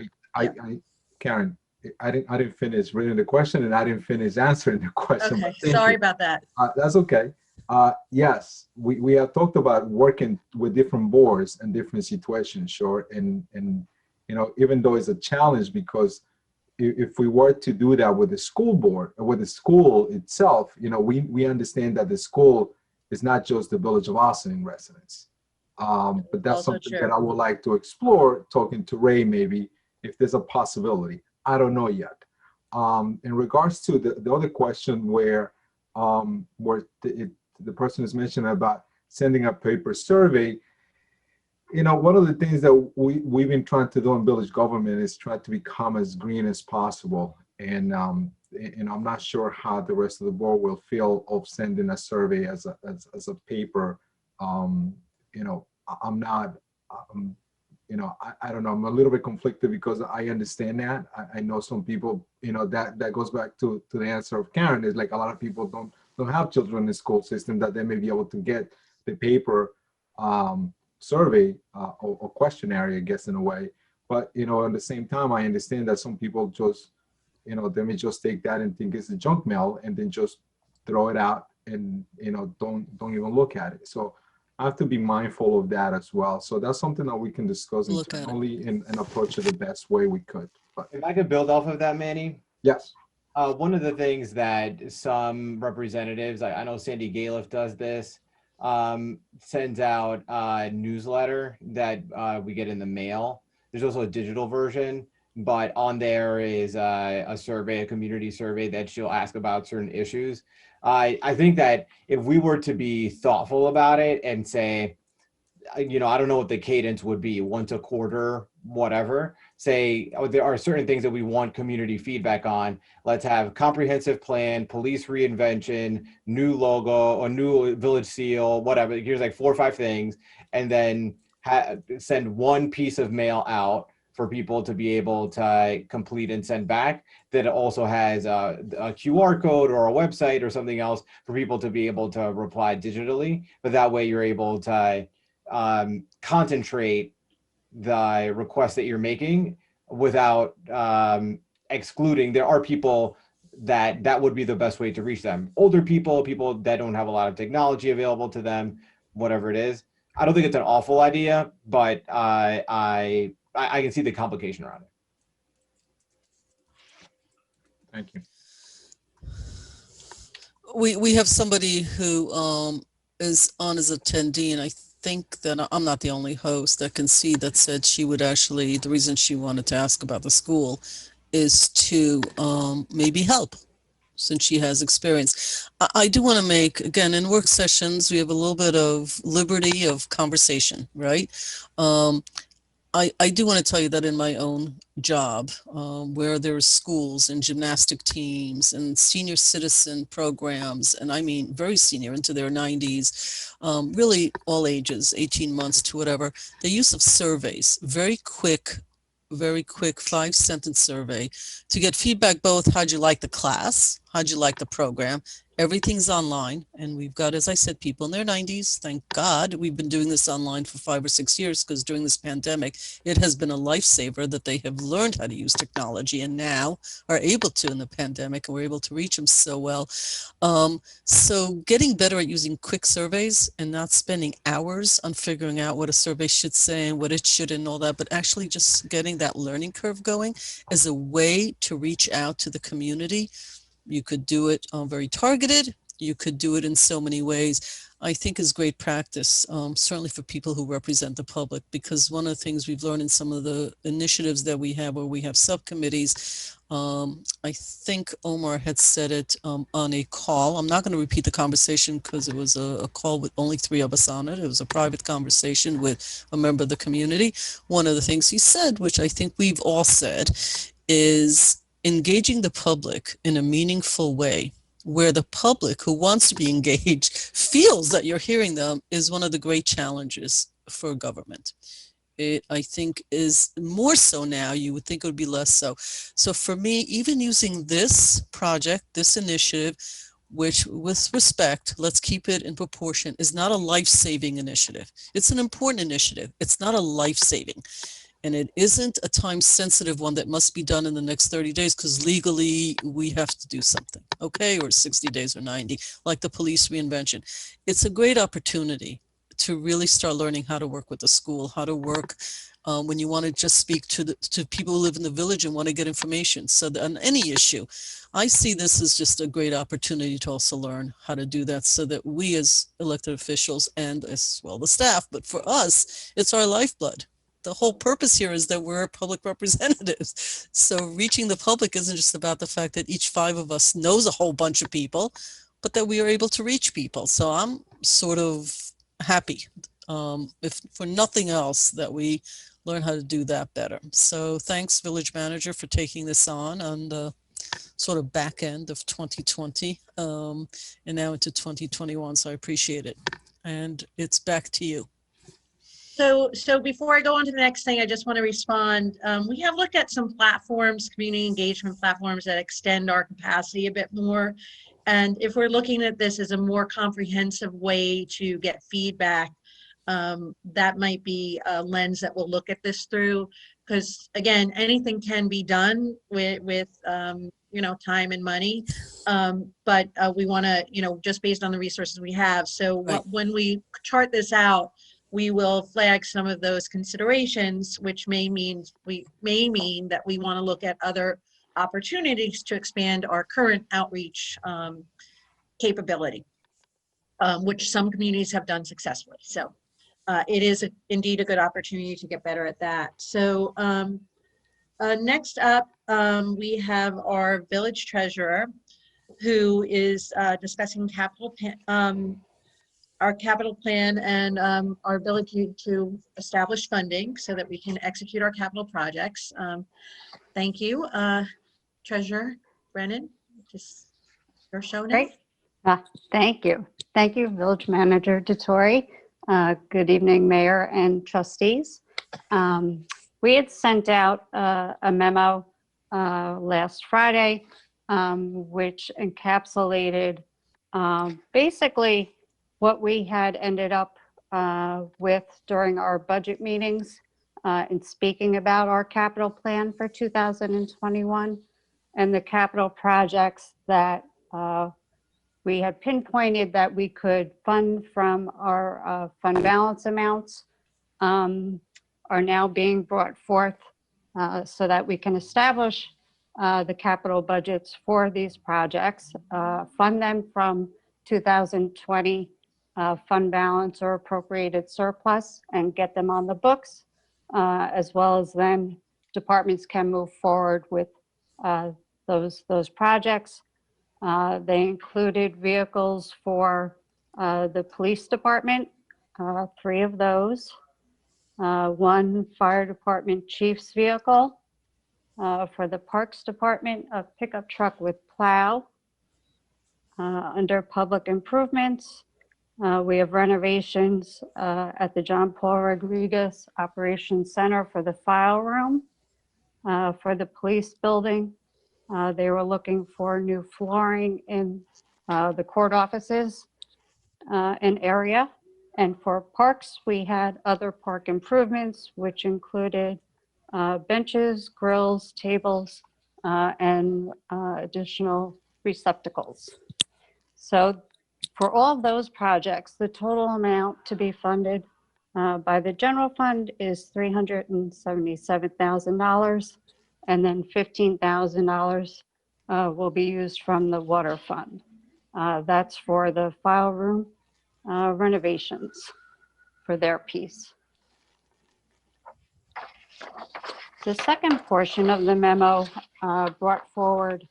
Karen, I didn't finish reading the question, and I didn't finish answering the question. Okay, sorry about that. That's okay. Yes, we have talked about working with different boards and different situations, sure. And you know, even though it's a challenge, because if we were to do that with the school board or with the school itself, you know, we understand that the school is not just the Village of Ossining residents. But that's something that I would like to explore, talking to Ray, maybe, if there's a possibility. I don't know yet. In regards to the other question where the person is mentioning about sending a paper survey, you know, one of the things that we've been trying to do in village government is try to become as green as possible. And I'm not sure how the rest of the board will feel of sending a survey as a paper. You know, I'm not, you know, I don't know, I'm a little bit conflicted because I understand that. I know some people, you know, that goes back to the answer of Karen, is like a lot of people don't have children in the school system that they may be able to get the paper survey or questionnaire, I guess, in a way. But, you know, at the same time, I understand that some people just they may just take that and think it's a junk mail and then just throw it out and, don't even look at it. So I have to be mindful of that as well. So that's something that we can discuss internally and approach it the best way we could. But if I could build off of that, Manny. Yes. One of the things that some representatives, I know Sandy Galiff does this, sends out a newsletter that we get in the mail. There's also a digital version, but on there is a survey, a community survey that she'll ask about certain issues. I think that if we were to be thoughtful about it and say, I don't know what the cadence would be, once a quarter, whatever, say, there are certain things that we want community feedback on. Let's have comprehensive plan, police reinvention, new logo, or new village seal, whatever. Here's like 4 or 5 things, and then send one piece of mail out for people to be able to complete and send back, that also has a QR code or a website or something else for people to be able to reply digitally. But that way you're able to concentrate the request that you're making without excluding. There are people that would be the best way to reach them. Older people that don't have a lot of technology available to them, whatever it is. I don't think it's an awful idea, but I can see the complication around it. Thank you. We have somebody who is on as attendee, and I think that I'm not the only host that can see that said she would actually, the reason she wanted to ask about the school is to maybe help, since she has experience. I do want to make, again, in work sessions, we have a little bit of liberty of conversation, right? I do want to tell you that in my own job, where there's schools and gymnastic teams and senior citizen programs, and I mean very senior, into their 90s, really all ages, 18 months to whatever, the use of surveys, very quick 5-sentence survey to get feedback, both how'd you like the class, how'd you like the program. Everything's online, and we've got, as I said, people in their 90s. Thank God we've been doing this online for 5 or 6 years, because during this pandemic, it has been a lifesaver that they have learned how to use technology and now are able to in the pandemic, and we're able to reach them so well. So getting better at using quick surveys and not spending hours on figuring out what a survey should say and what it should and all that, but actually just getting that learning curve going as a way to reach out to the community. You could do it very targeted. You could do it in so many ways. I think is great practice, certainly for people who represent the public, because one of the things we've learned in some of the initiatives that we have, where we have subcommittees, I think Omar had said it on a call. I'm not going to repeat the conversation because it was a call with only 3 of us on it. It was a private conversation with a member of the community. One of the things he said, which I think we've all said, is engaging the public in a meaningful way, where the public who wants to be engaged feels that you're hearing them, is one of the great challenges for government. It, I think, is more so now. You would think it would be less so. So for me, even using this project, this initiative, which, with respect, let's keep it in proportion, is not a life-saving initiative. It's an important initiative. It's not a life-saving. And it isn't a time-sensitive one that must be done in the next 30 days because legally we have to do something, okay? Or 60 days or 90, like the police reinvention. It's a great opportunity to really start learning how to work with the school, how to work when you want to just speak to people who live in the village and want to get information. So on any issue, I see this as just a great opportunity to also learn how to do that, so that we as elected officials, and as well the staff, but for us, it's our lifeblood. The whole purpose here is that we're public representatives. So reaching the public isn't just about the fact that each 5 of us knows a whole bunch of people, but that we are able to reach people. So I'm sort of happy, if for nothing else, that we learn how to do that better. So thanks, Village Manager, for taking this on the sort of back end of 2020 and now into 2021. So I appreciate it. And it's back to you. So before I go on to the next thing, I just want to respond. We have looked at some platforms, community engagement platforms, that extend our capacity a bit more. And if we're looking at this as a more comprehensive way to get feedback, that might be a lens that we'll look at this through. because again, anything can be done with you know, time and money. But we want to, you know, just based on the resources we have. So when we chart this out, we will flag some of those considerations, which may mean that we want to look at other opportunities to expand our current outreach capability, which some communities have done successfully. So it is indeed a good opportunity to get better at that. So next up, we have our village treasurer, who is discussing our capital plan and our ability to establish funding so that we can execute our capital projects. Thank you, Treasurer Brennan. Just your show now. Great. Thank you. Thank you, Village Manager DeTore. Good evening, Mayor and trustees. We had sent out a memo last Friday, which encapsulated basically what we had ended up with during our budget meetings in speaking about our capital plan for 2021 and the capital projects that we had pinpointed that we could fund from our fund balance amounts are now being brought forth so that we can establish the capital budgets for these projects, fund them from 2020 fund balance or appropriated surplus and get them on the books, as well as then departments can move forward with those projects. They included vehicles for the police department, 3 of those, 1 fire department chief's vehicle, for the parks department, a pickup truck with plow. Under public improvements, we have renovations at the John Paul Rodriguez Operations Center for the file room. For the police building, they were looking for new flooring in the court offices and area. And for parks, we had other park improvements, which included benches, grills, tables, and additional receptacles. So for all of those projects, the total amount to be funded by the general fund is $377,000, and then $15,000 will be used from the water fund. That's for the file room renovations for their piece. The second portion of the memo brought forward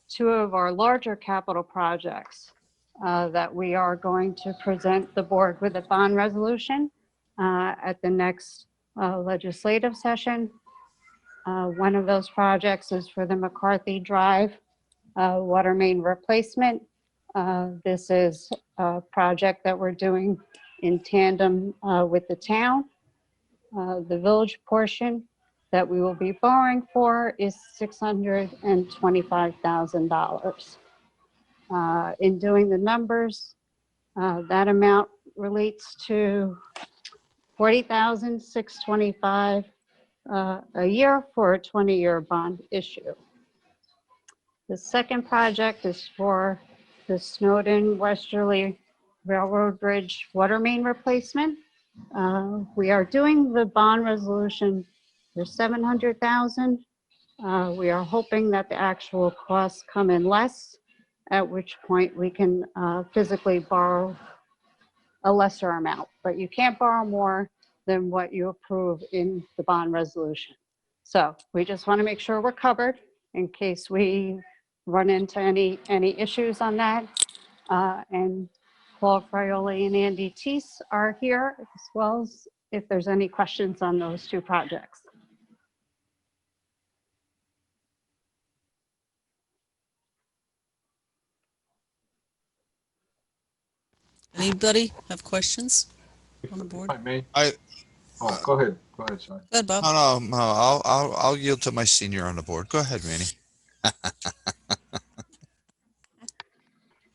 2 of our larger capital projects that we are going to present the board with a bond resolution at the next legislative session. One of those projects is for the McCarthy Drive water main replacement. This is a project that we're doing in tandem with the town. The village portion that we will be borrowing for is $625,000. In doing the numbers, that amount relates to $40,625 a year for a 20-year bond issue. The second project is for the Snowden Westerly Railroad Bridge water main replacement. We are doing the bond resolution for $700,000. We are hoping that the actual costs come in less, at which point we can physically borrow a lesser amount, but you can't borrow more than what you approve in the bond resolution. So we just want to make sure we're covered in case we run into any issues on that. And Paul Frioli and Andy Teese are here, as well as if there's any questions on those 2 projects. Anybody have questions on the board? I may. Go ahead. Go ahead, Sean. Go ahead, Bob. No, I'll yield to my senior on the board. Go ahead, Manny.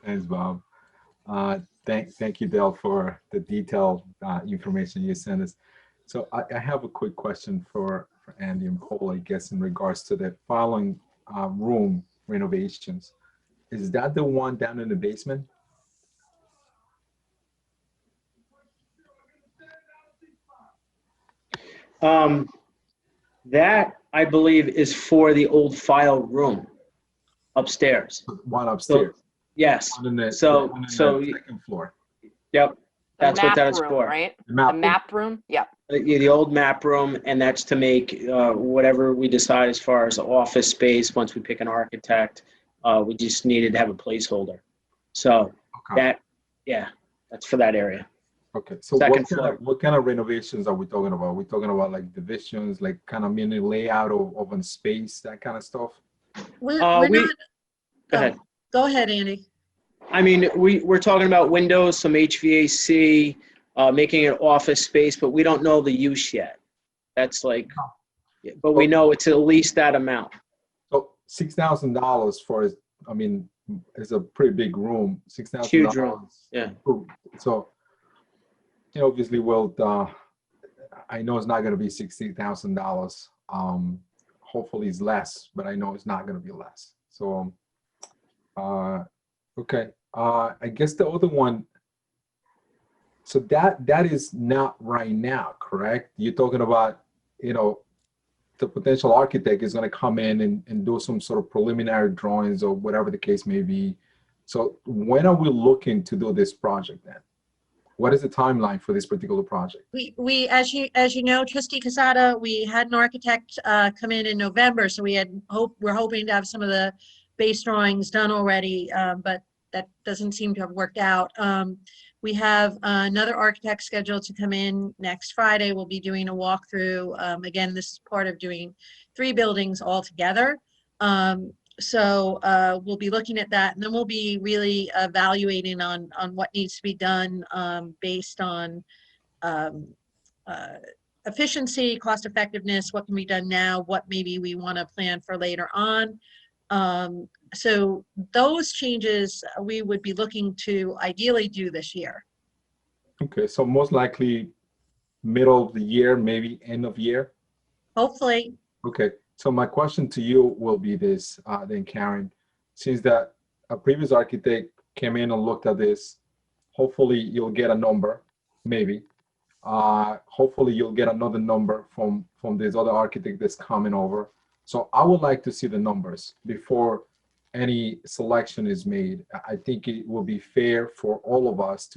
Thanks, Bob. Thank you, Dale, for the detailed information you sent us. So I have a quick question for for Andy and Paul, I guess, in regards to the following room renovations. Is that the one down in the basement? That, I believe, is for the old file room upstairs. One upstairs. So, yes. On the second floor. Yep. That's what that is room, for. Right? The map The map room? Yep. The old map room, and that's to make whatever we decide as far as office space. Once we pick an architect, we just needed to have a placeholder. So that's for that area. Okay, so what kind of renovations are we talking about? Are we talking about like divisions, like kind of mini layout of a space, that kind of stuff? Go ahead, Andy. I mean, we're talking about windows, some HVAC, making it office space, but we don't know the use yet. That's like, but we know it's at least that amount. So $6,000 for, I mean, it's a pretty big room. $6,000. Huge room. Yeah. So, obviously, I know it's not going to be $60,000. Hopefully, it's less, but I know it's not going to be less. So, okay. I guess the other one. So that is not right now, correct? You're talking about, the potential architect is going to come in and do some sort of preliminary drawings or whatever the case may be. So when are we looking to do this project then? What is the timeline for this particular project? We as you know, Trustee Casada, we had an architect come in November, so we're hoping to have some of the base drawings done already, but that doesn't seem to have worked out. We have another architect scheduled to come in next Friday. We'll be doing a walkthrough. Again, this is part of doing 3 buildings all together. So we'll be looking at that, and then we'll be really evaluating on what needs to be done based on efficiency, cost effectiveness, what can be done now, what maybe we want to plan for later on. So those changes we would be looking to ideally do this year. Okay, so most likely middle of the year, maybe end of year? Hopefully. Okay, so my question to you will be this, then Karen, since that a previous architect came in and looked at this, hopefully you'll get a number, maybe. Hopefully you'll get another number from this other architect that's coming over. So I would like to see the numbers before any selection is made. I think it will be fair for all of us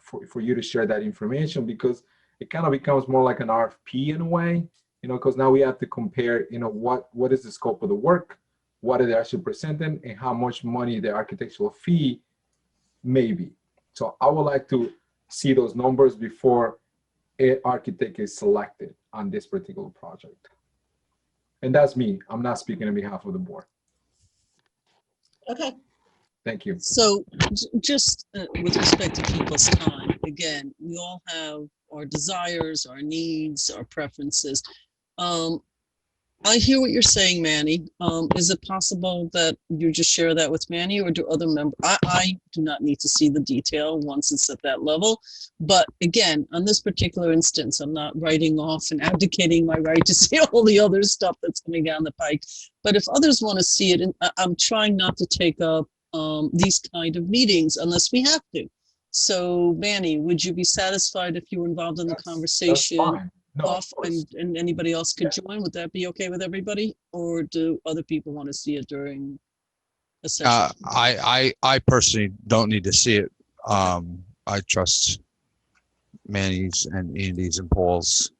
for you to share that information, because it kind of becomes more like an RFP in a way, because now we have to compare, what is the scope of the work, what are they actually presenting, and how much money the architectural fee may be. So I would like to see those numbers before an architect is selected on this particular project. And that's me. I'm not speaking on behalf of the board. Okay. Thank you. So just with respect to people's time, again, we all have our desires, our needs, our preferences. I hear what you're saying, Manny. Is it possible that you just share that with Manny, or do other members? I do not need to see the detail once it's at that level. But again, on this particular instance, I'm not writing off and abdicating my right to see all the other stuff that's coming down the pike. But if others want to see it, and I'm trying not to take up these kind of meetings unless we have to. So Manny, would you be satisfied if you were involved in the conversation? That's fine. No, off and anybody else could join? Would that be okay with everybody, or do other people want to see it during a session? I personally don't need to see it. I trust Manny's and Andy's and Paul's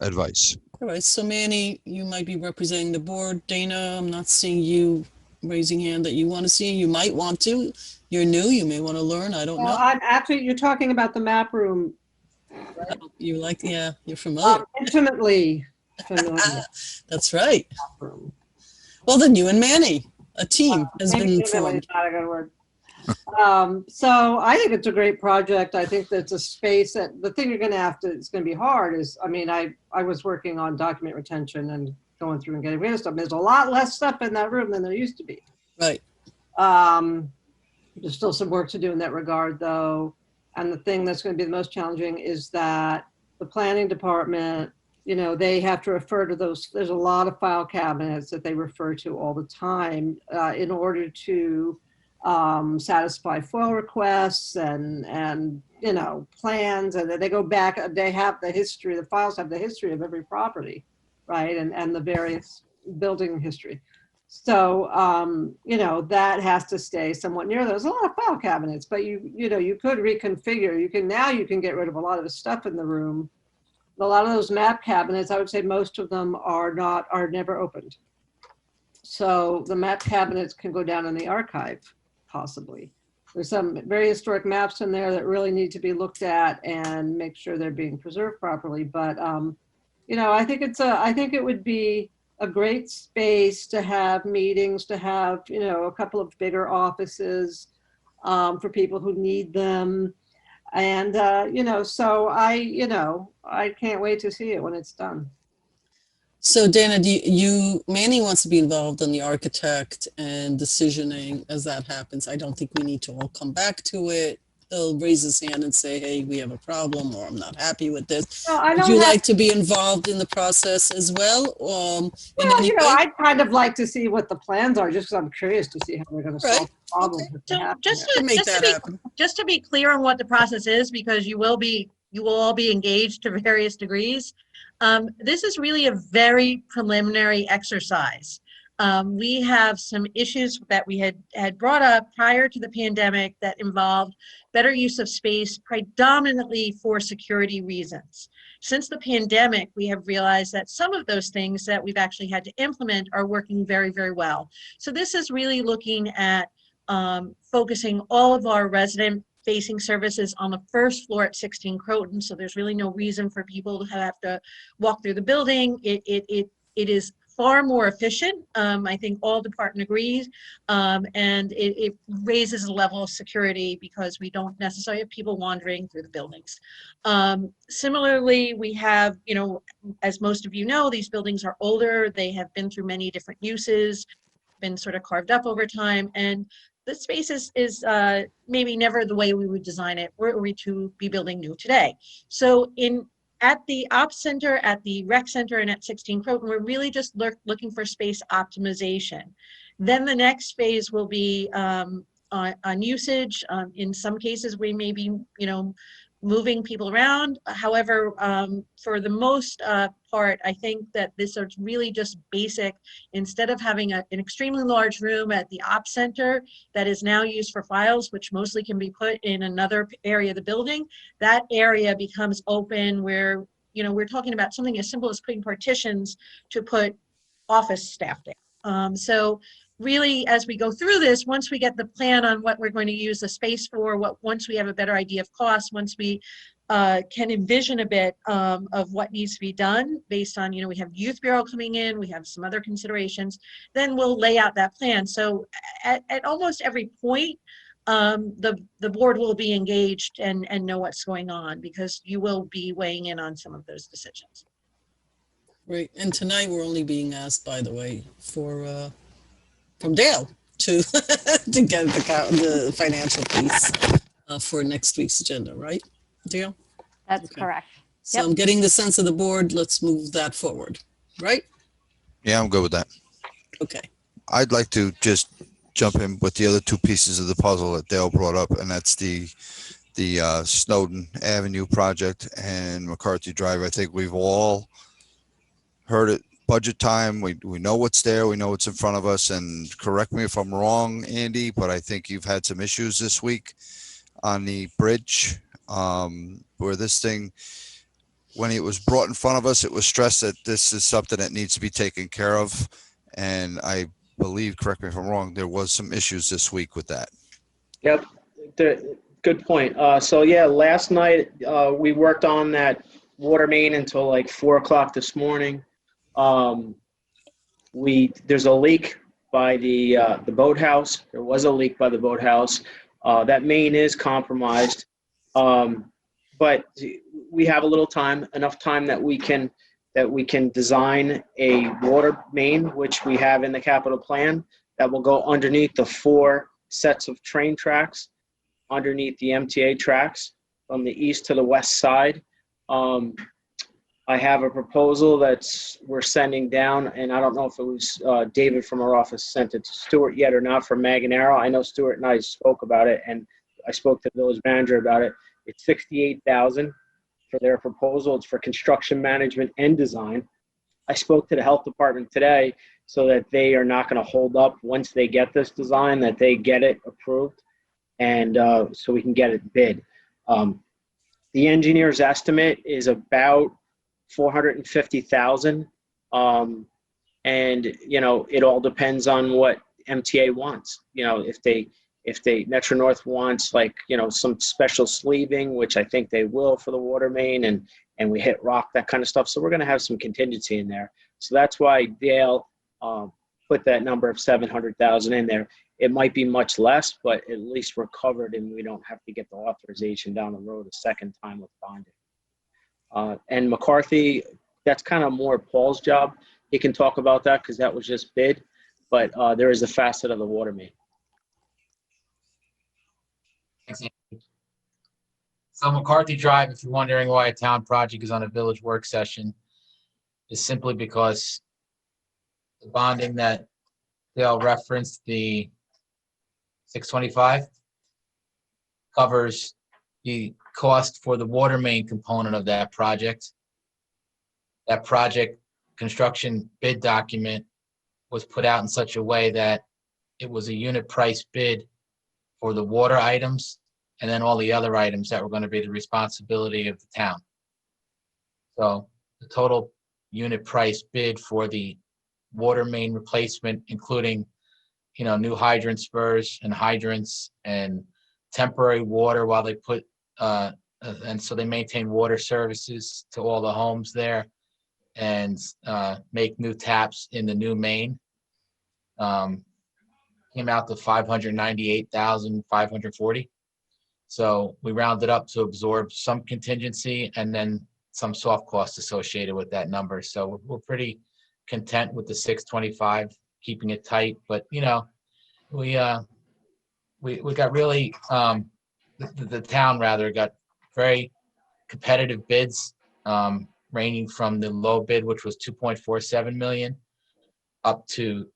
advice. All right, so Manny, you might be representing the board. Dana, I'm not seeing you raising hand that you want to see. You might want to. You're new, you may want to learn, I don't know. Actually, you're talking about the map room. Right. You like, yeah, you're familiar. Intimately familiar. That's right. Well, then you and Manny, a team, has been formed. Not a good word. So I think it's a great project. I think that's a space that the thing you're going to have to, it's going to be hard is, I mean, I was working on document retention and going through and getting rid of stuff. There's a lot less stuff in that room than there used to be. Right. There's still some work to do in that regard, though. And the thing that's going to be the most challenging is that the planning department, you know, they have to refer to those. There's a lot of file cabinets that they refer to all the time in order to satisfy FOIL requests and you know, plans, and they go back. They have the history. The files have the history of every property, right, and the various building history. So you know, that has to stay somewhat near. There's a lot of file cabinets, but you know, you could reconfigure. You can get rid of a lot of the stuff in the room. A lot of those map cabinets, I would say most of them are never opened. So the map cabinets can go down in the archive, possibly. There's some very historic maps in there that really need to be looked at and make sure they're being preserved properly. But you know, I think it would be a great space to have meetings, to have, you know, a couple of bigger offices for people who need them. And, you know, so I can't wait to see it when it's done. So Dana, Manny wants to be involved in the architect and decisioning as that happens. I don't think we need to all come back to it. He'll raise his hand and say, hey, we have a problem, or I'm not happy with this. Would you like to be involved in the process as well? Well, you know, I'd kind of like to see what the plans are, just because I'm curious to see how we're going to solve the problem. Okay. Just to be clear on what the process is, because you will all be engaged to various degrees. This is really a very preliminary exercise. We have some issues that we had brought up prior to the pandemic that involved better use of space, predominantly for security reasons. Since the pandemic, we have realized that some of those things that we've actually had to implement are working very, very well. So this is really looking at focusing all of our resident-facing services on the first floor at 16 Croton. So there's really no reason for people to have to walk through the building. It is far more efficient. I think all department agrees, and it raises the level of security because we don't necessarily have people wandering through the buildings. Similarly, we have, you know, as most of you know, these buildings are older. They have been through many different uses, been sort of carved up over time, and the space is maybe never the way we would design it were we to be building new today. So at the Ops Center, at the Rec Center, and at 16 Croton, we're really just looking for space optimization. Then the next phase will be on usage. In some cases, we may be, you know, moving people around. However, for the most part, I think that this is really just basic. Instead of having an extremely large room at the Ops Center that is now used for files, which mostly can be put in another area of the building, that area becomes open where, you know, we're talking about something as simple as putting partitions to put office staff there. So really, as we go through this, once we get the plan on what we're going to use the space for, once we have a better idea of cost, once we can envision a bit of what needs to be done based on, you know, we have Youth Bureau coming in, we have some other considerations, then we'll lay out that plan. So at almost every point, the board will be engaged and know what's going on, because you will be weighing in on some of those decisions. Right, and tonight we're only being asked, by the way, from Dale to to get the financial piece for next week's agenda, right, Dale? That's correct. So Yep. I'm getting the sense of the board. Let's move that forward, right? Yeah, I'm good with that. Okay. I'd like to just jump in with the other two pieces of the puzzle that Dale brought up, and that's the Snowden Avenue project and McCarthy Drive. I think we've all heard it. Budget time, we know what's there, we know what's in front of us, and correct me if I'm wrong, Andy, but I think you've had some issues this week on the bridge where this thing, when it was brought in front of us, it was stressed that this is something that needs to be taken care of, and I believe, correct me if I'm wrong, there was some issues this week with that. Yep, good point. So yeah, last night we worked on that water main until like 4 o'clock this morning. There's a leak by the boathouse. There was a leak by the boathouse. That main is compromised, but we have a little time, enough time that we can design a water main, which we have in the capital plan, that will go underneath the 4 sets of train tracks, underneath the MTA tracks from the east to the west side. I have a proposal we're sending down, and I don't know if it was David from our office sent it to Stuart yet or not, for Manganaro. I know Stuart and I spoke about it, and I spoke to the village manager about it. It's $68,000 for their proposal. It's for construction management and design. I spoke to the health department today so that they are not going to hold up once they get this design, that they get it approved, and so we can get it bid. The engineer's estimate is about $450,000, and it all depends on what MTA wants. If Metro North wants some special sleeving, which I think they will for the water main, and we hit rock, that kind of stuff. So we're going to have some contingency in there. So that's why Dale put that number of $700,000 in there. It might be much less, but at least we're covered, and we don't have to get the authorization down the road a second time with bonding. And McCarthy, that's kind of more Paul's job. He can talk about that because that was just bid, but there is a facet of the water main. So McCarthy Drive, if you're wondering why a town project is on a village work session, is simply because the bonding that Dale referenced, the 625, covers the cost for the water main component of that project. That project construction bid document was put out in such a way that it was a unit price bid for the water items, and then all the other items that were going to be the responsibility of the town. So the total unit price bid for the water main replacement, including new hydrant spurs and hydrants and temporary water while they put and so they maintain water services to all the homes there, and make new taps in the new main, came out to $598,540. So we rounded up to absorb some contingency and then some soft costs associated with that number. So we're pretty content with the 625, keeping it tight. But we got really the town rather got very competitive bids, ranging from the low bid, which was 2.47 million, up to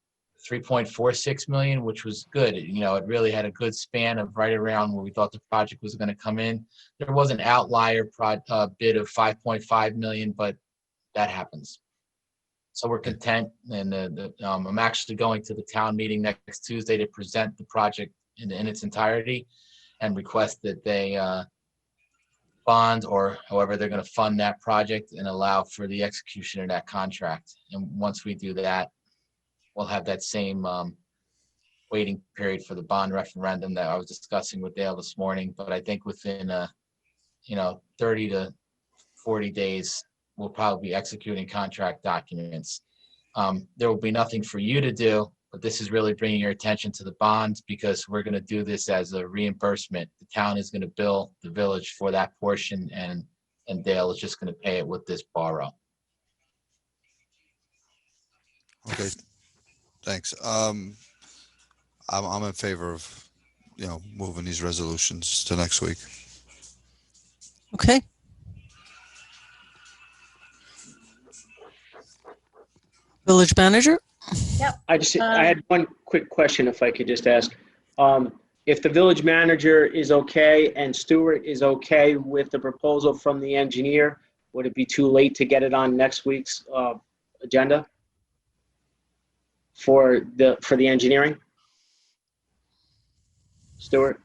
3.46 million, which was good. It really had a good span of right around where we thought the project was going to come in. There was an outlier bid of 5.5 million, but that happens. So we're content, and I'm actually going to the town meeting next Tuesday to present the project in its entirety and request that they bond, or however they're going to fund that project, and allow for the execution of that contract. And once we do that, we'll have that same waiting period for the bond referendum that I was discussing with Dale this morning. But I think within 30 to 40 days, we'll probably be executing contract documents. There will be nothing for you to do, but this is really bringing your attention to the bonds, because we're going to do this as a reimbursement. The town is going to bill the village for that portion, and Dale is just going to pay it with this borrow. Okay, thanks. I'm in favor of, moving these resolutions to next week. Okay. Village manager? Yep. I had one quick question, if I could just ask. If the village manager is okay and Stuart is okay with the proposal from the engineer, would it be too late to get it on next week's agenda for the engineering? Stuart?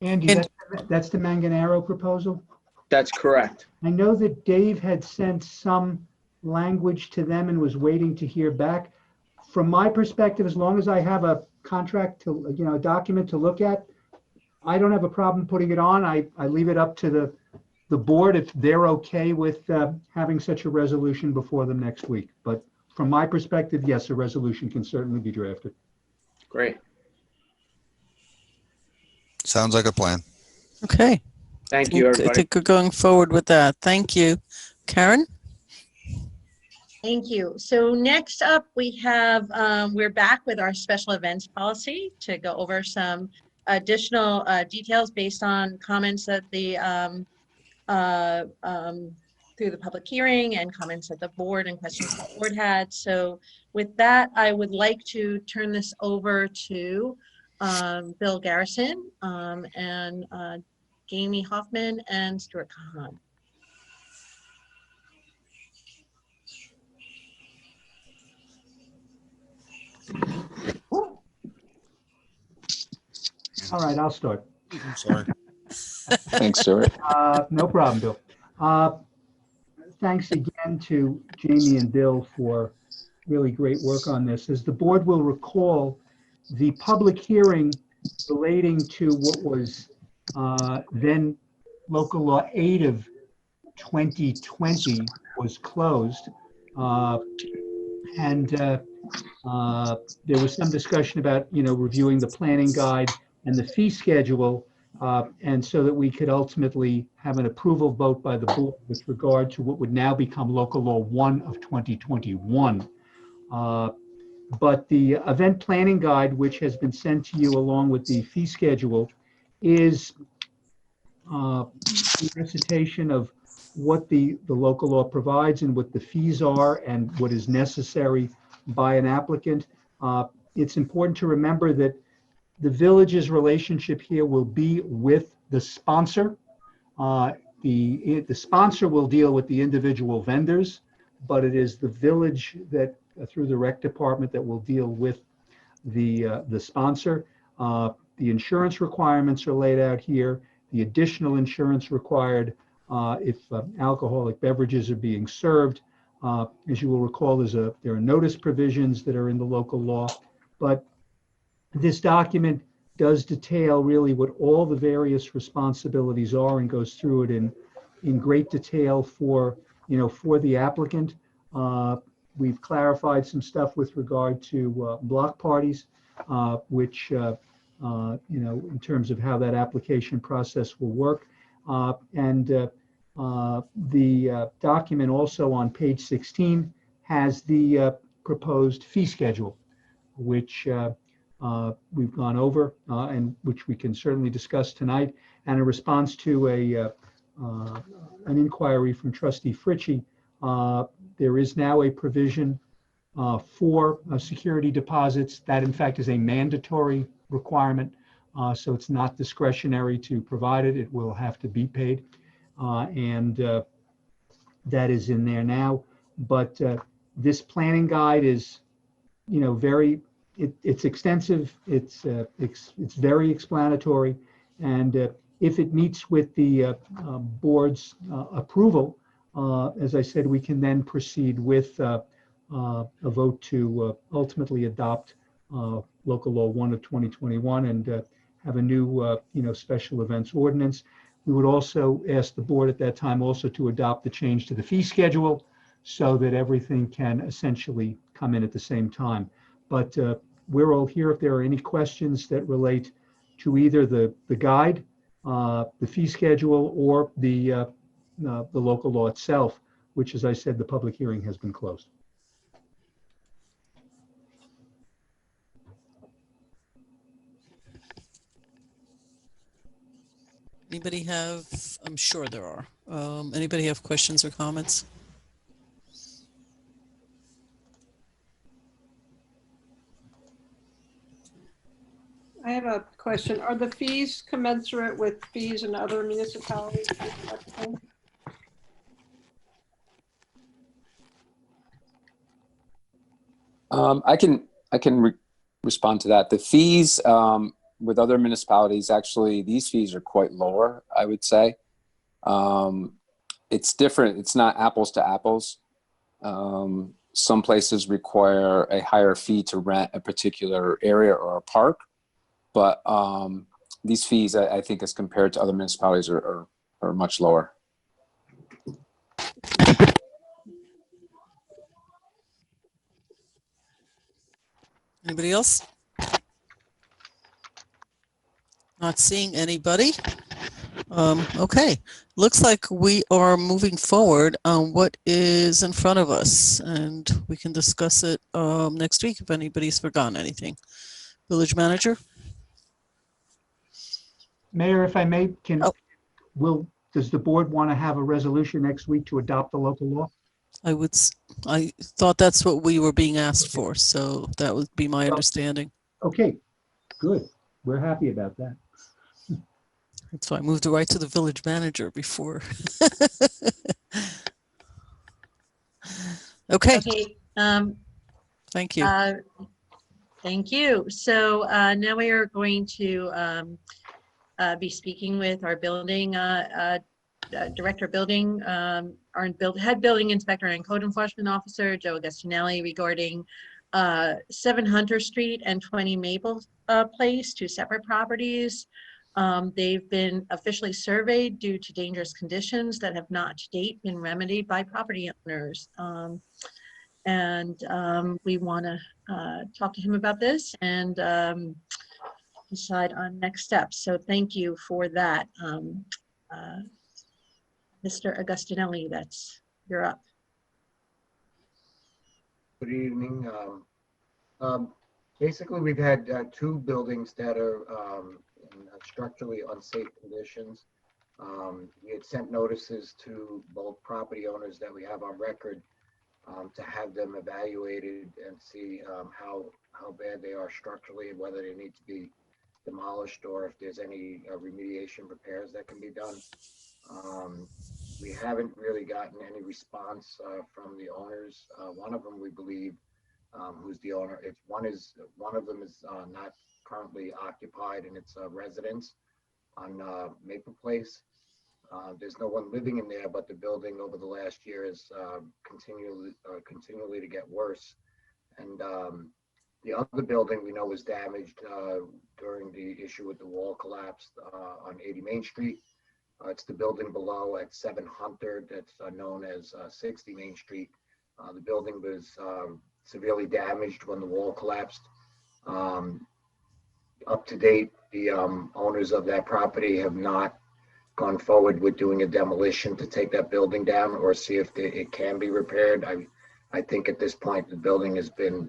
Andy, that's the Manganaro proposal? That's correct. I know that Dave had sent some language to them and was waiting to hear back. From my perspective, as long as I have a contract to, a document to look at, I don't have a problem putting it on. I leave it up to the board if they're okay with having such a resolution before them next week. But from my perspective, yes, a resolution can certainly be drafted. Great. Sounds like a plan. Okay. Thank you, everybody. I think we're going forward with that. Thank you. Karen? Thank you. So next up, we have, we're back with our special events policy to go over some additional details based on comments that the through the public hearing and comments that the board and questions the board had. So with that, I would like to turn this over to Bill Garrison and Jaime Hoffman and Stuart Kahan. All right, I'll start. I'm sorry. Thanks, Stuart. No problem, Bill. Thanks again to Jaime and Bill for really great work on this. As the board will recall, the public hearing relating to what was then Local Law 8 of 2020 was closed. And there was some discussion about, reviewing the planning guide and the fee schedule, and so that we could ultimately have an approval vote by the board with regard to what would now become Local Law 1 of 2021. But the event planning guide, which has been sent to you along with the fee schedule, is a recitation of what the local law provides and what the fees are and what is necessary by an applicant. It's important to remember that the village's relationship here will be with the sponsor. The sponsor will deal with the individual vendors, but it is the village that, through the rec department, that will deal with the sponsor. The insurance requirements are laid out here. The additional insurance required if alcoholic beverages are being served. As you will recall, there are notice provisions that are in the local law, but this document does detail really what all the various responsibilities are and goes through it in great detail for the applicant. We've clarified some stuff with regard to block parties, which in terms of how that application process will work. And the document also on page 16 has the proposed fee schedule, which we've gone over and which we can certainly discuss tonight. And in response to an inquiry from Trustee Fritchie, there is now a provision for security deposits. That in fact is a mandatory requirement. So it's not discretionary to provide it. It will have to be paid. And that is in there now. But this planning guide is, it's extensive. It's very explanatory. And if it meets with the board's approval, as I said, we can then proceed with a vote to ultimately adopt Local Law 1 of 2021 and have a new, special events ordinance. We would also ask the board at that time also to adopt the change to the fee schedule so that everything can essentially come in at the same time. But we're all here if there are any questions that relate to either the guide, the fee schedule, or the local law itself, which, as I said, the public hearing has been closed. Anybody have, I'm sure there are, anybody have questions or comments? I have a question. Are the fees commensurate with fees in other municipalities? I can respond to that. The fees with other municipalities, actually, these fees are quite lower, I would say. It's different. It's not apples to apples. Some places require a higher fee to rent a particular area or a park. But these fees, I think, as compared to other municipalities, are much lower. Anybody else? Not seeing anybody. Okay, looks like we are moving forward on what is in front of us, and we can discuss it next week if anybody's forgotten anything. Village Manager? Mayor, if I may, does the board want to have a resolution next week to adopt the local law? I thought that's what we were being asked for, so that would be my understanding. Okay, good. We're happy about that. That's why I moved it right to the village manager before. Okay. Thank you. Thank you. So now we are going to be speaking with our building director of building, our head building inspector and code enforcement officer, Joe Agostinelli, regarding 7 Hunter Street and 20 Maple Place, 2 separate properties. They've been officially surveyed due to dangerous conditions that have not to date been remedied by property owners. We want to talk to him about this and decide on next steps. So thank you for that. Mr. Agostinelli, you're up. Good evening. Basically, we've had 2 buildings that are in structurally unsafe conditions. We had sent notices to both property owners that we have on record to have them evaluated and see how bad they are structurally and whether they need to be demolished or if there's any remediation repairs that can be done. We haven't really gotten any response from the owners. One of them, we believe, who's the owner, one of them is not currently occupied, and it's a residence on Maple Place. There's no one living in there, but the building over the last year is continually to get worse. And the other building we know was damaged during the issue with the wall collapse on 80 Main Street. It's the building below at 7 Hunter that's known as 60 Main Street. The building was severely damaged when the wall collapsed. Up to date, the owners of that property have not gone forward with doing a demolition to take that building down or see if it can be repaired. I think at this point the building has been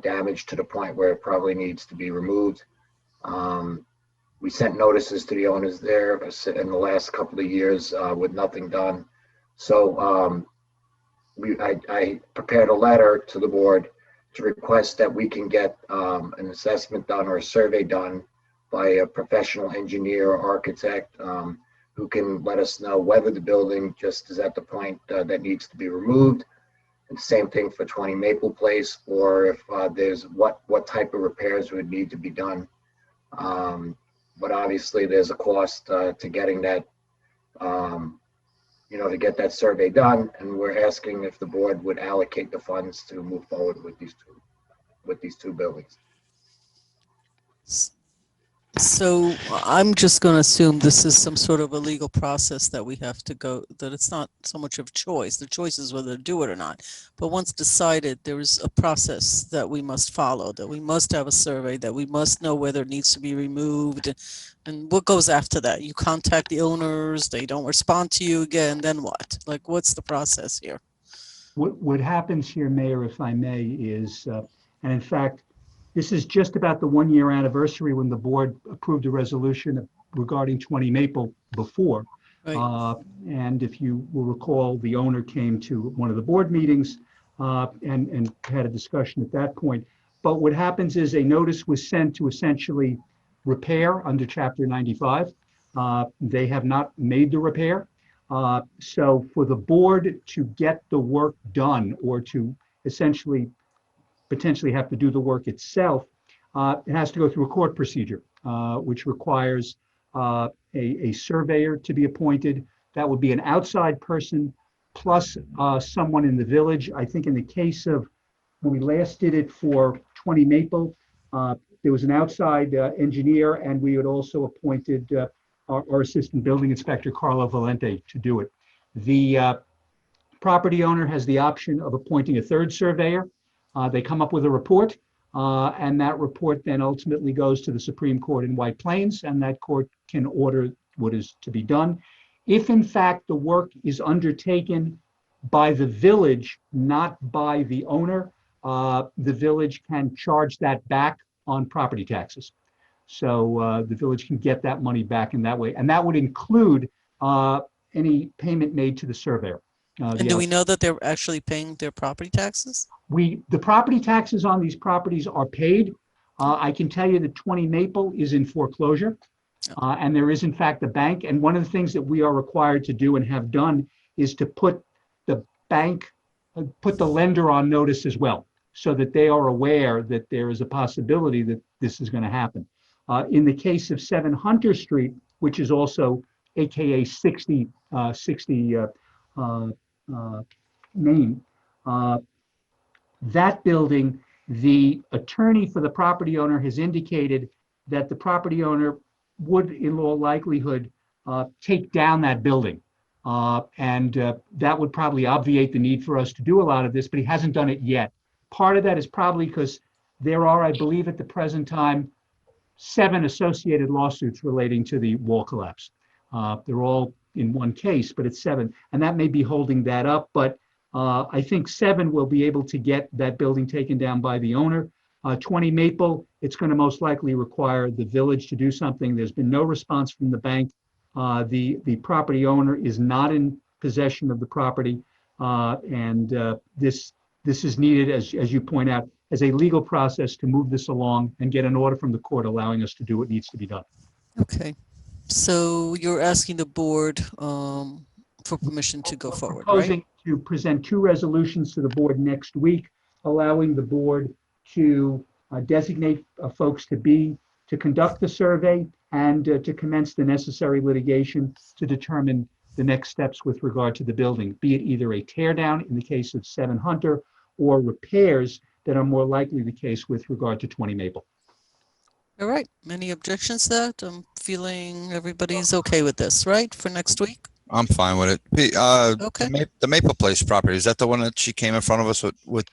damaged to the point where it probably needs to be removed. We sent notices to the owners there in the last couple of years with nothing done. So I prepared a letter to the board to request that we can get an assessment done or a survey done by a professional engineer or architect who can let us know whether the building just is at the point that needs to be removed. And same thing for 20 Maple Place, or if there's what type of repairs would need to be done. But obviously there's a cost to getting that, to get that survey done. And we're asking if the board would allocate the funds to move forward with these two buildings. So I'm just going to assume this is some sort of a legal process that we have to go, that it's not so much of choice. The choice is whether to do it or not. But once decided, there is a process that we must follow, that we must have a survey, that we must know whether it needs to be removed. And what goes after that? You contact the owners, they don't respond to you again, then what? Like, what's the process here? What happens here, Mayor, if I may, is, and in fact, this is just about the 1-year anniversary when the board approved a resolution regarding 20 Maple before. Right. And if you will recall, the owner came to one of the board meetings and had a discussion at that point. But what happens is a notice was sent to essentially repair under Chapter 95. They have not made the repair. So for the board to get the work done or to essentially potentially have to do the work itself, it has to go through a court procedure, which requires a surveyor to be appointed. That would be an outside person plus someone in the village. I think in the case of when we last did it for 20 Maple, there was an outside engineer, and we had also appointed our assistant building inspector, Carlo Valente, to do it. The property owner has the option of appointing a third surveyor. They come up with a report, and that report then ultimately goes to the Supreme Court in White Plains, and that court can order what is to be done. If in fact the work is undertaken by the village, not by the owner, the village can charge that back on property taxes. So the village can get that money back in that way. And that would include any payment made to the surveyor. And do we know that they're actually paying their property taxes? The property taxes on these properties are paid. I can tell you that 20 Maple is in foreclosure. And there is in fact a bank. And one of the things that we are required to do and have done is to put the bank, put the lender on notice as well, so that they are aware that there is a possibility that this is going to happen. In the case of 7 Hunter Street, which is also AKA 60 Main, that building, the attorney for the property owner has indicated that the property owner would, in all likelihood, take down that building. And that would probably obviate the need for us to do a lot of this, but he hasn't done it yet. Part of that is probably because there are, I believe at the present time, 7 associated lawsuits relating to the wall collapse. They're all in one case, but it's 7. And that may be holding that up, but I think 7 will be able to get that building taken down by the owner. 20 Maple, it's going to most likely require the village to do something. There's been no response from the bank. The property owner is not in possession of the property. And this is needed, as you point out, as a legal process to move this along and get an order from the court allowing us to do what needs to be done. Okay. So you're asking the board for permission to go forward, Proposing right? to present 2 resolutions to the board next week, allowing the board to designate folks to conduct the survey and to commence the necessary litigation to determine the next steps with regard to the building, be it either a tear down in the case of 7 Hunter or repairs that are more likely the case with regard to 20 Maple. All right. Any objections to that? I'm feeling everybody's okay with this, right, for next week? I'm fine with it. Okay. The Maple Place property, is that the one that she came in front of us with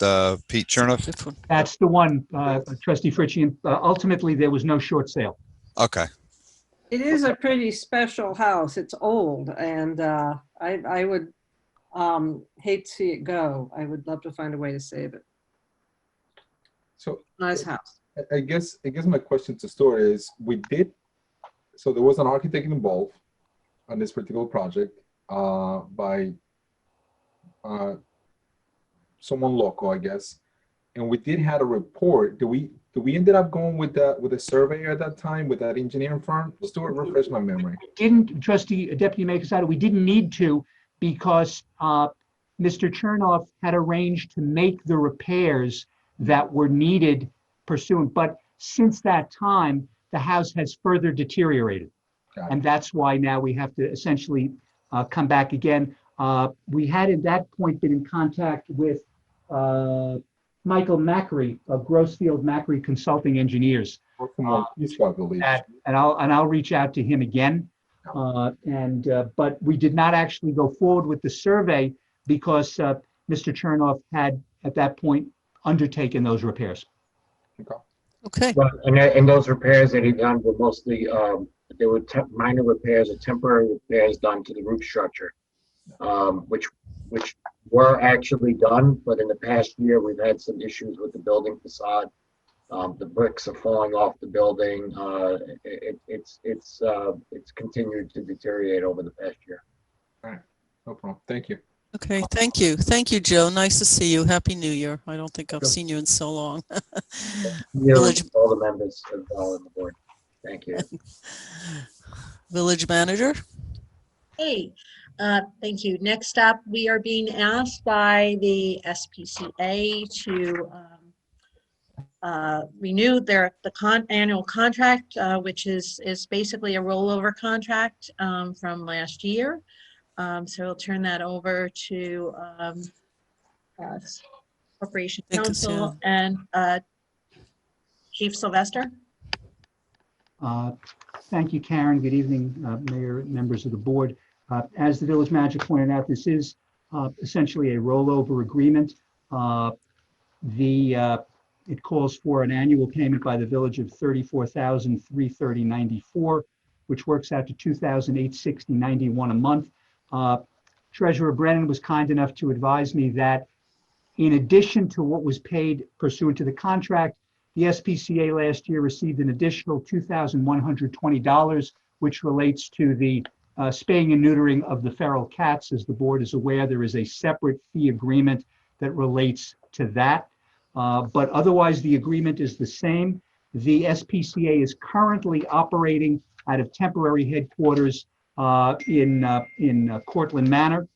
Pete Chernoff? That's the one, Trustee Fritchie. Ultimately, there was no short sale. Okay. It is a pretty special house. It's old, and I would hate to see it go. I would love to find a way to save it. So nice house. I guess my question to Stuart is, so there was an architect involved on this particular project by someone local, I guess, and we did have a report. Do we ended up going with a surveyor at that time, with that engineering firm? Stuart, refresh my memory. Deputy Mayor Casado, we didn't need to because Mr. Chernoff had arranged to make the repairs that were needed pursuant. But since that time, the house has further deteriorated. And that's why now we have to essentially come back again. We had at that point been in contact with Michael Macri of Grossfield Macri Consulting Engineers. And I'll reach out to him again. But we did not actually go forward with the survey because Mr. Chernoff had at that point undertaken those repairs. Okay. Well, and those repairs that he done were mostly there were minor repairs or temporary repairs done to the roof structure, which were actually done, but in the past year we've had some issues with the building facade. The bricks are falling off the building. It's continued to deteriorate over the past year. All right, no problem. Thank you. Okay, thank you. Thank you, Joe. Nice to see you. Happy New Year. I don't think I've seen you in so long. Village, all the members of the board. Thank you. Village manager. Hey, thank you. Next up, we are being asked by the SPCA to renew the annual contract, which is basically a rollover contract from last year. So I'll turn that over to Corporation Counsel and Chief Sylvester. Thank you, Karen. Good evening, Mayor, members of the board. As the village manager pointed out, this is essentially a rollover agreement. It calls for an annual payment by the village of $34,330.94, which works out to $2,860.91 a month. Treasurer Brennan was kind enough to advise me that in addition to what was paid pursuant to the contract, The SPCA last year received an additional $2,120, which relates to the spaying and neutering of the feral cats. As the board is aware, there is a separate fee agreement that relates to that. But otherwise, the agreement is the same. The SPCA is currently operating out of temporary headquarters in Cortlandt Manor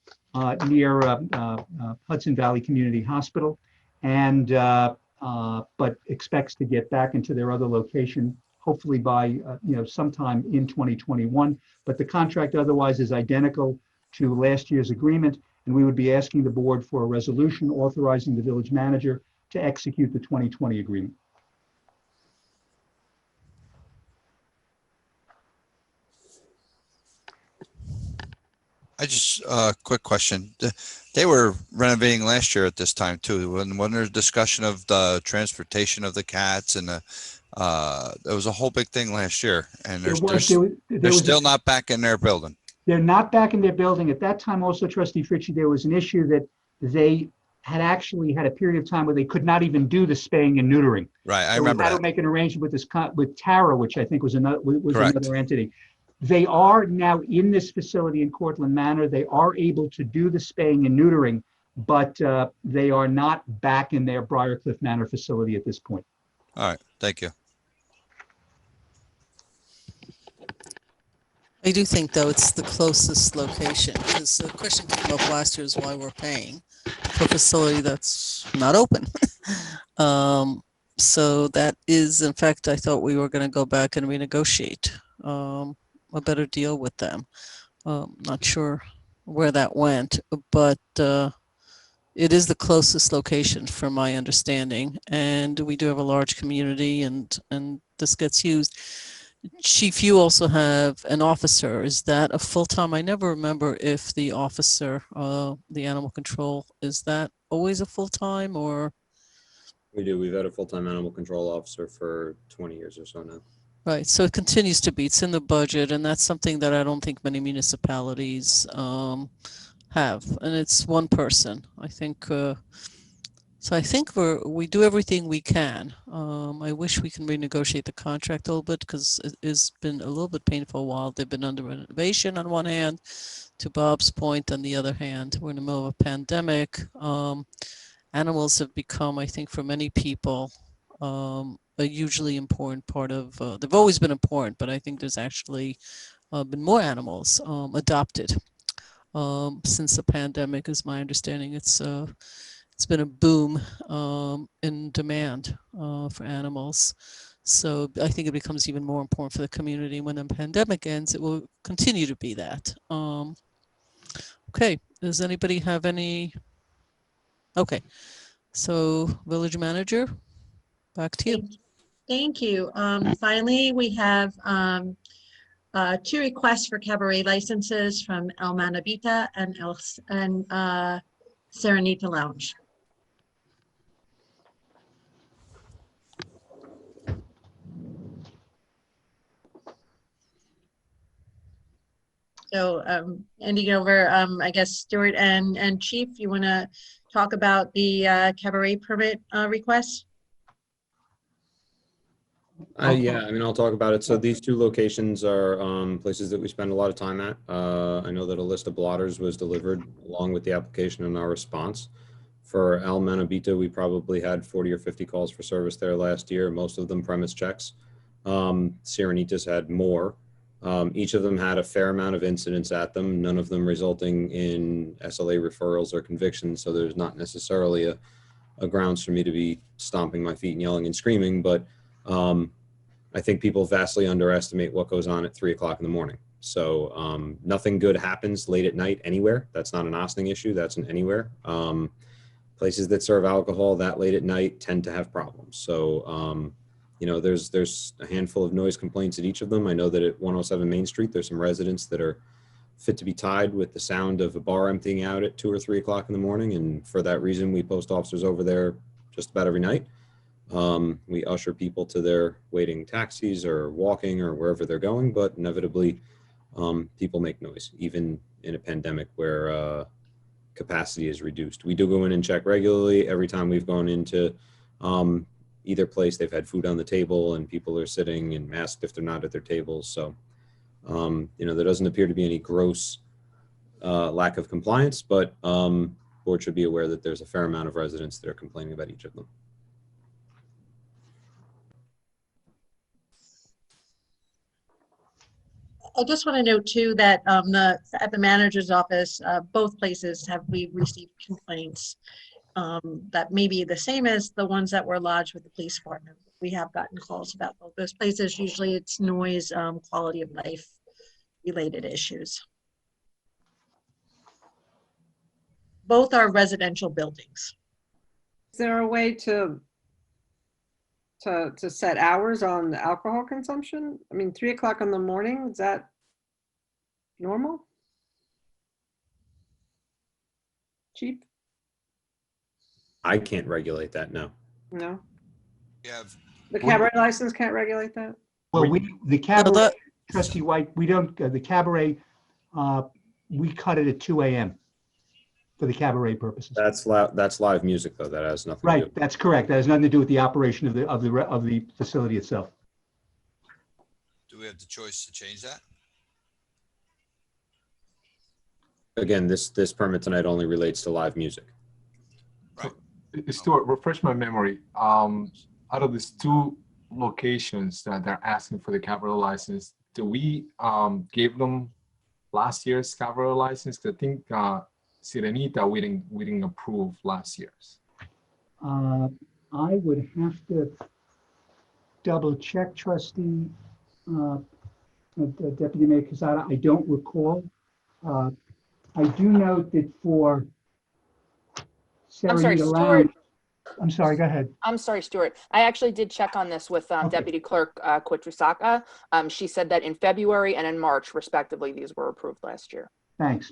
near Hudson Valley Community Hospital, and but expects to get back into their other location, hopefully by sometime in 2021. But the contract otherwise is identical to last year's agreement, and we would be asking the board for a resolution authorizing the village manager to execute the 2020 agreement. I just, quick question. They were renovating last year at this time too. When there's discussion of the transportation of the cats and there was a whole big thing last year, and they're still not back in their building. They're not back in their building. At that time also, Trustee Fritchie, there was an issue that they had actually had a period of time where they could not even do the spaying and neutering. Right, I remember that. Had to make an arrangement with Tara, which I think was another entity. They are now in this facility in Cortlandt Manor. They are able to do the spaying and neutering, but they are not back in their Briarcliff Manor facility at this point. All right, thank you. I do think, though, it's the closest location, because the question came up last year is why we're paying for a facility that's not open. So that is, in fact, I thought we were going to go back and renegotiate a better deal with them. Not sure where that went, but it is the closest location from my understanding, and we do have a large community, and this gets used. Chief, you also have an officer. Is that a full-time? I never remember if the officer, the animal control, is that always a full-time or? We do. We've had a full-time animal control officer for 20 years or so now. Right. So it continues to be. It's in the budget, and that's something that I don't think many municipalities have. And it's one person. I think. So I think we do everything we can. I wish we can renegotiate the contract a little bit, because it has been a little bit painful while they've been under renovation on one hand. To Bob's point, on the other hand, we're in the middle of a pandemic. Animals have become, I think, for many people, a hugely important part of, they've always been important, but I think there's actually been more animals adopted since the pandemic, is my understanding. It's been a boom in demand for animals. So I think it becomes even more important for the community. When the pandemic ends, it will continue to be that. Okay, does anybody have any? Okay, so village manager, back to you. Thank you. Finally, we have 2 requests for cabaret licenses from El Manabita and Serenita Lounge. So ending over, I guess, Stuart and Chief, you want to talk about the cabaret permit requests? Yeah, I mean, I'll talk about it. So these 2 locations are places that we spend a lot of time at. I know that a list of blotters was delivered along with the application and our response. For El Manabita, we probably had 40 or 50 calls for service there last year, most of them premise checks. Serenitas had more. Each of them had a fair amount of incidents at them, none of them resulting in SLA referrals or convictions. So there's not necessarily a grounds for me to be stomping my feet and yelling and screaming, but I think people vastly underestimate what goes on at 3 o'clock in the morning. So nothing good happens late at night anywhere. That's not an Ossining issue, that's an anywhere. Places that serve alcohol that late at night tend to have problems. So you know, there's a handful of noise complaints at each of them. I know that at 107 Main Street, there's some residents that are fit to be tied with the sound of a bar emptying out at 2 or 3 o'clock in the morning. And for that reason, we post officers over there just about every night. We usher people to their waiting taxis or walking or wherever they're going, but inevitably people make noise, even in a pandemic where capacity is reduced. We do go in and check regularly. Every time we've gone into either place. They've had food on the table and people are sitting and masked if they're not at their tables. So, there doesn't appear to be any gross lack of compliance, but board should be aware that there's a fair amount of residents that are complaining about each of them. I just want to note too that at the manager's office, both places we received complaints that may be the same as the ones that were lodged with the police department. We have gotten calls about both those places. Usually it's noise, quality of life related issues. Both are residential buildings. Is there a way to set hours on the alcohol consumption? I mean, 3 o'clock in the morning, is that normal? Cheap? I can't regulate that, no. No. Yeah. The cabaret license can't regulate that? Well, the cabaret, Trustee White, we don't, the cabaret, we cut it at 2 a.m. for the cabaret purposes. That's live music, though. That has nothing to do Right, with it. that's correct. That has nothing to do with the operation of the facility itself. Do we have the choice to change that? Again, this permit tonight only relates to live music. Right. Stuart, refresh my memory. Out of these 2 locations that they're asking for the cabaret license, do we give them last year's cabaret license? I think Sirenita, we didn't approve last year's. I would have to double check, Trustee Deputy Mayor Quezada. I don't recall. I do note that for I'm sorry, Serenita Stuart. Lounge, I'm sorry, go ahead. I'm sorry, Stuart. I actually did check on this with Okay. Deputy Clerk Quatrusaka. She said that in February and in March, respectively, these were approved last year. Thanks.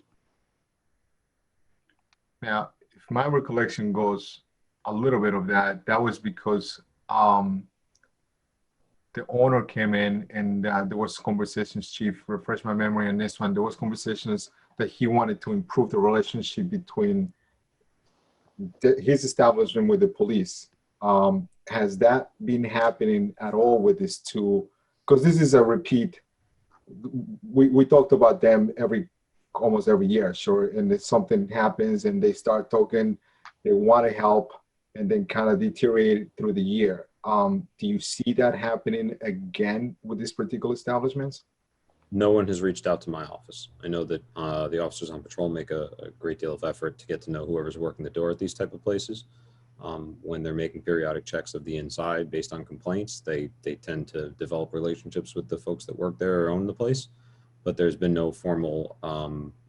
Now, if my recollection goes a little bit of that, that was because the owner came in and there was conversations, Chief, refresh my memory on this one. There was conversations that he wanted to improve the relationship between his establishment with the police. Has that been happening at all with these 2? Because this is a repeat. We talked about them almost every year, sure. And if something happens and they start talking, they want to help, and then kind of deteriorate through the year. Do you see that happening again with these particular establishments? No one has reached out to my office. I know that the officers on patrol make a great deal of effort to get to know whoever's working the door at these type of places. When they're making periodic checks of the inside based on complaints, they tend to develop relationships with the folks that work there or own the place. But there's been no formal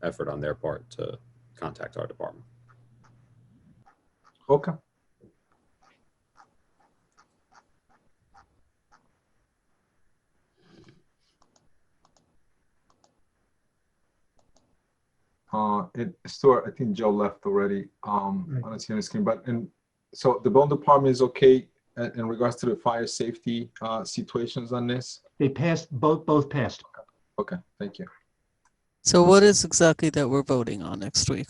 effort on their part to contact our department. Okay. Stuart, I think Joe left already. I don't see on the screen, but so the building department is okay in regards to the fire safety situations on this? They passed, both passed. Okay, thank you. So what is exactly that we're voting on next week?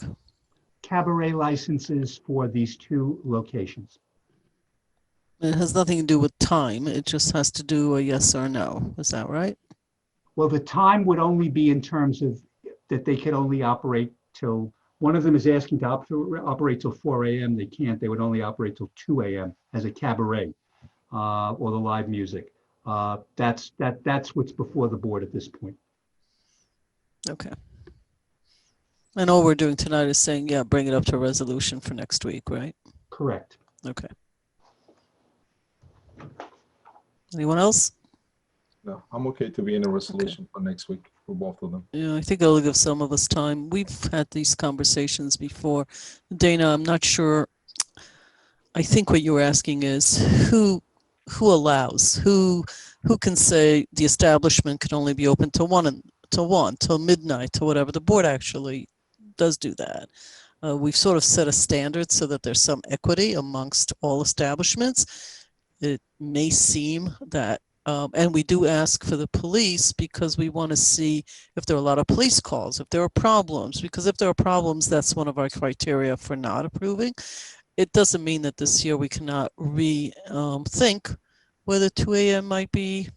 Cabaret licenses for these 2 locations. It has nothing to do with time. It just has to do a yes or no. Is that right? Well, the time would only be in terms of that they could only operate till, one of them is asking to operate till 4 a.m. They can't. They would only operate till 2 a.m. as a cabaret or the live music. That's what's before the board at this point. Okay. And all we're doing tonight is saying, yeah, bring it up to a resolution for next week, right? Correct. Okay. Anyone else? No, I'm okay to be in a resolution for next week for both of them. Yeah, I think it'll give some of us time. We've had these conversations before. Dana, I'm not sure. I think what you're asking is who allows, who can say the establishment can only be open till 1 till midnight, till whatever. The board actually does do that. We've sort of set a standard so that there's some equity amongst all establishments. It may seem that and we do ask for the police because we want to see if there are a lot of police calls, if there are problems, because if there are problems, that's one of our criteria for not approving. it doesn't mean that this year we cannot think whether 2 a.m. might be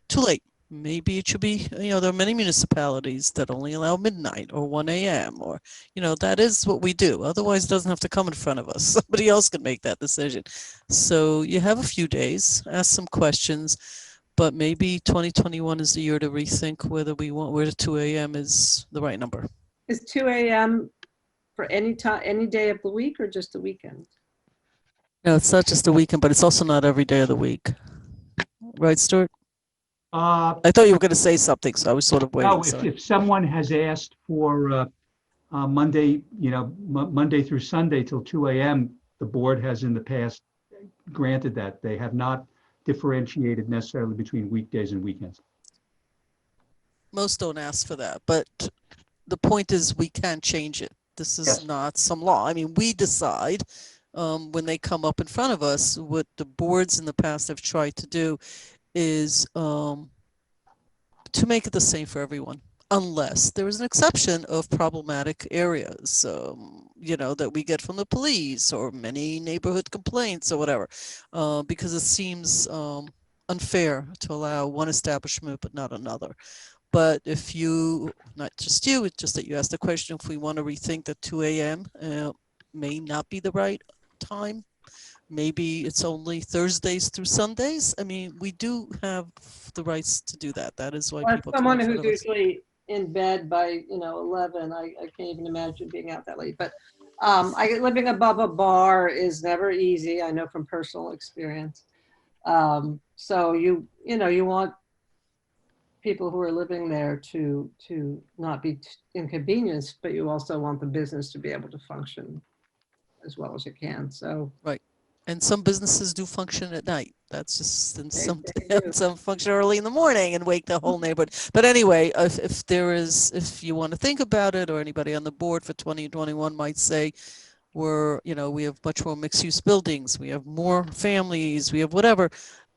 too late. Maybe it should be, there are many municipalities that only allow midnight or 1 a.m. or, that is what we do. Otherwise, it doesn't have to come in front of us. Somebody else can make that decision. So you have a few days, ask some questions, but maybe 2021 is the year to rethink whether 2 a.m. is the right number. Is 2 a.m. for any time, any day of the week, or just the weekend? No, it's not just the weekend, but it's also not every day of the week. Right, Stuart? I thought you were going to say something, so I was sort of waiting. No, if someone has asked for Monday, Monday through Sunday till 2 a.m., the board has in the past granted that. They have not differentiated necessarily between weekdays and weekends. Most don't ask for that, but the point is we can change it. This is not some law. I mean, we decide when they come up in front of us. What the boards in the past have tried to do is to make it the same for everyone, unless there is an exception of problematic areas, that we get from the police or many neighborhood complaints or whatever, because it seems unfair to allow one establishment but not another. But if you, not just you, it's just that you asked the question, if we want to rethink that 2 a.m. May not be the right time. Maybe it's only Thursdays through Sundays. I mean, we do have the rights to do that. That is why people come. Someone who's usually in bed by 11, I can't even imagine being out that late. But living above a bar is never easy. I know from personal experience. So you want people who are living there to not be inconvenienced, but you also want the business to be able to function as well as it can. So right. And some businesses do function at night. That's just, and some function early in the morning and wake the whole neighborhood. But anyway, if you want to think about it, or anybody on the board for 2021 might say, we have much more mixed-use buildings, we have more families, we have whatever.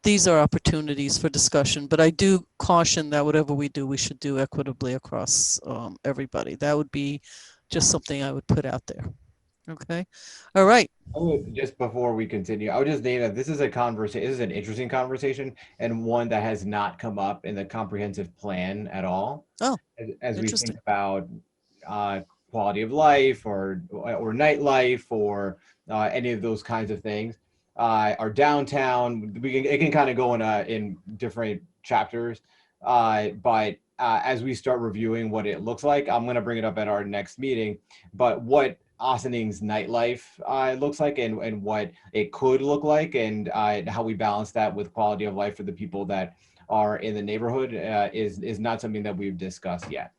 These are opportunities for discussion. But I do caution that whatever we do, we should do equitably across everybody. That would be just something I would put out there. Okay. All right. Just before we continue, I would just name that this is a conversation. This is an interesting conversation, and one that has not come up in the comprehensive plan at all. Oh, as we think about quality of life or nightlife or any of those kinds of things. Our downtown, it can kind of go in different chapters, but as we start reviewing what it looks like, I'm going to bring it up at our next meeting. But what Austening's nightlife looks like and what it could look like, and how we balance that with quality of life for the people that are in the neighborhood is not something that we've discussed yet.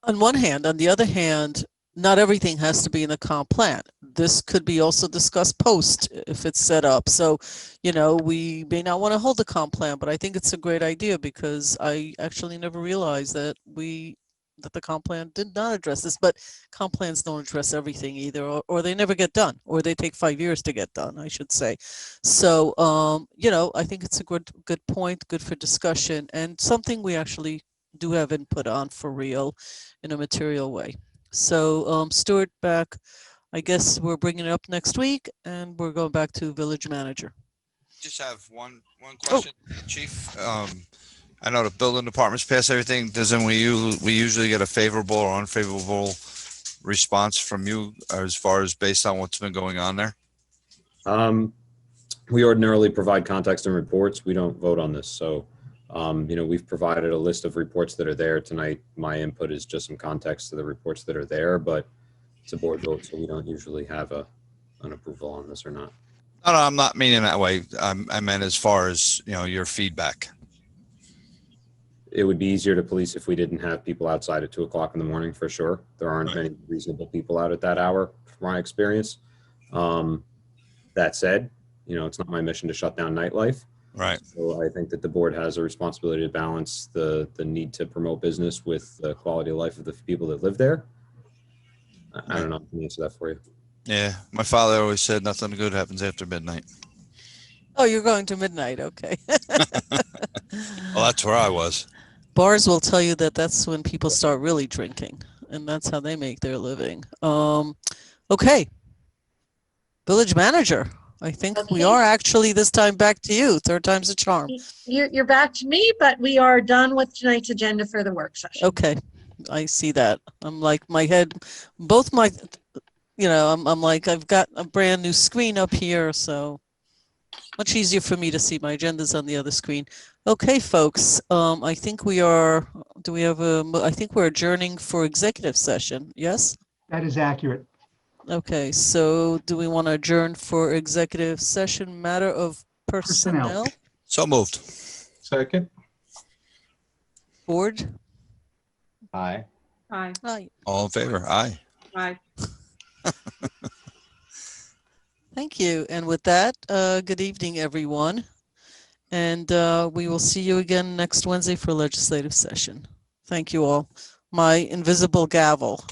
On one hand. On the other hand, not everything has to be in the comp plan. This could be also discussed post if it's set up. So, we may not want to hold the comp plan, but I think it's a great idea, because I actually never realized that the comp plan did not address this. But comp plans don't address everything either, or they never get done, or they take 5 years to get done, I should say. So, I think it's a good point, good for discussion, and something we actually do have input on for real in a material way. So, Stuart, back, I guess we're bringing it up next week, and we're going back to village manager. Just have one question, Chief. I know the building departments pass everything. Doesn't we usually get a favorable or unfavorable response from you as far as based on what's been going on there? We ordinarily provide context and reports. We don't vote on this. So, we've provided a list of reports that are there tonight. My input is just some context to the reports that are there, but it's a board vote, so we don't usually have an approval on this or not. No, I'm not meaning that way. I meant as far as, your feedback. It would be easier to police if we didn't have people outside at 2 o'clock in the morning, for sure. There aren't many reasonable people out at that hour, from my experience. That said, it's not my mission to shut down nightlife. Right. So I think that the board has a responsibility to balance the need to promote business with the quality of life of the people that live there. I don't know if I can answer that for you. Yeah. My father always said nothing good happens after midnight. Oh, you're going to midnight. Okay. Well, that's where I was. Bars will tell you that that's when people start really drinking. and that's how they make their living. Okay. Village manager. I think we are actually this time back to you. Third time's a charm. You're back to me, but we are done with tonight's agenda for the work session. Okay. I see that. I'm like my head, both my, I'm like, I've got a brand new screen up here, so much easier for me to see my agendas on the other screen. Okay, folks, I think we are, I think we're adjourning for executive session, yes? That is accurate. Okay, so do we want to adjourn for executive session, matter of personnel? So moved. Second. Board? Aye. Aye. Aye. All in favor? Aye. Aye. Thank you. And with that, good evening, everyone. And we will see you again next Wednesday for legislative session. Thank you all. My invisible gavel.